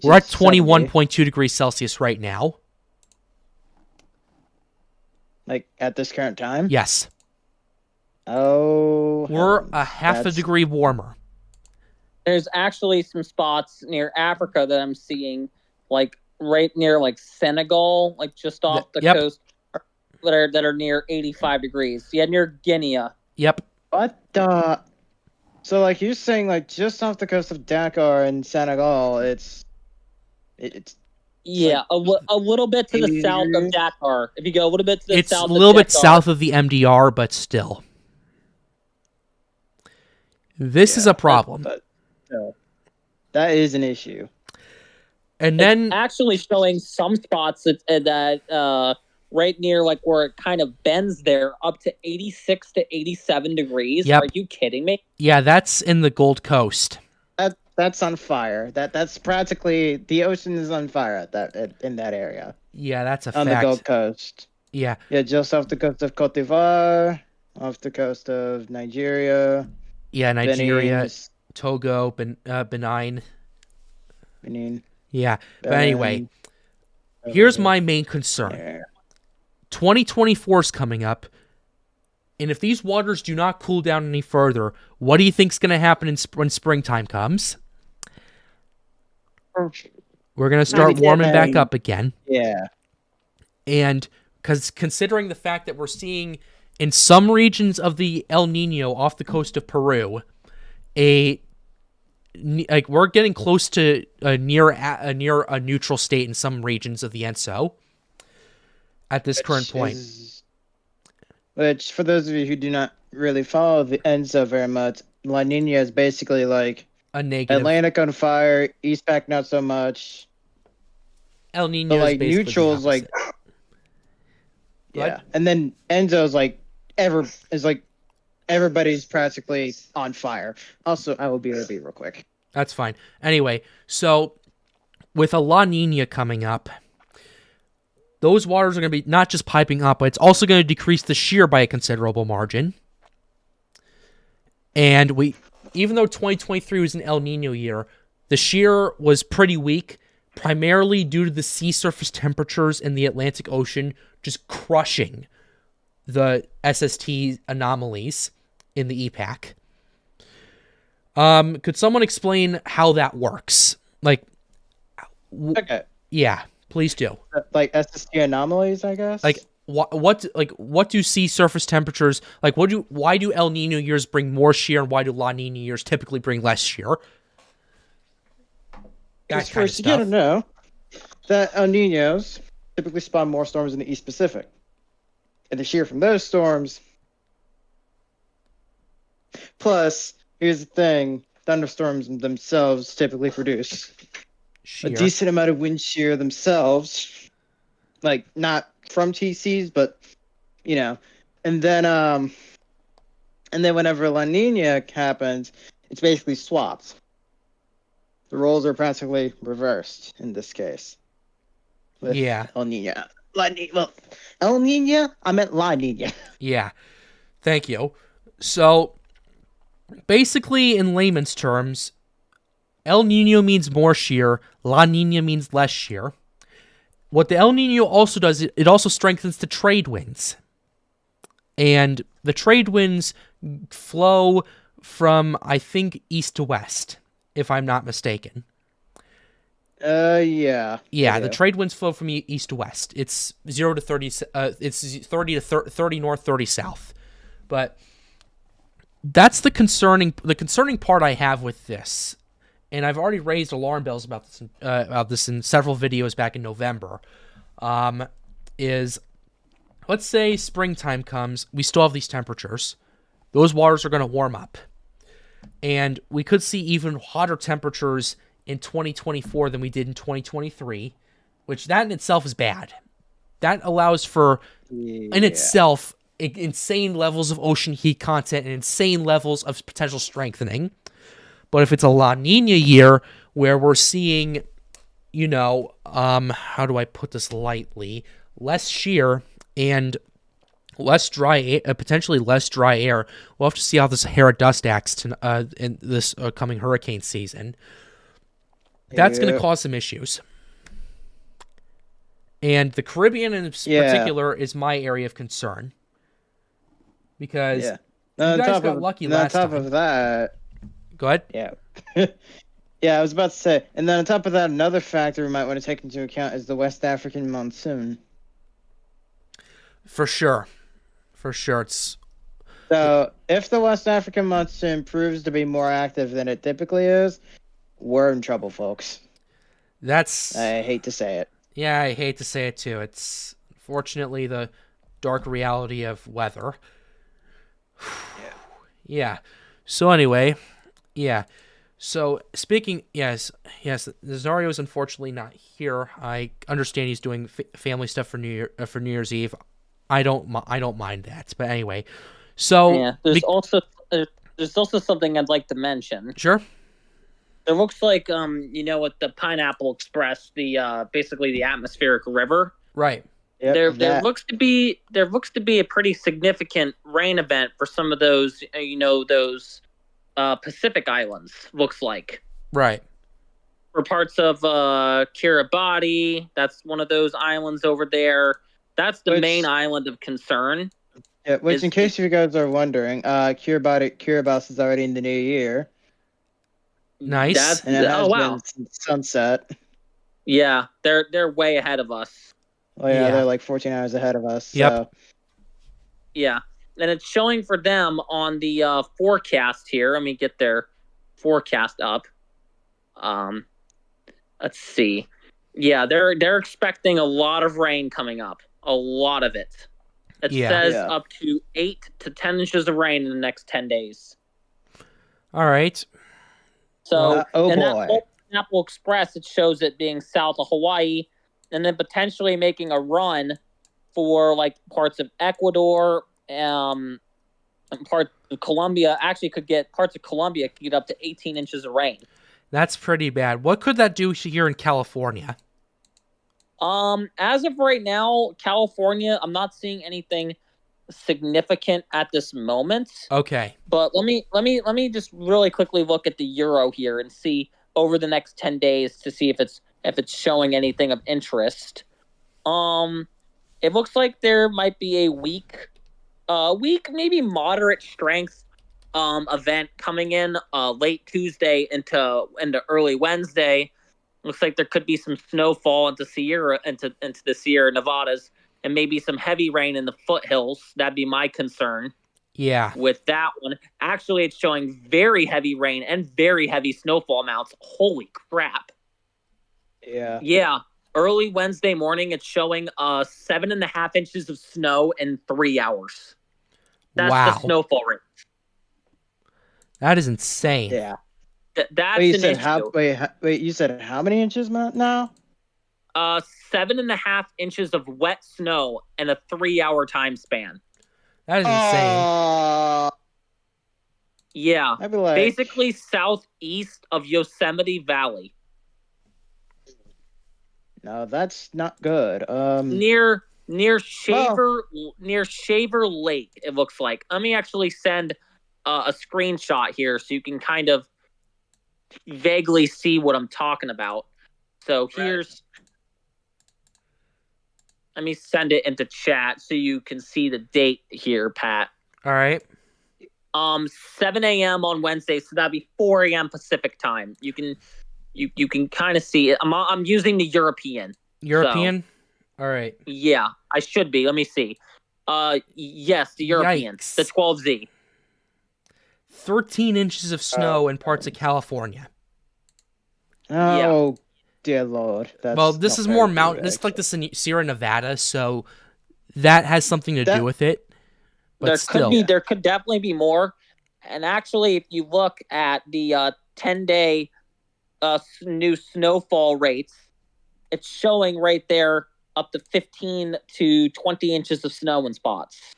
We're at 21.2 degrees Celsius right now. Like at this current time? Yes. Oh. We're a half a degree warmer. There's actually some spots near Africa that I'm seeing, like right near like Senegal, like just off the coast, that are near 85 degrees. Yeah, near Guinea. Yep. What the? So like you're saying, like just off the coast of Dakar and Senegal, it's yeah, like a little bit to the south of Dakar. If you go a little bit to the south, it's a little bit south of the MDR, but still, this is a problem. That is an issue. And then it's actually showing some spots that right near like where it kind of bends there up to 86 to 87 degrees. Yep. Are you kidding me? Yeah, that's in the Gold Coast. That's on fire. That's practically the ocean is on fire in that area. Yeah, that's a on fact. The Gold Coast. Yeah. Yeah, just off the coast of Cote d'Ivoire, off the coast of Nigeria. Yeah, Nigeria, Benin, Togo, Benin. Yeah, but anyway, here's my main concern. 2024 is coming up, and if these waters do not cool down any further, what do you think's going to happen when springtime comes? We're going to start warming back up again. Yeah. And because considering the fact that we're seeing in some regions of the El Nino off the coast of Peru, we're getting close to near a neutral state in some regions of the ENSO at this current point. Which, for those of you who do not really follow the ENSO very much, La Nina is basically like a negative. Atlantic on fire, East Pac not so much. El Nino like is basically neutral is like and then ENSO is like everybody's practically on fire. Also, I will be real quick. That's fine. Anyway, so with a La Nina coming up, those waters are going to be not just piping up, but it's also going to decrease the shear by a considerable margin. And even though 2023 was an El Nino year, the shear was pretty weak, primarily due to the sea surface temperatures in the Atlantic Ocean just crushing the SST anomalies in the EPAC. Could someone explain how that works? Like, okay. Yeah, please do. Like SST anomalies, I guess. Like what do sea surface temperatures like? Why do El Nino years bring more shear, and why do La Nina years typically bring less shear? That kind of stuff. You don't know that El Ninos typically spawn more storms in the East Pacific, and the shear from those storms. Plus, here's the thing: thunderstorms themselves typically produce a decent amount of wind shear themselves, like not from TCs, but and then whenever La Nina happens, it's basically swapped. The roles are practically reversed in this case. El Nina. El Nina? I meant La Nina. Yeah. Thank you. So, basically, in layman's terms, El Nino means more shear, La Nina means less shear. What the El Nino also does, it also strengthens the trade winds. And the trade winds flow from, I think, east to west, if I'm not mistaken. Yeah. Yeah, the trade winds flow from east to west. It's 0 to 30, it's 30 to 30 north, 30 south. But that's the concerning part I have with this. And I've already raised alarm bells about this in several videos back in November. Is let's say springtime comes, we still have these temperatures. Those waters are going to warm up. And we could see even hotter temperatures in 2024 than we did in 2023, which that in itself is bad. That allows for, in itself, insane levels of ocean heat content and insane levels of potential strengthening. But if it's a La Nina year where we're seeing, how do I put this lightly, less shear and less dry, potentially less dry air, we'll have to see how the Sahara dust acts in this coming hurricane season. That's going to cause some issues. And the Caribbean in particular is my area of concern. Because you guys got lucky last time. On top of that... Go ahead. Yeah. Yeah, I was about to say. And then on top of that, another factor we might want to take into account is the West African monsoon. For sure. So, if the West African monsoon proves to be more active than it typically is, we're in trouble, folks. I hate to say it. Yeah, I hate to say it too. It's unfortunately the dark reality of weather. Yeah. So anyway, yeah. So speaking, yes, Nazario is unfortunately not here. I understand he's doing family stuff for New Year's Eve. I don't mind that. But anyway, so yeah, there's also something I'd like to mention. Sure. It looks like with the Pineapple Express, the basically the atmospheric river. Right. Yep, there looks to be a pretty significant rain event for some of those those Pacific islands. Looks like. Right. For parts of Kiribati, that's one of those islands over there. That's the main island of concern. Yeah, in case you guys are wondering, Kiribati is already in the new year. Nice. And it has been since sunset. Yeah, they're way ahead of us. Oh yeah, they're like 14 hours ahead of us. Yep. So. Yeah, and it's showing for them on the forecast here. Let me get their forecast up. Let's see. Yeah, they're expecting a lot of rain coming up. A lot of it. It says up to 8 to 10 inches of rain in the next 10 days. All right. So, that Pineapple Express, it shows it being south of Hawaii, and then potentially making a run for like parts of Ecuador, and parts of Colombia. Actually, parts of Colombia could get up to 18 inches of rain. That's pretty bad. What could that do here in California? As of right now, California, I'm not seeing anything significant at this moment. Okay. But let me just really quickly look at the euro here and see over the next 10 days to see if it's showing anything of interest. It looks like there might be a weak, maybe moderate strength event coming in late Tuesday into early Wednesday. Looks like there could be some snowfall into the Sierra Nevadas, and maybe some heavy rain in the foothills. That'd be my concern. Yeah. With that one. Actually, it's showing very heavy rain and very heavy snowfall amounts. Holy crap. Yeah. Yeah. Early Wednesday morning, it's showing 7.5 inches of snow in 3 hours. That's the snowfall rate. That is insane. Yeah. That's an issue. Wait, you said how many inches now? 7.5 inches of wet snow in a 3-hour time span. That is insane. Yeah. I'd be like, basically southeast of Yosemite Valley. No, that's not good. Near Shaver Lake, it looks like. Let me actually send a screenshot here so you can kind of vaguely see what I'm talking about. So here's... Let me send it into chat so you can see the date here, Pat. All right. 7 a.m. on Wednesday, so that'd be 4 a.m. Pacific time. You can kind of see it. I'm using the European. European? So, all right. Yeah, I should be. Let me see. Yes, the European. Yikes. The 12Z. 13 inches of snow in parts of California. Oh, dear Lord. This is more mountain. This is like the Sierra Nevada, so that has something to do with it. But there could definitely be more. And actually, if you look at the 10-day new snowfall rates, it's showing right there up to 15 to 20 inches of snow in spots.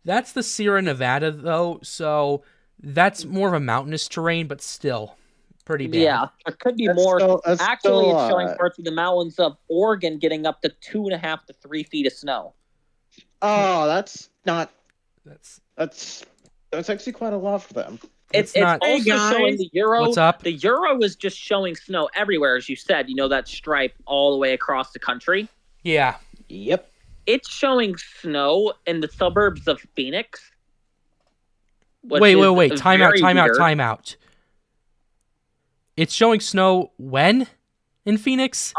That's the Sierra Nevada, though, so that's more of a mountainous terrain, but still pretty bad. Yeah, there could be That's more. still- that's Actually, still, it's showing parts of the mountains of Oregon getting up to 2.5 to 3 feet of snow. Oh, that's not. That's That's actually quite a lot for them. It's It's not- also Hey, showing guys. the Euro. What's up? The Euro is just showing snow everywhere, as you said. You know, that stripe all the way across the country. yeah. Yep. It's showing snow in the suburbs of Phoenix. which Wait. is Time out. very weird. It's showing snow when in Phoenix?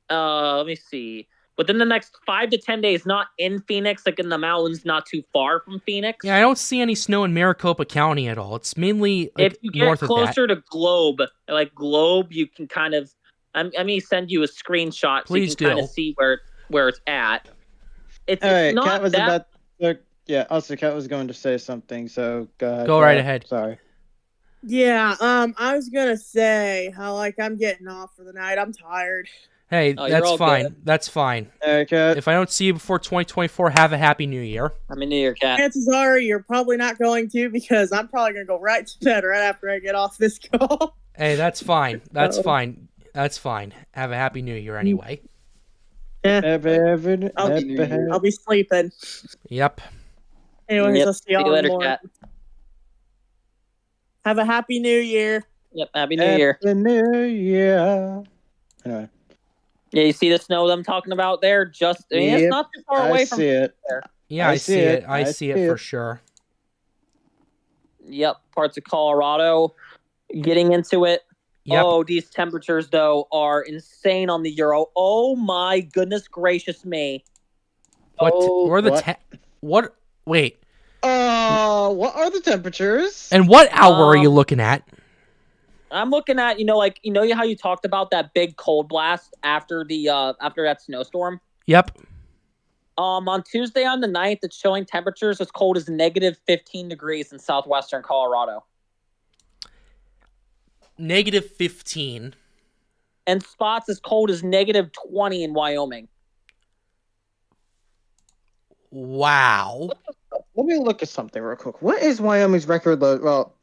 Let me see. Within the next 5 to 10 days, not in Phoenix, like in the mountains, not too far from Phoenix. Yeah, I don't see any snow in Maricopa County at all. It's mainly like, If you get north of that. closer to Globe, you can kind of. I'm gonna send you a screenshot Please so you can kind do. of see where it's at. It's, All right, not Kat was that. about. Yeah, also Kat was going to say something, so go ahead. Go right Kat. ahead. Sorry. Yeah, I was gonna say how I'm getting off for the night. I'm tired. Hey, Oh, you're that's all fine. good. That's fine. All right, Kat. If I don't see you before 2024, have a happy new year. I'm in New York, Cat. Chances are you're probably not going to because I'm probably gonna go right to bed right after I get off this call. Hey, that's fine. That's Uh-oh. fine. That's fine. Have a happy new year anyway. I'll be sleeping. Yep. Anyways, Yep. I'll see y'all See you later, in the morning. Cat. Have a happy new year. Yep. Happy New Year. Happy New Year. Anyway, Yeah, you see the snow that I'm talking about there? It's Yep, not too far away I from. see it. Yeah, I I see see it. it. I I see see it for it. sure. Yep, parts of Colorado. Getting into it. Yep. Oh, these temperatures though are insane on the Euro. Oh my goodness gracious me! What? Oh, Where are the what? what? Wait. What are the temperatures? And what hour are you looking at? I'm looking at how you talked about that big cold blast after that snowstorm. Yep. On Tuesday on the 9th, it's showing temperatures as cold as negative 15 degrees in southwestern Colorado. Negative 15. And spots as cold as negative 20 in Wyoming. Wow. Let me look at something real quick. What is Wyoming's record low? Well,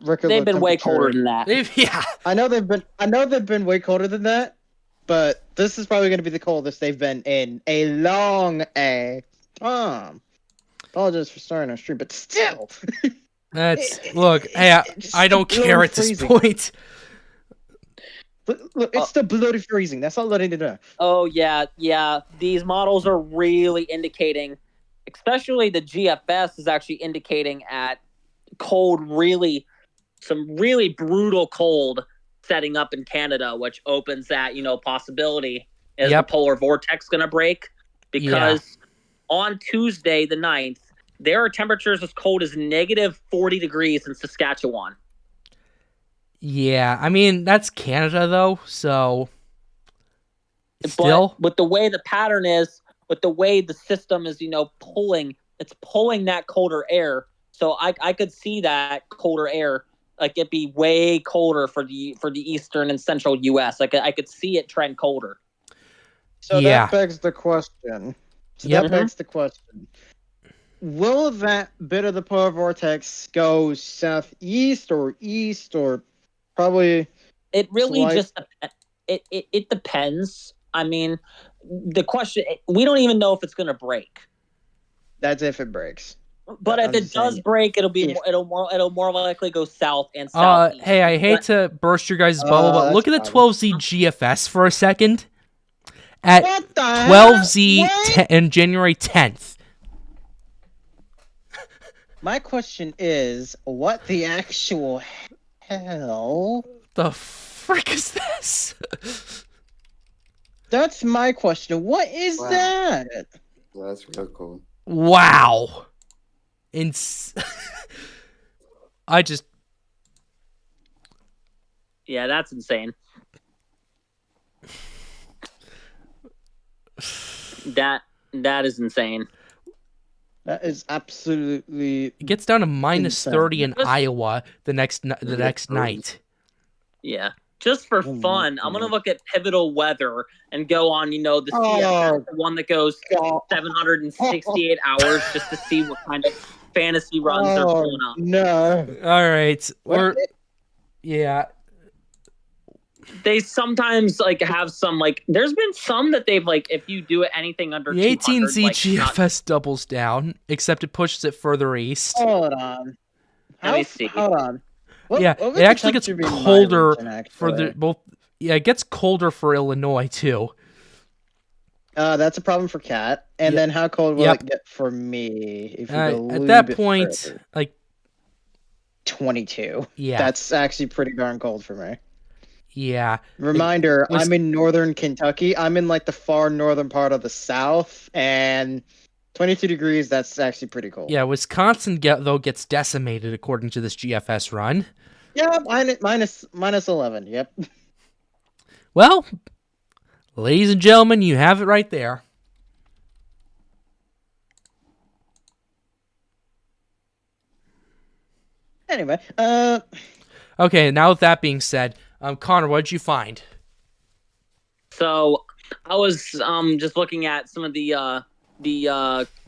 record They've low been way temperature? colder than that. Yeah. I know they've been way colder than that, but this is probably going to be the coldest they've been in a long time. Apologies for starting our stream, but still. Look. Hey, It's I don't still care at this freezing. point. Look, it's still bloody freezing. That's all I need to know. Oh, yeah. These models are really indicating, especially the GFS is actually indicating at cold, some really brutal cold setting up in Canada, which opens that, possibility. Is Yep. the polar vortex going to break? Because on Tuesday, the 9th, there are temperatures as cold as negative 40 degrees in Saskatchewan. Yeah, I mean that's Canada though, so still. But with the way the pattern is, with the way the system is, pulling that colder air. So I could see that colder air, like it be way colder for the eastern and central U.S. Like I could see it trend colder. So Yeah. that begs the question. Yep. That begs the question. Will that bit of the polar vortex go southeast or east or probably? It really Slight- just it depends. I mean, the question, we don't even know if it's going to break. That's if it breaks. But I'm if it just does saying, break, it'll more likely go south and southeast. Hey, I hate to burst your guys' bubble, but that's look at the fine. 12Z GFS for a second. At What the hell? 12Z What? and January 10th. My question is, what the actual hell? The frick is this? That's my question. What is Wow. that? Yeah, that's real cool. Wow. I just Yeah, that's insane. That is insane. That is absolutely. it gets down to minus Insane. 30 in Just- Iowa the next night. Yeah. just for Oh my fun, I'm gonna God. look at pivotal weather and go on, the Oh, CFS, the one that goes God. 768 hours, just to see what kind of fantasy runs they're Oh, pulling up. no. All right. What? Yeah. They sometimes have some there's been some that they've if you do anything under The 200 18Z not- GFS doubles down, except it pushes it further east. Hold on. Let me see. Hold on. Yeah, what would it the actually gets temperature be in my colder region, for the actually? both. Yeah, it gets colder for Illinois too. That's a problem for Cat. And Yep. then how cold will Yep. it get for me if you go a At little that bit point, further? like 22. yeah, That's actually pretty darn cold for me. yeah, Reminder, was- I'm in northern Kentucky. I'm in the far northern part of the South, and 22 degrees, that's actually pretty cold. yeah. Wisconsin though gets decimated according to this GFS run. Yeah, minus 11. Yep. Well, ladies and gentlemen, you have it right there. Anyway, Okay, now with that being said, Connor, what did you find? So I was just looking at some of the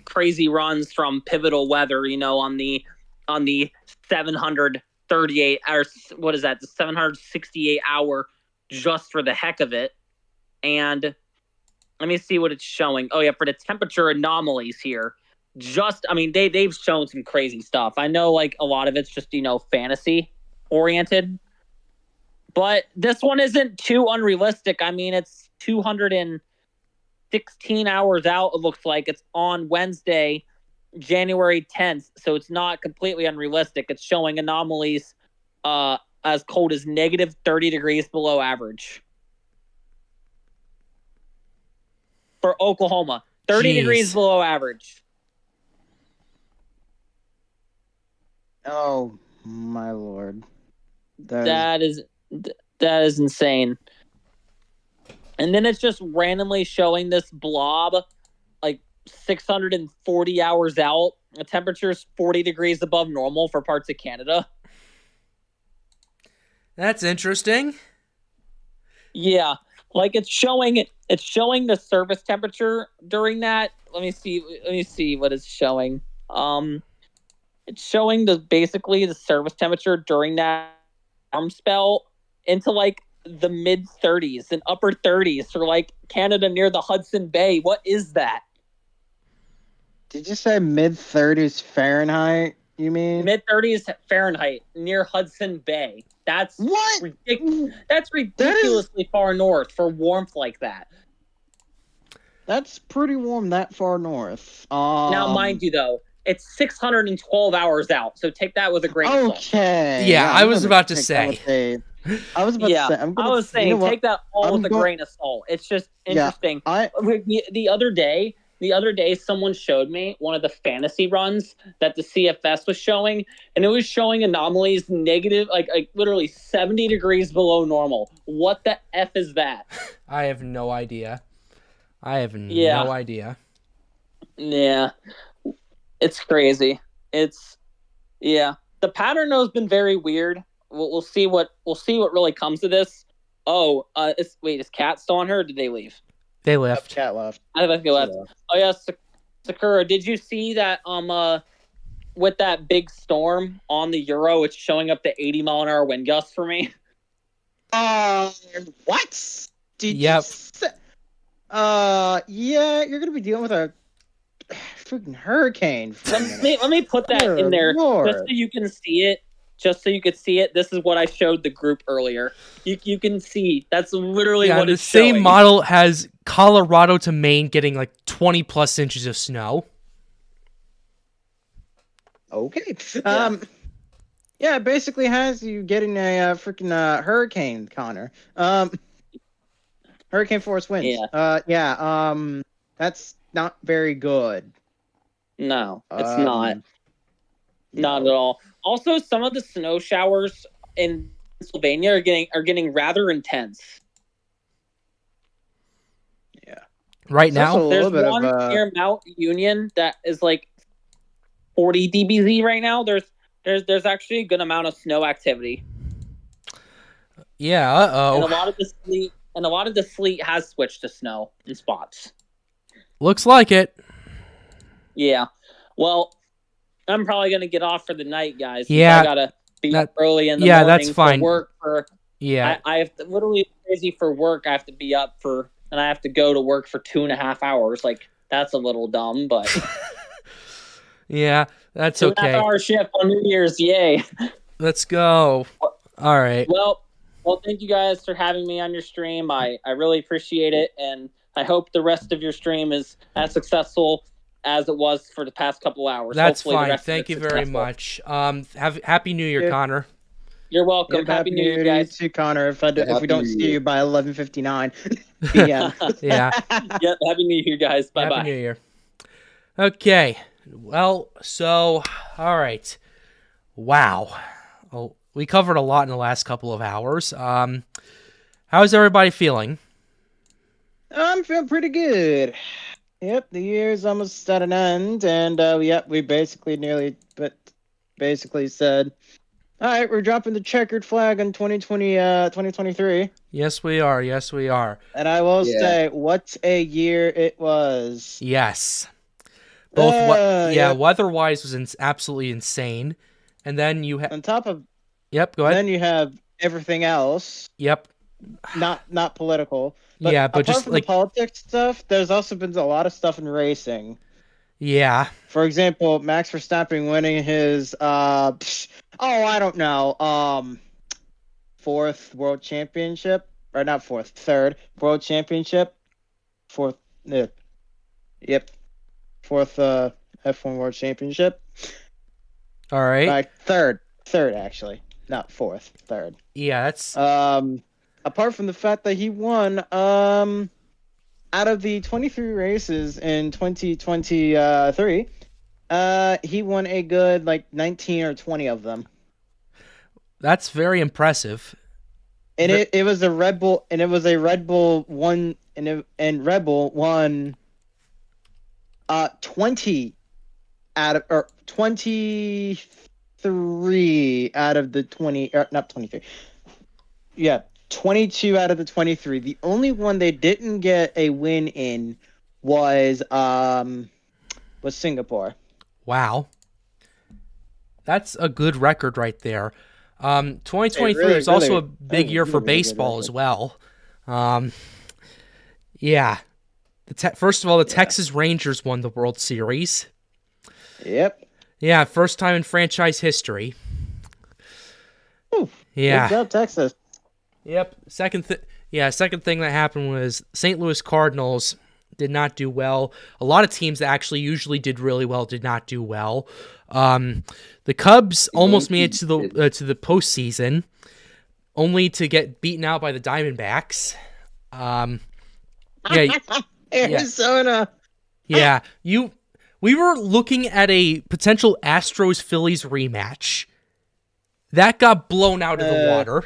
crazy runs from pivotal weather, on the 738 or what is that, the 768 hour, just for the heck of it. And let me see what it's showing. Oh yeah, for the temperature anomalies here. They've shown some crazy stuff. I know a lot of it's just, fantasy oriented. But this one isn't too unrealistic. It's 216 hours out, it looks like. It's on Wednesday, January 10th. So it's not completely unrealistic. It's showing anomalies as cold as negative 30 degrees below average. For Oklahoma, 30 Jeez. degrees below average. oh my lord. That is insane. And then it's just randomly showing this blob 640 hours out. The temperature is 40 degrees above normal for parts of Canada. That's interesting. Yeah, it's showing the surface temperature during that. Let me see what it's showing. It's showing basically the surface temperature during that warm spell into the mid 30s and upper 30s for Canada near the Hudson Bay. What is that? Did you say mid 30s Fahrenheit? You mean Mid 30s Fahrenheit near Hudson Bay. That's what? That's ridiculously far north for warmth like that. That's pretty warm that far north. Now, mind you, though, it's 612 hours out, so take that with a grain of salt. Okay. Yeah, I I'm was gonna about to take say. that with a- I was about to say. I was saying, take that all with a going- grain of salt. It's just interesting. The other day, someone showed me one of the fantasy runs that the CFS was showing, and it was showing anomalies negative, literally 70 degrees below normal. What the F is that? I have no idea. Yeah. No idea. Yeah, it's crazy. The pattern though has been very weird. We'll see what really comes of this. Oh, is Kat still on her, or did they leave? They left. Cat left. I think they left. Oh yeah, Sakura, did you see that with that big storm on the Euro, it's showing up to 80-mile-an-hour wind gusts for me? What? Did Yep. you say? Yeah, you're gonna be dealing with a freaking hurricane. for a minute. Let me put that in there Lord. just so you can see it. Just so you could see it. This is what I showed the group earlier. You can see that's literally Yeah, what the it's same showing. model has Colorado to Maine getting 20 plus inches of snow. Okay. Yeah, it basically has you getting a freaking hurricane, Connor. Hurricane force winds. That's not very good. No, it's not. Not at all. Also, some of the snow showers in Pennsylvania are getting rather intense. Right It's now, also- There's little bit one of, near Mount Union that is 40 dBz right now. There's actually a good amount of snow activity. Yeah. And a Uh-oh. lot of the sleet has switched to snow in spots. Looks like it. Yeah. Well, I'm probably gonna get off for the night, guys. Since Yeah, I gotta be up early in the yeah, morning that's fine. for work. Yeah. I have to, literally crazy for work. I have to be up and I have to go to work for 2.5 hours. Like, that's a little dumb, but Yeah, that's 2.5 okay. hour shift on New Year's, yay! Let's go. All right. Well, thank you guys for having me on your stream. I really appreciate it, and I hope the rest of your stream is as successful as it was for the past couple hours. That's Hopefully the fine. rest of Thank you it's very successful. much. Have Happy New Year, Yeah. Connor. You're welcome. Yep, Happy New Year, to guys. you too, Connor. If we Happy don't New see Year. you by 11:59 p.m. Yeah. Yep, Happy New Year, guys. Bye Happy bye. New Year. Okay. Well, so all right. Wow. Well, we covered a lot in the last couple of hours. How's everybody feeling? I'm feeling pretty good. Yep, the year's almost at an end, and we basically said, all right, we're dropping the checkered flag in 2023. Yes, we are. Yes, we are. And I will Yeah. say, what a year it was. Yes. Both. Yep. Weather-wise was absolutely insane. And then you have. On top of Yep. Go ahead. then you have everything else, Yep. not political. But Yeah, but apart just from like the politics stuff, there's also been a lot of stuff in racing. yeah. For example, Max Verstappen winning his fourth world championship, or not fourth, third world championship, fourth F1 world championship. All right. Third actually, not fourth, third. Yeah, that's Apart from the fact that he won out of the 23 races in 2023, he won a good like 19 or 20 of them. that's very impressive. And it was a Red Bull, and it was a Red Bull one, and Red Bull won 20 out of, or 23 out of the 20, or not 23. Yeah, 22 out of the 23. The only one they didn't get a win in was Singapore. Wow. That's a good record right there. 2023 really- is also really- a big year for really good baseball as record. well. Yeah. First of all, the Texas Rangers won the World Series. Yep. Yeah, first time in franchise history. Ooh, Yeah. Good job, Texas. Yep. Second thing that happened was St. Louis Cardinals did not do well. A lot of teams that actually usually did really well did not do well. The Cubs almost made it to the postseason, only to get beaten out by the Diamondbacks. Yeah, Arizona. yeah. We were looking at a potential Astros Phillies rematch. That got blown out of the water.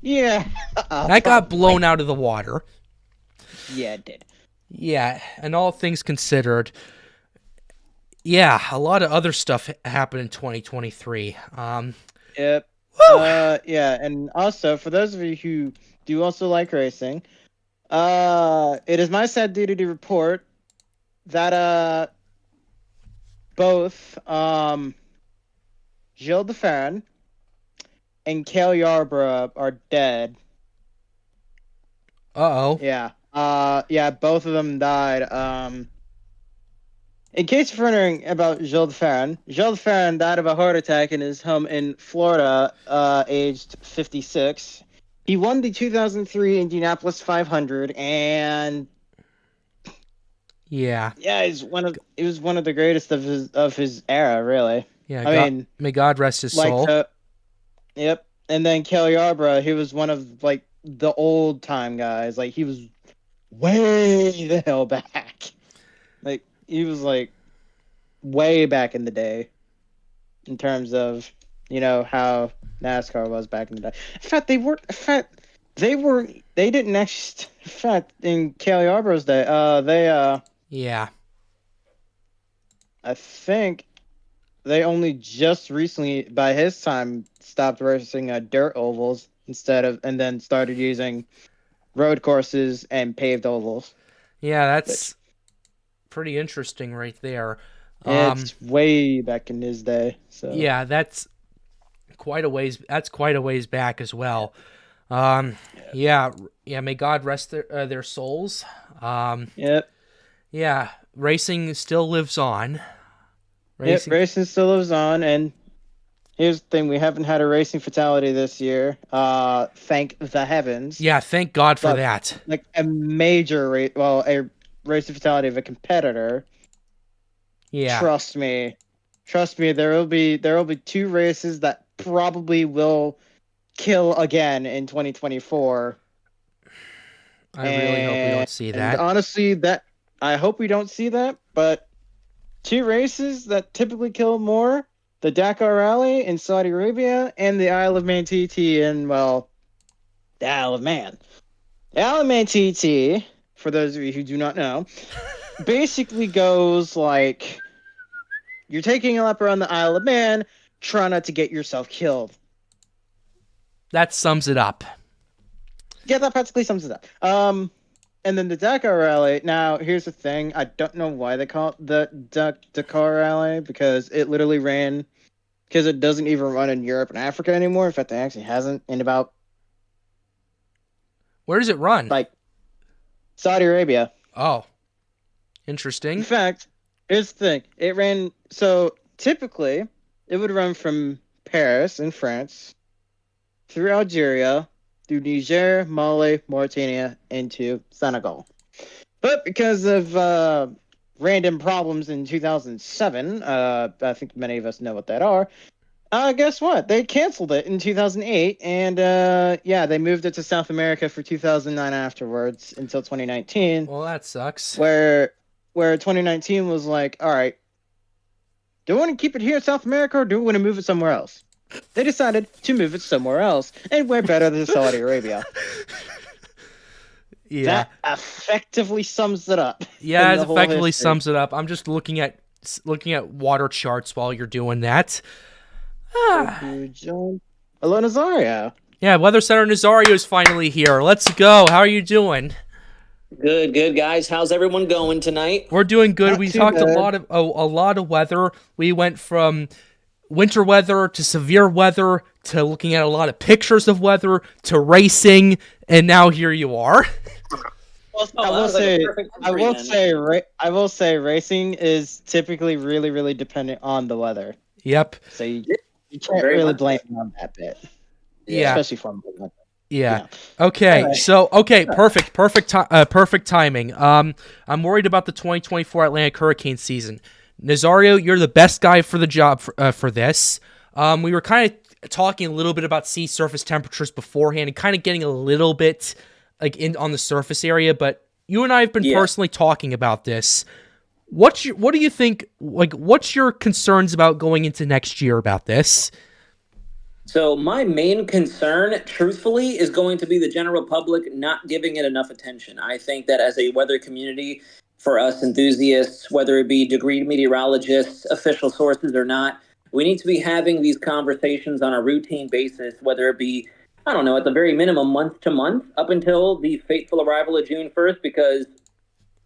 Yeah. That got blown out of the water. Yeah, it did. Yeah, and all things considered, yeah, a lot of other stuff happened in 2023. Yep. Yeah, and also for those of you who do also like racing, it is my sad duty to report that both Gilles de Ferran and Cale Yarborough are dead. Uh-oh. Yeah. Yeah, both of them died. In case you're wondering about Gilles de Ferran died of a heart attack in his home in Florida, aged 56. He won the 2003 Indianapolis 500, and Yeah. he was one of the greatest of his era, really. Yeah, may God rest his soul. Yep. And then Cale Yarborough, he was one of like the old time guys. Like he was way the hell back. Like he was like way back in the day in terms of, how NASCAR was back in the day. In fact, they didn't actually, in fact, in Cale Yarborough's day, Yeah. I think they only just recently, by his time, stopped racing dirt ovals. and then started using road courses and paved ovals. Yeah, that's pretty interesting right there. It's way back in his day. So yeah, that's quite a ways. That's quite a ways back as well. Yeah. May God rest their souls. Yep. Yeah, racing still lives on. Racing still lives on, and here's the thing: we haven't had a racing fatality this year. Thank the heavens. Yeah, thank God for that. Like a major a racing fatality of a competitor. Yeah. Trust me. There will be 2 races that probably will kill again in 2024. I really hope we don't see that. Honestly, I hope we don't see that. But 2 races that typically kill more: the Dakar Rally in Saudi Arabia and the Isle of Man TT in the Isle of Man. The Isle of Man TT, for those of you who do not know, basically goes like you're taking a lap around the Isle of Man, try not to get yourself killed. That sums it up. Yeah, that practically sums it up. And then the Dakar Rally. Now, here's the thing: I don't know why they call it the Dakar Rally, because it literally ran. Because it doesn't even run in Europe and Africa anymore. In fact, it actually hasn't in about. Where does it run? Like Saudi Arabia. Oh, interesting. In fact, here's the thing: it ran. So typically, it would run from Paris in France, through Algeria, through Niger, Mali, Mauritania, into Senegal. But because of random problems in 2007, I think many of us know what that are. Guess what? They canceled it in 2008, and they moved it to South America for 2009 afterwards until 2019. Well, that sucks. Where 2019 was like, all right, do we want to keep it here in South America, or do we want to move it somewhere else? They decided to move it somewhere else, and where better than Saudi Arabia. Yeah. That effectively sums it up. Yeah, it effectively sums it up. I'm just looking at water charts while you're doing that. Thank you, John. Hello, Nazario. Yeah, Weather Center Nazario is finally here. Let's go. How are you doing? Good, guys. How's everyone going tonight? We're doing good. Not We too talked bad. a lot of weather. We went from winter weather to severe weather to looking at a lot of pictures of weather to racing, and now here you are. I will say, racing is typically really, really dependent on the weather. Yep. So you can't really blame them on that bit. Yeah. Especially from the Yeah. Okay. Anyway. So perfect timing. I'm worried about the 2024 Atlantic hurricane season. Nazario, you're the best guy for the job for this. We were kind of talking a little bit about sea surface temperatures beforehand and kind of getting a little bit on the surface area, but you and I have been personally talking about this. What do you think? What's your concerns about going into next year about this? So my main concern, truthfully, is going to be the general public not giving it enough attention. I think that as a weather community, for us enthusiasts, whether it be degree meteorologists, official sources or not, we need to be having these conversations on a routine basis, whether it be, I don't know, at the very minimum, month to month, up until the fateful arrival of June 1st, because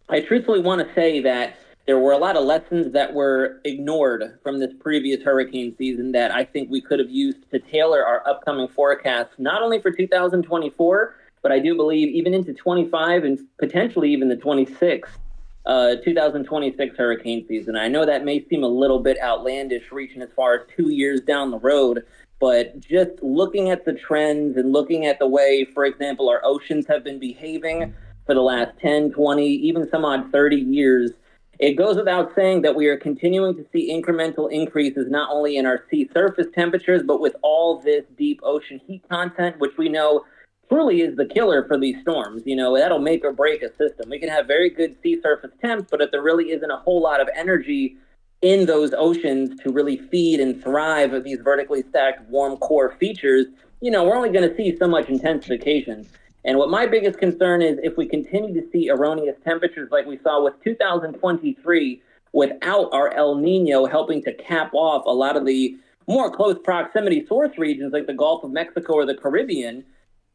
I truthfully want to say that there were a lot of lessons that were ignored from this previous hurricane season that I think we could have used to tailor our upcoming forecasts, not only for 2024, but I do believe even into 25 and potentially even the 2026 hurricane season. I know that may seem a little bit outlandish, reaching as far as 2 years down the road, but just looking at the trends and looking at the way, for example, our oceans have been behaving for the last 10, 20, even some odd 30 years, it goes without saying that we are continuing to see incremental increases not only in our sea surface temperatures, but with all this deep ocean heat content, which we know truly is the killer for these storms. You know, that'll make or break a system. We can have very good sea surface temps, but if there really isn't a whole lot of energy in those oceans to really feed and thrive of these vertically stacked warm core features, you know, we're only going to see so much intensification. And what my biggest concern is if we continue to see erroneous temperatures like we saw with 2023 without our El Nino helping to cap off a lot of the more close proximity source regions like the Gulf of Mexico or the Caribbean,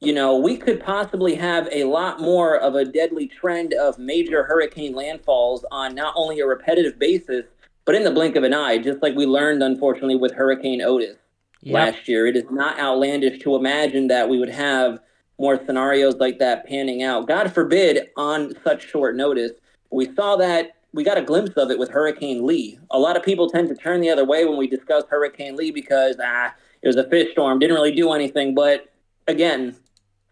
we could possibly have a lot more of a deadly trend of major hurricane landfalls on not only a repetitive basis, but in the blink of an eye, just like we learned, unfortunately, with Hurricane Otis last year. It is not outlandish to imagine that we would have more scenarios like that panning out. God forbid on such short notice. We saw that. We got a glimpse of it with Hurricane Lee. A lot of people tend to turn the other way when we discuss Hurricane Lee because it was a fish storm, didn't really do anything. But again,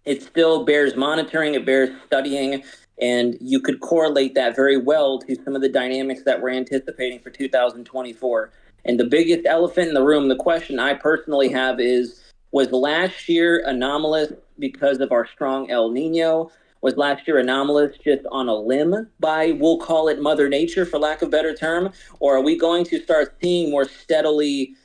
it still bears monitoring, it bears studying, and you could correlate that very well to some of the dynamics that we're anticipating for 2024. And the biggest elephant in the room, the question I personally have is, was last year anomalous because of our strong El Nino? Was last year anomalous just on a limb by, we'll call it Mother Nature for lack of a better term? Or are we going to start seeing more steady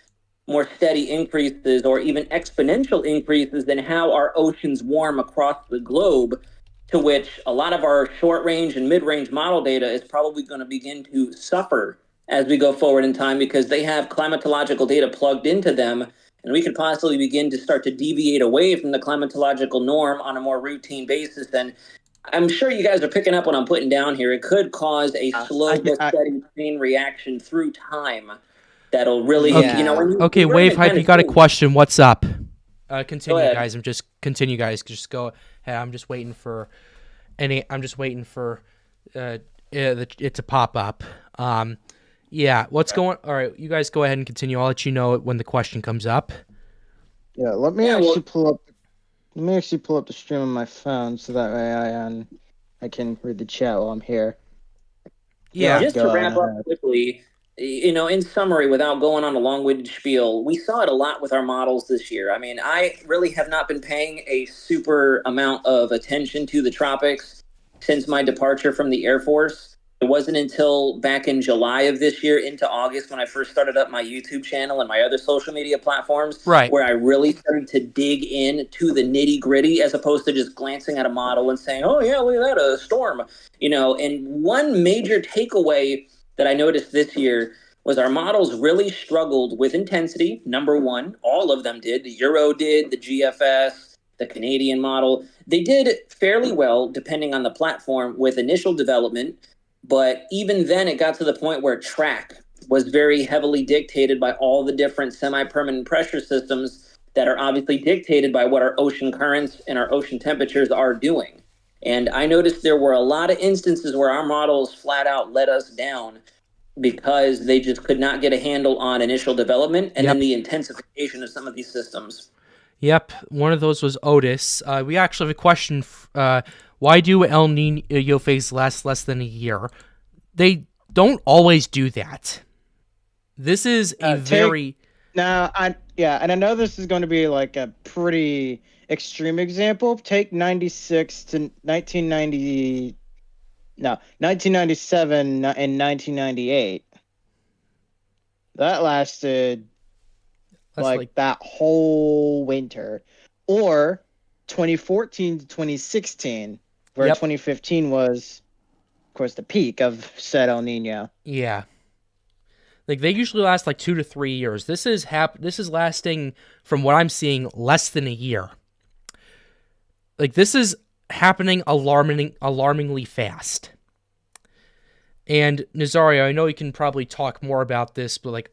increases or even exponential increases in how our oceans warm across the globe, to which a lot of our short range and mid range model data is probably going to begin to suffer as we go forward in time because they have climatological data plugged into them. And we could possibly begin to start to deviate away from the climatological norm on a more routine basis. And I'm sure you guys are picking up what I'm putting down here. It could cause a slow but steady chain reaction through time that'll really, Okay, Wave Hype, you got a question. What's up? Continue, guys. Continue, guys. Just go ahead. I'm just waiting for it to pop up. What's going? All right, you guys go ahead and continue. I'll let you know when the question comes up. Yeah, let me actually pull up the stream on my phone so that way I can read the chat while I'm here. Yeah, just to wrap up quickly, in summary, without going on a long-winded spiel, we saw it a lot with our models this year. I mean, I really have not been paying a super amount of attention to the tropics since my departure from the Air Force. It wasn't until back in July of this year into August when I first started up my YouTube channel and my other social media platforms where I really started to dig into the nitty gritty as opposed to just glancing at a model and saying, oh yeah, look at that, a storm. And one major takeaway that I noticed this year was our models really struggled with intensity. Number one, all of them did. The Euro did, the GFS, the Canadian model. They did fairly well depending on the platform with initial development. But even then, it got to the point where track was very heavily dictated by all the different semi-permanent pressure systems that are obviously dictated by what our ocean currents and our ocean temperatures are doing. And I noticed there were a lot of instances where our models flat out let us down because they just could not get a handle on initial development and then the intensification of some of these systems. Yep, one of those was Otis. We actually have a question. Why do El Nino phases last less than a year? They don't always do that. This is a very... and I know this is going to be like a pretty extreme example. Take 96 to 1990... No, 1997 and 1998. That lasted like that whole winter. Or 2014 to 2016, where 2015 was, of course, the peak of said El Nino. Yeah. Like, they usually last like 2 to 3 years. This is lasting, from what I'm seeing, less than a year. Like, this is happening alarmingly fast. And Nazario, I know you can probably talk more about this, but like,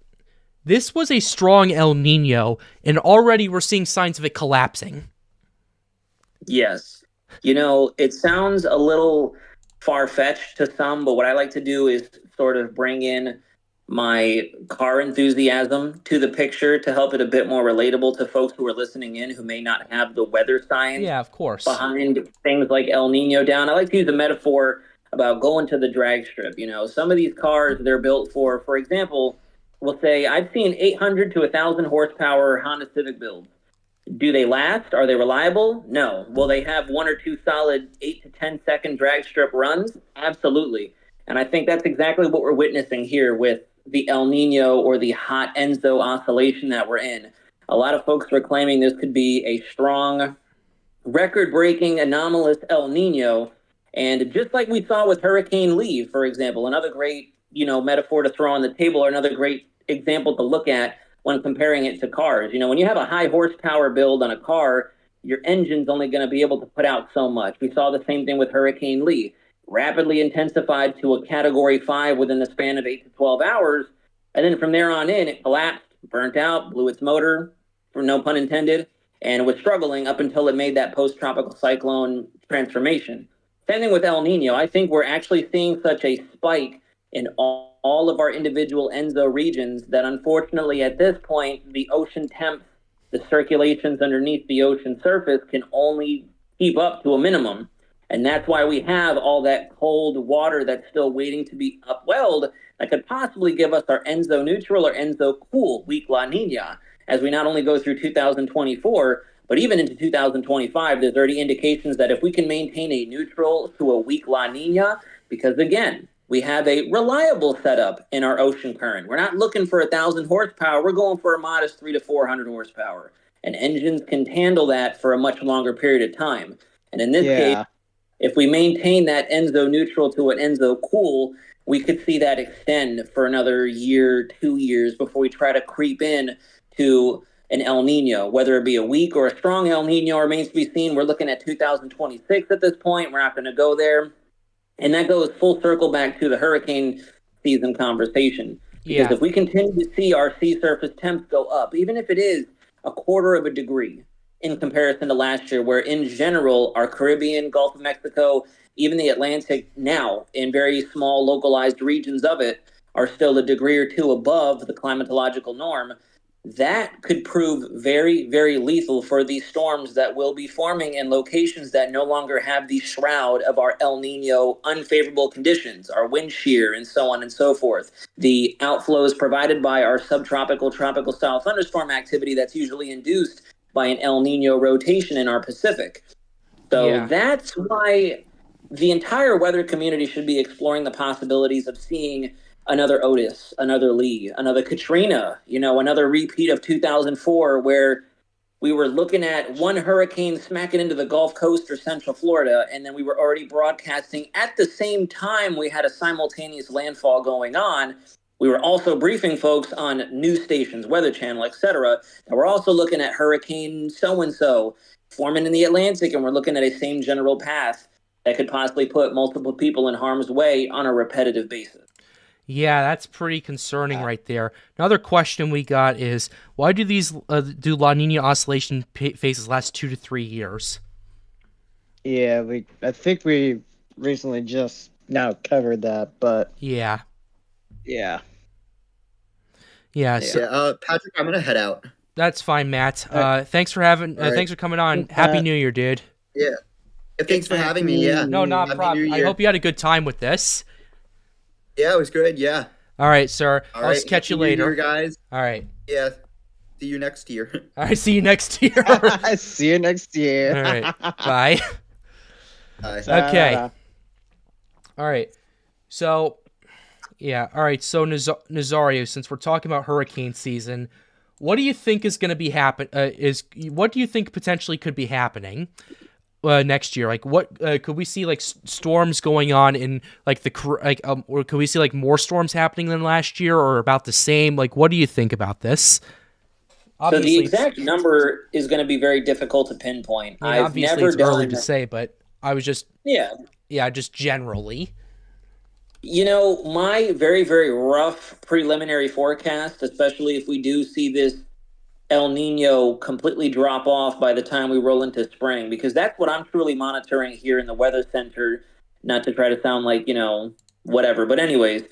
this was a strong El Nino, and already we're seeing signs of it collapsing. Yes. It sounds a little far-fetched to some, but what I like to do is sort of bring in my car enthusiasm to the picture to help it a bit more relatable to folks who are listening in who may not have the weather science of course, behind things like El Nino down. I like to use a metaphor about going to the drag strip. Some of these cars, they're built for example, we'll say I've seen 800 to 1,000 horsepower Honda Civic builds. Do they last? Are they reliable? No. Will they have 1 or 2 solid 8 to 10 second drag strip runs? Absolutely. And I think that's exactly what we're witnessing here with the El Nino or the hot Enzo oscillation that we're in. A lot of folks were claiming this could be a strong, record-breaking, anomalous El Nino. And just like we saw with Hurricane Lee, for example, another great, metaphor to throw on the table, or another great example to look at when comparing it to cars. When you have a high horsepower build on a car, your engine's only going to be able to put out so much. We saw the same thing with Hurricane Lee. Rapidly intensified to a Category 5 within the span of 8 to 12 hours. And then from there on in, it collapsed, burnt out, blew its motor, for no pun intended, and was struggling up until it made that post-tropical cyclone transformation. Same thing with El Nino. I think we're actually seeing such a spike in all of our individual ENSO regions that unfortunately at this point, the ocean temps, the circulations underneath the ocean surface can only keep up to a minimum. And that's why we have all that cold water that's still waiting to be upwelled that could possibly give us our ENSO neutral or ENSO cool weak La Nina as we not only go through 2024, but even into 2025, there's already indications that if we can maintain a neutral to a weak La Nina, because again, we have a reliable setup in our ocean current. We're not looking for 1,000 horsepower. We're going for a modest 300 to 400 horsepower. And engines can handle that for a much longer period of time. And in this case, if we maintain that ENSO neutral to an ENSO cool, we could see that extend for another year, 2 years before we try to creep in to an El Nino, whether it be a weak or a strong El Nino remains to be seen. We're looking at 2026 at this point. We're not going to go there. And that goes full circle back to the hurricane season conversation. Because if we continue to see our sea surface temps go up, even if it is a quarter of a degree in comparison to last year, where in general, our Caribbean, Gulf of Mexico, even the Atlantic now in very small localized regions of it are still a degree or two above the climatological norm, that could prove very, very lethal for these storms that will be forming in locations that no longer have the shroud of our El Nino unfavorable conditions, our wind shear, and so on and so forth. The outflows provided by our subtropical, tropical style thunderstorm activity that's usually induced by an El Nino rotation in our Pacific. So that's why the entire weather community should be exploring the possibilities of seeing another Otis, another Lee, another Katrina, another repeat of 2004, where we were looking at one hurricane smacking into the Gulf Coast or Central Florida, and then we were already broadcasting at the same time we had a simultaneous landfall going on. We were also briefing folks on news stations, Weather Channel, etc. And we're also looking at Hurricane so-and-so forming in the Atlantic, and we're looking at a same general path that could possibly put multiple people in harm's way on a repetitive basis. Yeah, that's pretty concerning right there. Another question we got is, why do these do La Nina oscillation phases last 2 to 3 years? Yeah, I think we recently just now covered that, but yeah. Patrick, I'm gonna head out. That's fine, Matt. Thanks for thanks for coming on. Happy New Year, dude. Yeah. Thanks for having me. Yeah. No, not a problem. I hope you had a good time with this. Yeah, it was good. Yeah. All right, sir. All I'll catch you later, Year, guys. All right. Yeah. See you next year. All right. See you next year. See you next year. All right. Bye. Bye. Okay. All right. So, yeah. All right. So, Nazario, since we're talking about hurricane season, what do you think is going to be what do you think potentially could be happening next year? Like, what could we see, like storms going on in like or could we see like more storms happening than last year, or about the same? Like, what do you think about this? Obviously, so the exact number is going to be very difficult to pinpoint. Obviously, it's early to say, but I was just just generally. My very, very rough preliminary forecast, especially if we do see this El Nino completely drop off by the time we roll into spring, because that's what I'm truly monitoring here in the Weather Center, not to try to sound like, whatever. But anyways,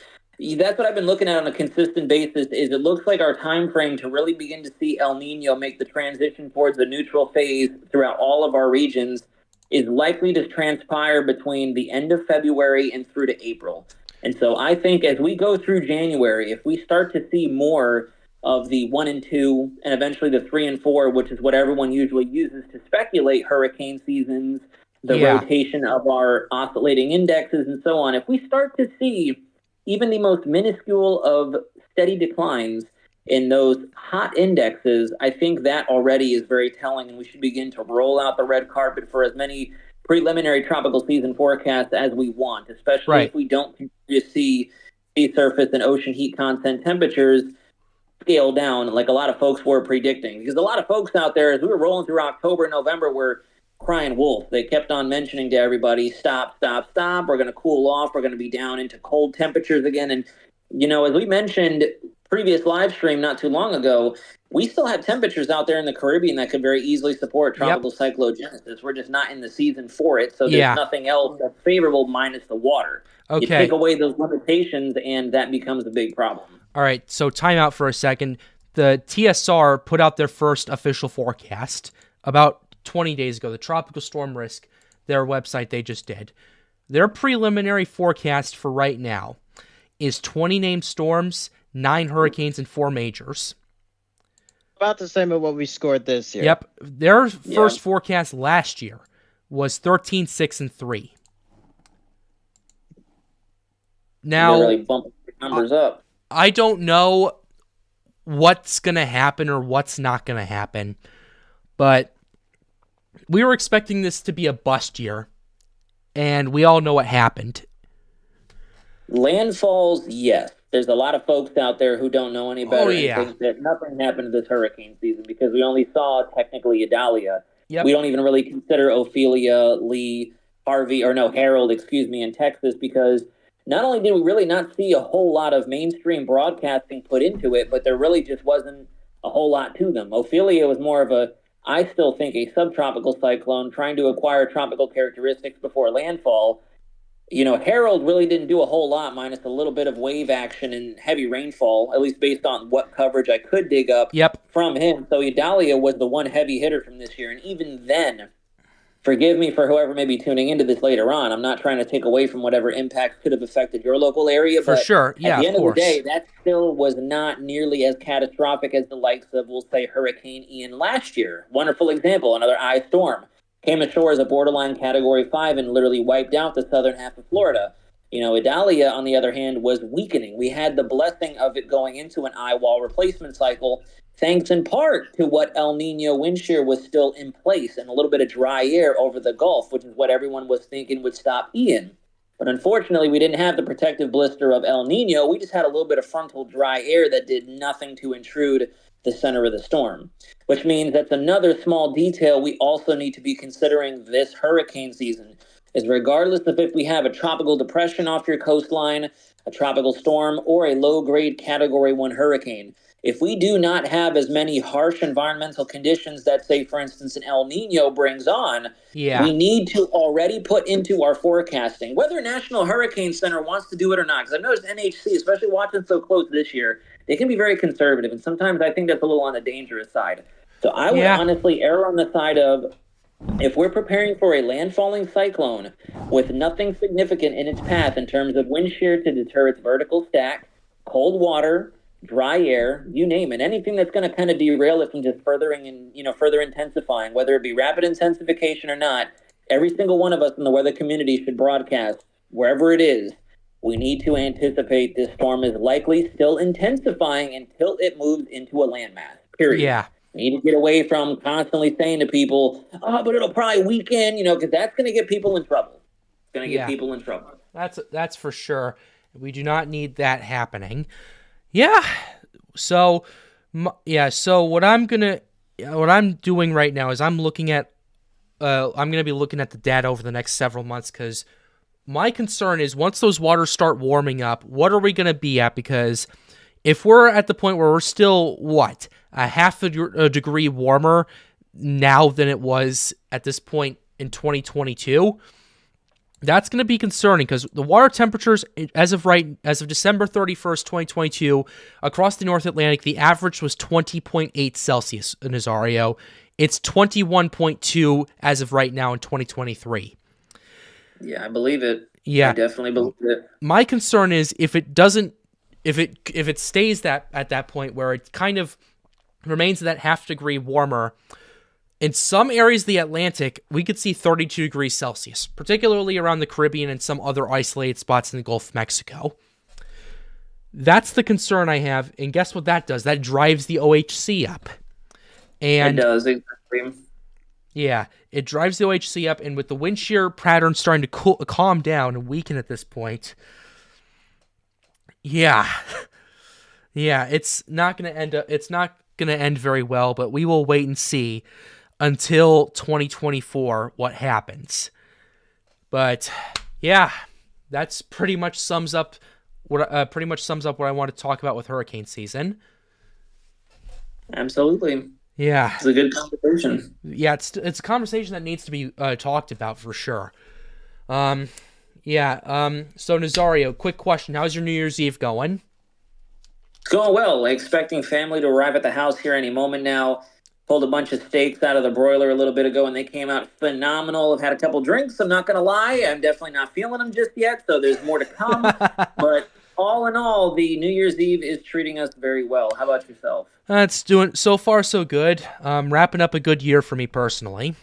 that's what I've been looking at on a consistent basis. Is it looks like our time frame to really begin to see El Nino make the transition towards a neutral phase throughout all of our regions is likely to transpire between the end of February and through to April. And so I think as we go through January, if we start to see more of the 1 and 2 and eventually the 3 and 4, which is what everyone usually uses to speculate hurricane seasons, the rotation of our oscillating indexes and so on. If we start to see even the most minuscule of steady declines in those hot indexes, I think that already is very telling, and we should begin to roll out the red carpet for as many preliminary tropical season forecasts as we want, especially if we don't continue to see sea surface and ocean heat content temperatures scale down like a lot of folks were predicting. Because a lot of folks out there, as we were rolling through October and November, were crying wolf. They kept on mentioning to everybody, stop, stop, stop. We're going to cool off. We're going to be down into cold temperatures again. And, as we mentioned previous live stream not too long ago, we still have temperatures out there in the Caribbean that could very easily support tropical cyclogenesis. We're just not in the season for it. So there's nothing else that's favorable minus the water. Okay. You take away those limitations and that becomes a big problem. All right, so time out for a second. The TSR put out their first official forecast about 20 days ago. The Tropical Storm Risk, their website they just did. Their preliminary forecast for right now is 20 named storms, 9 hurricanes, and 4 majors. About the same as what we scored this year. Yep. Their first forecast last year was 13, 6, and 3. Now, they're really bumping the numbers up. I don't know what's going to happen or what's not going to happen, but we were expecting this to be a bust year, and we all know what happened. Landfalls, yes. There's a lot of folks out there who don't know any better and think that nothing happened this hurricane season because we only saw technically Idalia. Yep. We don't even really consider Ophelia, Lee, Harold, in Texas because not only did we really not see a whole lot of mainstream broadcasting put into it, but there really just wasn't a whole lot to them. Ophelia was more of I still think, a subtropical cyclone trying to acquire tropical characteristics before landfall. Harold really didn't do a whole lot minus a little bit of wave action and heavy rainfall, at least based on what coverage I could dig up from him. So Idalia was the one heavy hitter from this year. And even then, forgive me for whoever may be tuning into this later on, I'm not trying to take away from whatever impacts could have affected your local area. For but sure, yeah, at the end of of the day, that still was not nearly as catastrophic as the likes of, we'll say, Hurricane Ian last year. Wonderful example, another eye storm. Came ashore as a borderline Category 5 and literally wiped out the southern half of Florida. Idalia, on the other hand, was weakening. We had the blessing of it going into an eye wall replacement cycle, thanks in part to what El Nino wind shear was still in place and a little bit of dry air over the Gulf, which is what everyone was thinking would stop Ian. But unfortunately, we didn't have the protective blister of El Nino. We just had a little bit of frontal dry air that did nothing to intrude the center of the storm, which means that's another small detail we also need to be considering this hurricane season, is regardless of if we have a tropical depression off your coastline, a tropical storm, or a low-grade Category 1 hurricane, if we do not have as many harsh environmental conditions that, say, for instance, an El Nino brings on, we need to already put into our forecasting, whether National Hurricane Center wants to do it or not, because I've noticed NHC, especially watching so close this year, they can be very conservative, and sometimes I think that's a little on the dangerous side. So I would honestly err on the side of, if we're preparing for a landfalling cyclone with nothing significant in its path in terms of wind shear to deter its vertical stack, cold water, dry air, you name it, anything that's going to kind of derail it from just furthering and further intensifying, whether it be rapid intensification or not, every single one of us in the weather community should broadcast wherever it is. We need to anticipate this storm is likely still intensifying until it moves into a landmass, period. Yeah. We need to get away from constantly saying to people, but it'll probably weaken, because that's going to get people in trouble. It's going to get people in trouble. That's for sure. We do not need that happening. Yeah. So what I'm doing right now is I'm going to be looking at the data over the next several months, because my concern is once those waters start warming up, what are we going to be at? Because if we're at the point where we're still, a half a degree warmer now than it was at this point in 2022, that's going to be concerning, because the water temperatures as of December 31st, 2022, across the North Atlantic, the average was 20.8 Celsius in Nazario. It's 21.2 as of right now in 2023. Yeah, I believe it. Yeah, I definitely believe it. My concern is if it stays at that point where it kind of remains that half degree warmer, in some areas of the Atlantic, we could see 32 degrees Celsius, particularly around the Caribbean and some other isolated spots in the Gulf of Mexico. That's the concern I have, and guess what that does? That drives the OHC up. And it does, exactly. Yeah, it drives the OHC up, and with the wind shear pattern starting to calm down and weaken at this point, yeah, Yeah, it's not gonna end up. It's not gonna end very well, but we will wait and see until 2024 what happens. But yeah, that's pretty much sums up what I want to talk about with hurricane season. Absolutely. Yeah, It's a good conversation. yeah, it's a conversation that needs to be talked about for sure. So Nazario, quick question: how's your New Year's Eve going? It's going well. Expecting family to arrive at the house here any moment now. Pulled a bunch of steaks out of the broiler a little bit ago, and they came out phenomenal. I've had a couple drinks. I'm not going to lie. I'm definitely not feeling them just yet, so there's more to come. But all in all, the New Year's Eve is treating us very well. How about yourself? It's doing so far so good. Wrapping up a good year for me personally.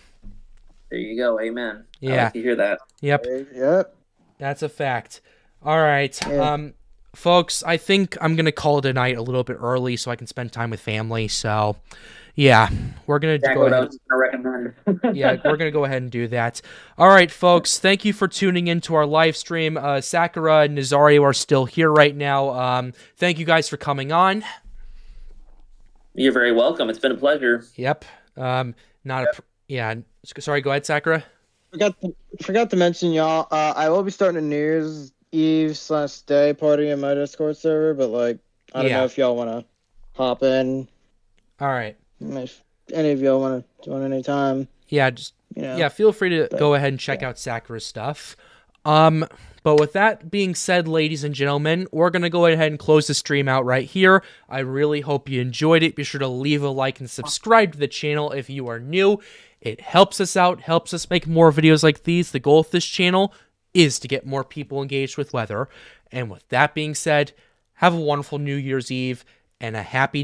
There you go. Amen. I Yeah. like to hear that. Yep. Yep. That's a fact. All right. Yeah. Folks, I think I'm going to call it a night a little bit early so I can spend time with family. So, yeah, we're going to Exactly go what I ahead. was going to recommend. Yeah, we're going to go ahead and do that. All right, folks, thank you for tuning into our live stream. Sakura and Nazario are still here right now. Thank you guys for coming on. You're very welcome. It's been a pleasure. Yep. Sorry, go ahead, Sakura. Forgot to mention, y'all. I will be starting a New Year's Eve/day party in my Discord server, but like, I don't know if y'all want to hop in. All right. If any of y'all want to join anytime. Yeah, feel free to go ahead and check out Sakura's stuff. But with that being said, ladies and gentlemen, we're going to go ahead and close the stream out right here. I really hope you enjoyed it. Be sure to leave a like and subscribe to the channel if you are new. It helps us out, helps us make more videos like these. The goal of this channel is to get more people engaged with weather. And with that being said, have a wonderful New Year's Eve and a happy New